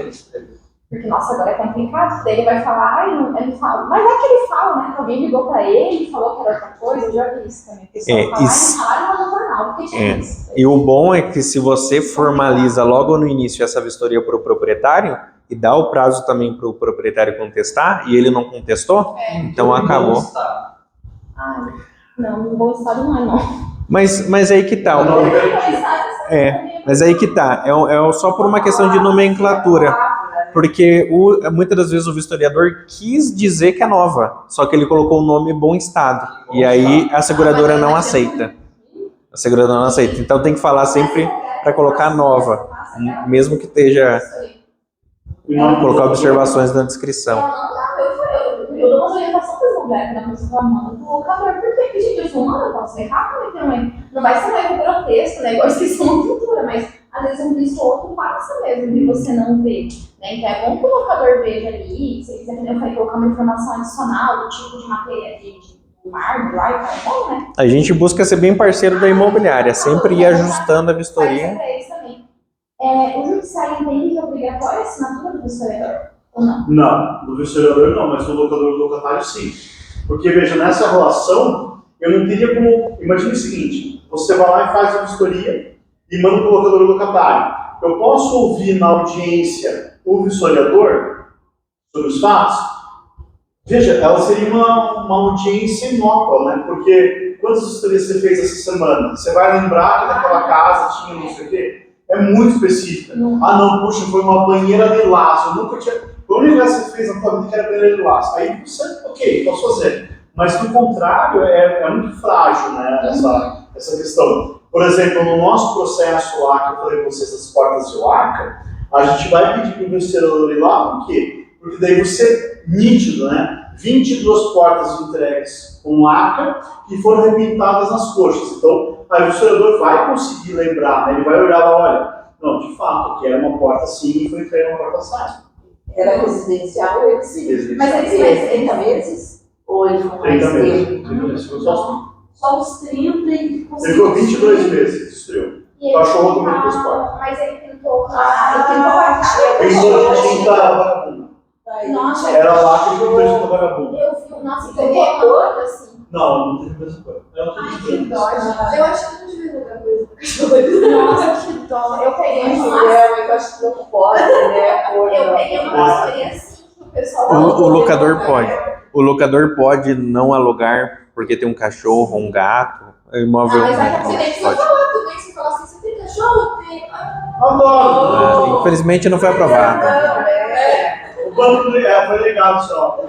Porque, nossa, agora é complicado, daí ele vai falar, ele fala, mas é que ele fala, né, que alguém ligou pra ele e falou que era outra coisa, eu já vi isso também, a pessoa fala, não no jornal, porque tinha isso. E o bom é que se você formaliza logo no início essa vistoria para o proprietário, e dá o prazo também para o proprietário contestar, e ele não contestou, então acabou. Não, no bom estado não é, não. Mas aí que tá. Mas aí que tá, é só por uma questão de nomenclatura. Porque muitas das vezes o vistoriador quis dizer que é nova, só que ele colocou o nome bom estado. E aí a seguradora não aceita. A seguradora não aceita. Então tem que falar sempre para colocar nova, mesmo que esteja... Colocar observações na descrição. Eu dou umas orientações para as mulheres, na pessoa manda do locador, porque, gente, eu sou humana, eu posso errar também. Não vai ser um erro grotesco, né? Igual esqueci uma pintura, mas às vezes um visto ou outro passa mesmo, de você não ver. Né? Então é bom que o locador veja ali, se ele quiser eu falei, colocar uma informação adicional do tipo de matéria do mármore lá, é bom, né? A gente busca ser bem parceiro da imobiliária, sempre ir ajustando a vistoria. O judiciário entende que é obrigatória a assinatura do vistoriador? Ou não? Não, do vistoriador não, mas do locador do locatário sim. Porque, veja, nessa relação, eu não teria como... Imagine o seguinte, você vai lá e faz a vistoria e manda para o locador do locatário. Eu posso ouvir na audiência o vistoriador sobre os fatos? Veja, ela seria uma audiência inócua, né? Porque quantas vistorias você fez essa semana? Você vai lembrar que naquela casa tinha não sei o quê? É muito específica. Não, puxa, foi uma banheira de laço. Eu nunca tinha... A única coisa que você fez na tua vida que era banheira de laço. Aí você, ok, posso fazer. Mas, do contrário, é muito frágil, né, essa questão. Por exemplo, no nosso processo lá, que eu falei para vocês, das portas de Oaca, a gente vai pedir para o investidor ir lá, por quê? Porque daí você, nítido, né, 22 portas entregues com laca que foram repintadas nas coxas. Então, aí o historiador vai conseguir lembrar, né? Ele vai olhar lá, olha, não, de fato, aqui era uma porta assim e foi entregue uma porta assim. Era residencial ele sim. Mas eles Fez 30 meses? Ou ele ficou mais 30 tempo? meses. Só os 30 e Ele ficou 22 meses, destruiu. E O cachorro comeu pintou, duas portas. mas ele pintou ele pintou a cara. Pintou de tinta vagabunda. Nossa, Era lá que ele pintou de tinta vagabunda. eu vi, nossa, eu vi uma coisa assim. Não, não teve a mesma coisa. Ai, que dó, gente. Eu acho que não devia jogar coisa do cachorro. Nossa, que dó. Eu peguei uma. Eu acho que não pode, né? Eu peguei uma vassourinha assim que o pessoal. O locador pode. O locador pode não alugar porque tem um cachorro, um gato. O imóvel Mas aí você tem que pode. falar também. Você fala assim: você tem cachorro? Tem. Adoro! Infelizmente não foi aprovado. O banco foi legal só.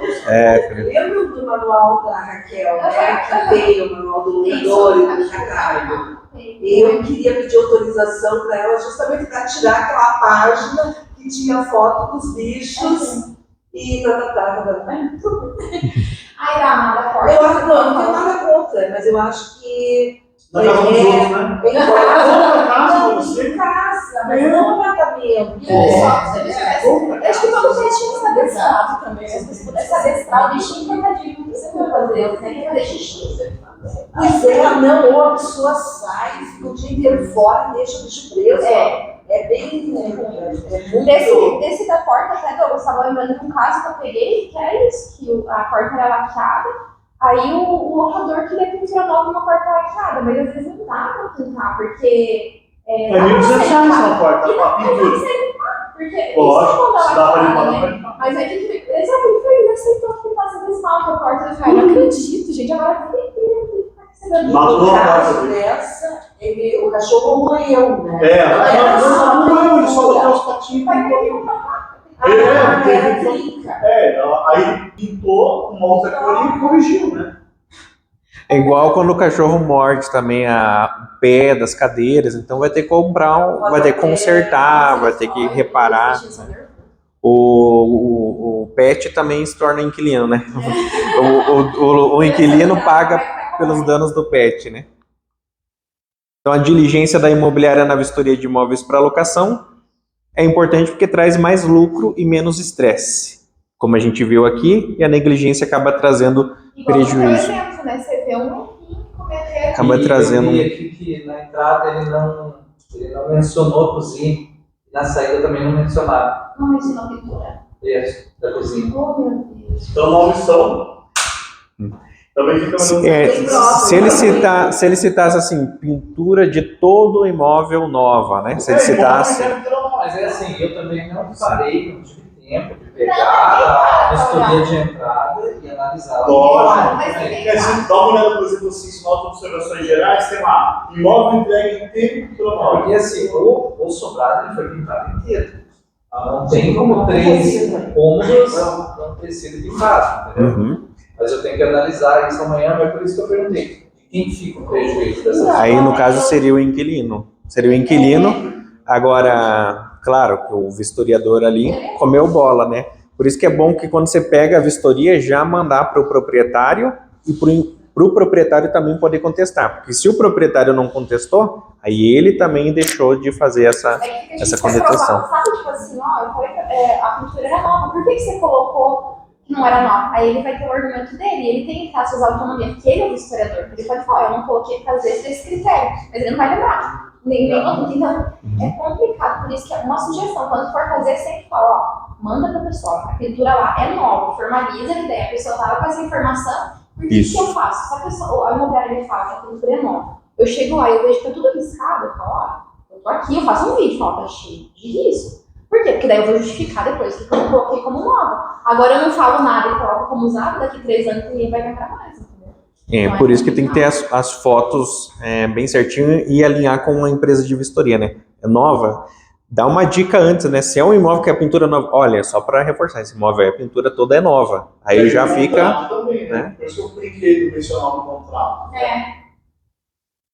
Lembra do manual da Raquel, né? Que tem o manual do leitor e do catálogo. Eu queria pedir autorização para ela justamente para tirar aquela página que tinha foto dos bichos e tá. Ai, dá nada forte. Eu acho, não tenho nada contra, mas eu acho que Na casa dos outros, né? na casa, você? casa, mas não no apartamento. Pessoal, se eles tivessem. Eu acho que todo mundo tinha que ser adestrado também. Se você pudesse adestrar o bichinho, coitadinho, o que você vai fazer? Você tem que fazer xixi. Pois é, não, ou a pessoa sai, fica o dia inteiro fora e deixa o bicho preso. É bem. Desse da porta, até eu estava lembrando de um caso que eu peguei, que era isso, que a porta era laqueada, aí o locador queria pintura nova numa porta laqueada, mas às vezes não dá pra pintar, porque... É R$1.200 uma porta, uma pintura. Porque Lógico, isso se é dá pra laqueada, limpar, né? dá pra limpar. Mas aí ele aceitou que passa de esmalte a porta. Eu falei, não acredito, gente, agora a vida inteira tem que ficar recebendo Matou No a caso porta dele. dessa, o cachorro roeu, né? Não, ele só botou os patinhos e pintou. Era trinca. Aí ele pintou uma outra cor e corrigiu, né? É igual quando o cachorro morde também o pé das cadeiras, então vai ter que comprar, vai ter que consertar, vai ter que reparar. O pet também se torna inquilino, né? O inquilino paga pelos danos do pet, né? Então a diligência da imobiliária na vistoria de imóveis para locação é importante porque traz mais lucro e menos estresse, como a gente viu aqui, e a negligência acaba trazendo prejuízo. Exemplo, né? Você vê um errinho cometer. Acaba trazendo Eu vi aqui que na entrada ele não mencionou a cozinha, e na saída também não mencionava. Não mencionou pintura. Isso, da cozinha. Oh, meu Deus. Então, uma opção. Também fica Se ele citasse assim, pintura de todo o imóvel nova, né? Se ele citasse. Mas é assim, eu também não parei, não tive tempo de pegar a vistoria de entrada e analisar. Lógico. Mas Se dá uma olhada, por exemplo, assim, se nota observações gerais, tem lá, imóvel entregue inteiro e pintura nova. Porque assim, o sobrado ele foi pintado inteiro. Não tem como 3 cômodos não ter sido pintado, entendeu? Uhum. Mas eu tenho que analisar isso amanhã, mas por isso que eu perguntei. De quem fica o prejuízo dessa Aí, no caso, seria o inquilino. Seria o inquilino. Agora, claro, que o vistoriador ali comeu bola, né? Por isso que é bom que quando você pega a vistoria, já mandar para o proprietário e para o proprietário também poder contestar. Porque se o proprietário não contestou, aí ele também deixou de fazer essa contestação. Sabe, tipo assim, ó, eu falei que a pintura era nova, por que você colocou que não era nova? Aí ele vai ter o argumento dele, ele tem que ter as suas autonomias, porque ele é o historiador. Ele pode falar, eu não coloquei por causa desse critério, mas ele não vai lembrar. Nem outro. Então, é complicado, por isso que é uma sugestão, quando for fazer, sempre fala, ó, manda pra pessoa, a pintura lá é nova, formaliza a ideia, a pessoa tava com essa informação, porque o que eu faço? Se a pessoa, a imobiliária me fala que a pintura é nova, eu chego lá e eu vejo que tá tudo riscado, eu falo, ó, eu tô aqui, eu faço um vídeo, falo, tá cheio de risco. Por quê? Porque daí eu vou justificar depois que eu coloquei como nova. Agora eu não falo nada e coloco como usado, daqui 3 anos ninguém vai comprar mais, entendeu? Então, Por isso que tem que ter as fotos bem certinho e alinhar com uma empresa de vistoria, né? É nova. Dá uma dica antes, né? Se é um imóvel que a pintura nova, olha, só para reforçar, esse imóvel, a pintura toda é nova. Aí já fica, também, né? Por isso que eu brinquei do mencionar no contrato.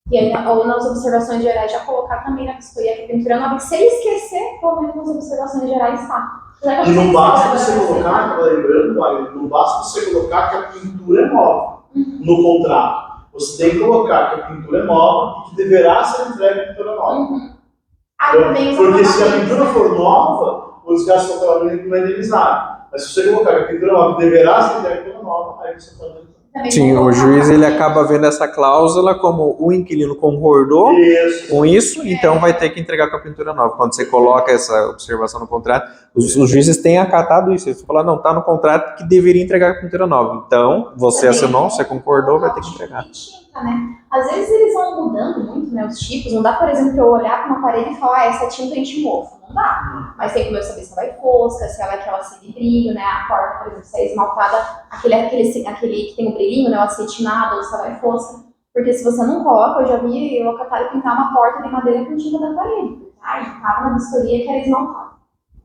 E aí, ou nas observações gerais, já colocar também na vistoria que a pintura nova. Se ele esquecer, pelo menos nas observações gerais está. E não basta você colocar, lembrando, olha, não basta você colocar que a pintura é nova no contrato. Você tem que colocar que a pintura é nova e que deverá ser entregue a pintura nova. Porque se a pintura for nova, os gastos de tratamento não é indenizado. Mas se você colocar que a pintura nova deverá ser entregue a pintura nova, aí você pode... Sim, o juiz ele acaba vendo essa cláusula como o inquilino concordou com isso, então vai ter que entregar com a pintura nova. Quando você coloca essa observação no contrato, os juízes têm acatado isso. Eles falam, não, está no contrato que deveria entregar com a pintura nova. Então, você assinou, você concordou, vai ter que entregar. Né? Às vezes eles vão mudando muito, né, os tipos. Não dá, por exemplo, eu olhar para uma parede e falar, essa tinta a gente mofo. Não dá. Mas tem como eu saber se ela vai fosca, se ela é aquela de brilho, né? A porta, por exemplo, se é esmaltada, aquele que tem o brilhinho, né? O acetinado, ou se ela vai fosca. Porque se você não coloca, eu já vi o locatário pintar uma porta de madeira com tinta da parede. Estava na vistoria que era esmaltada.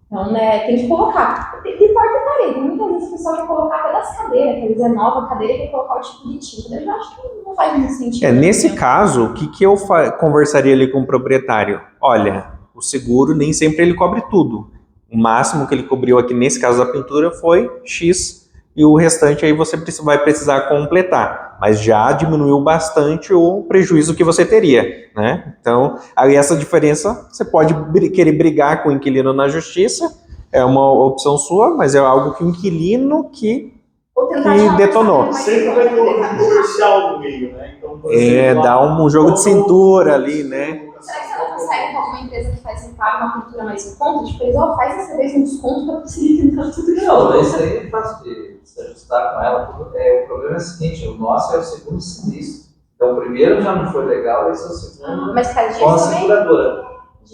Então, né, tem que colocar. De porta e parede. Muitas vezes o pessoal quer colocar até das cadeiras, quer dizer, nova cadeira, quer colocar o tipo de tinta. Eu acho que não faz muito sentido. Nesse caso, o que eu conversaria ali com o proprietário? Olha, o seguro nem sempre ele cobre tudo. O máximo que ele cobriu aqui nesse caso da pintura foi X e o restante aí você vai precisar completar. Mas já diminuiu bastante o prejuízo que você teria, né? Então, aí essa diferença, você pode querer brigar com o inquilino na justiça, é uma opção sua, mas é algo que o inquilino que detonou. Sempre vai ter um comercial no meio, né? Então, por exemplo, dá um jogo de cintura ali, né? Será que você não consegue com alguma empresa que faz paga uma pintura mais em conta? Tipo, eles, faz dessa vez um desconto para conseguir pintar tudo de novo. Não, isso aí é fácil de se ajustar com ela. O problema é o seguinte, o nosso é o segundo sinistro. Então o primeiro já não foi legal, esse é o segundo. Mas faz com a disso também? seguradora.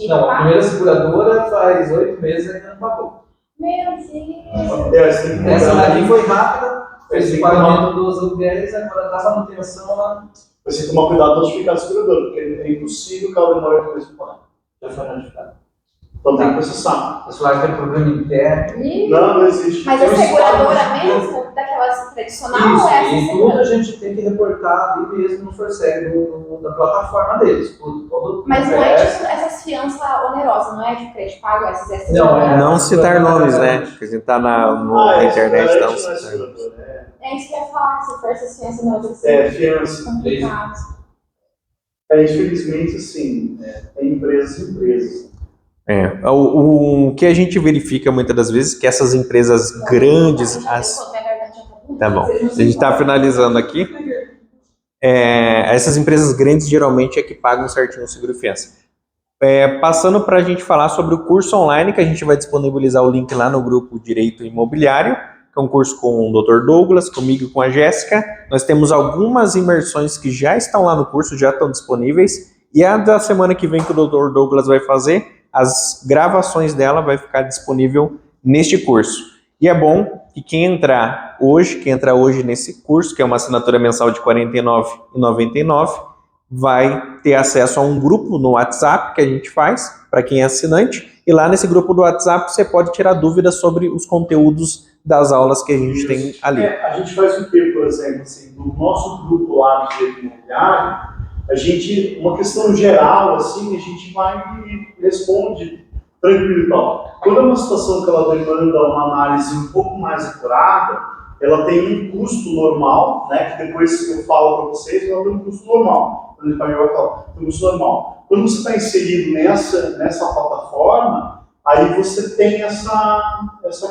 Não, a primeira seguradora faz 8 meses e ainda não pagou. Meu Deus. Essa daqui foi rápida, fez o pagamento dos aluguéis, agora dá manutenção lá. Você tem que tomar cuidado para notificar a seguradora, porque é impossível que ela demore depois de pagar. Já foi notificado. Então tem que processar. Eles falaram que tem problema interno. Não existe. Mas a seguradora mesmo, daquelas tradicional, isso, ou essa e tudo a gente tem que reportar ali mesmo no Forceg, da plataforma deles. Tudo, mas não é tipo essas fianças onerosas, não é de crédito pago, essas extras? Não citar nomes, né? Porque a gente tá na internet, então. É isso que eu ia falar, se for essas fianças onerosas. Fiança. Infelizmente, assim, tem empresas e empresas. O que a gente verifica muitas das vezes é que essas empresas grandes. Tá bom, a gente está finalizando aqui. Essas empresas grandes geralmente é que pagam certinho o seguro fiança. Passando para a gente falar sobre o curso online, que a gente vai disponibilizar o link lá no grupo Direito Imobiliário, que é um curso com o Dr. Douglas, comigo e com a Jéssica. Nós temos algumas imersões que já estão lá no curso, já estão disponíveis. E a da semana que vem que o Dr. Douglas vai fazer, as gravações dela vai ficar disponível neste curso. E é bom que quem entra hoje nesse curso, que é uma assinatura mensal de R$ 49,99, vai ter acesso a um grupo no WhatsApp que a gente faz para quem é assinante. E lá nesse grupo do WhatsApp você pode tirar dúvidas sobre os conteúdos das aulas que a gente tem ali. A gente faz o quê, por exemplo, assim, no nosso grupo lá do Direito Imobiliário, uma questão geral, assim, a gente vai e responde tranquilo e tal. Quando é uma situação que ela demanda uma análise um pouco mais acurada, ela tem um custo normal, né, que depois eu falo para vocês, ela tem um custo normal. Quando ele vai falar, tem um custo normal. Quando você está inserido nessa plataforma, aí você tem essa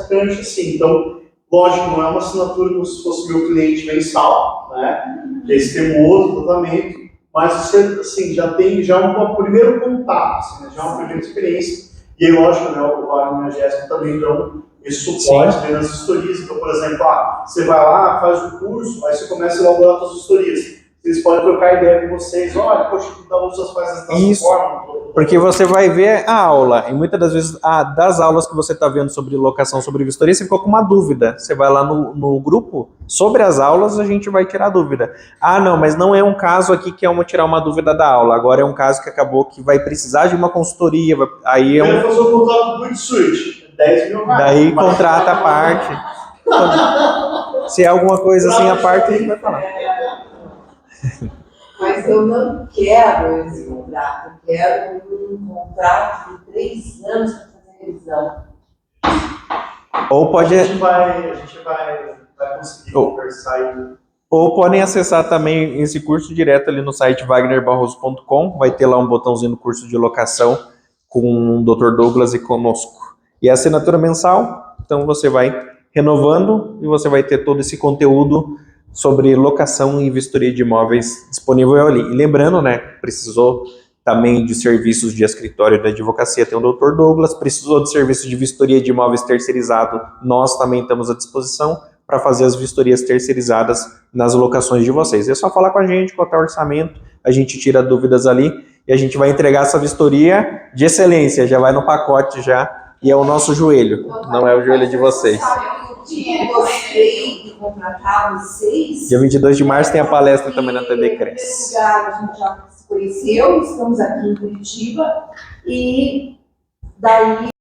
cancha assim. Então, lógico, não é uma assinatura como se fosse meu cliente mensal, né, que esse tem um outro tratamento, mas você assim, já tem um primeiro contato, assim, né, já uma primeira experiência. E aí, lógico, né, o Wagner e a Jéssica também dão esse suporte nas historias. Então, por exemplo, você vai lá, faz o curso, aí você começa a elaborar suas historias. Eles podem trocar ideia com vocês, olha, poxa, que tal você faz dessa forma? Porque você vai ver a aula, e muitas das vezes, das aulas que você está vendo sobre locação, sobre vistoria, você ficou com uma dúvida. Você vai lá no grupo, sobre as aulas, a gente vai tirar dúvida. Não, mas não é um caso aqui que é tirar uma dúvida da aula, agora é um caso que acabou que vai precisar de uma consultoria, aí Quero fazer um contrato muito suíte, 10 mil reais. Daí contrata a parte. Se é alguma coisa assim, a parte a gente vai falar. Mas eu não quero esse contrato, eu quero um contrato de 3 anos para fazer revisão. Ou pode... A gente vai conseguir conversar e... Ou podem acessar também esse curso direto ali no site wagnerbarroso.com. Vai ter lá um botãozinho no curso de locação com o Dr. Douglas e conosco. E a assinatura mensal, então você vai renovando e você vai ter todo esse conteúdo sobre locação e vistoria de imóveis disponível ali. E lembrando, né, precisou também de serviços de escritório da advocacia, tem o Dr. Douglas, precisou de serviço de vistoria de imóveis terceirizado, nós também estamos à disposição para fazer as vistorias terceirizadas nas locações de vocês. É só falar com a gente, qualquer orçamento, a gente tira dúvidas ali e a gente vai entregar essa vistoria de excelência, já vai no pacote já, e é o nosso joelho, não é o joelho de vocês. Eu gostei de contratar vocês. Dia 22 de março tem a palestra também na TV Cresce. Em primeiro lugar, a gente já se conheceu, estamos aqui em Curitiba, e daí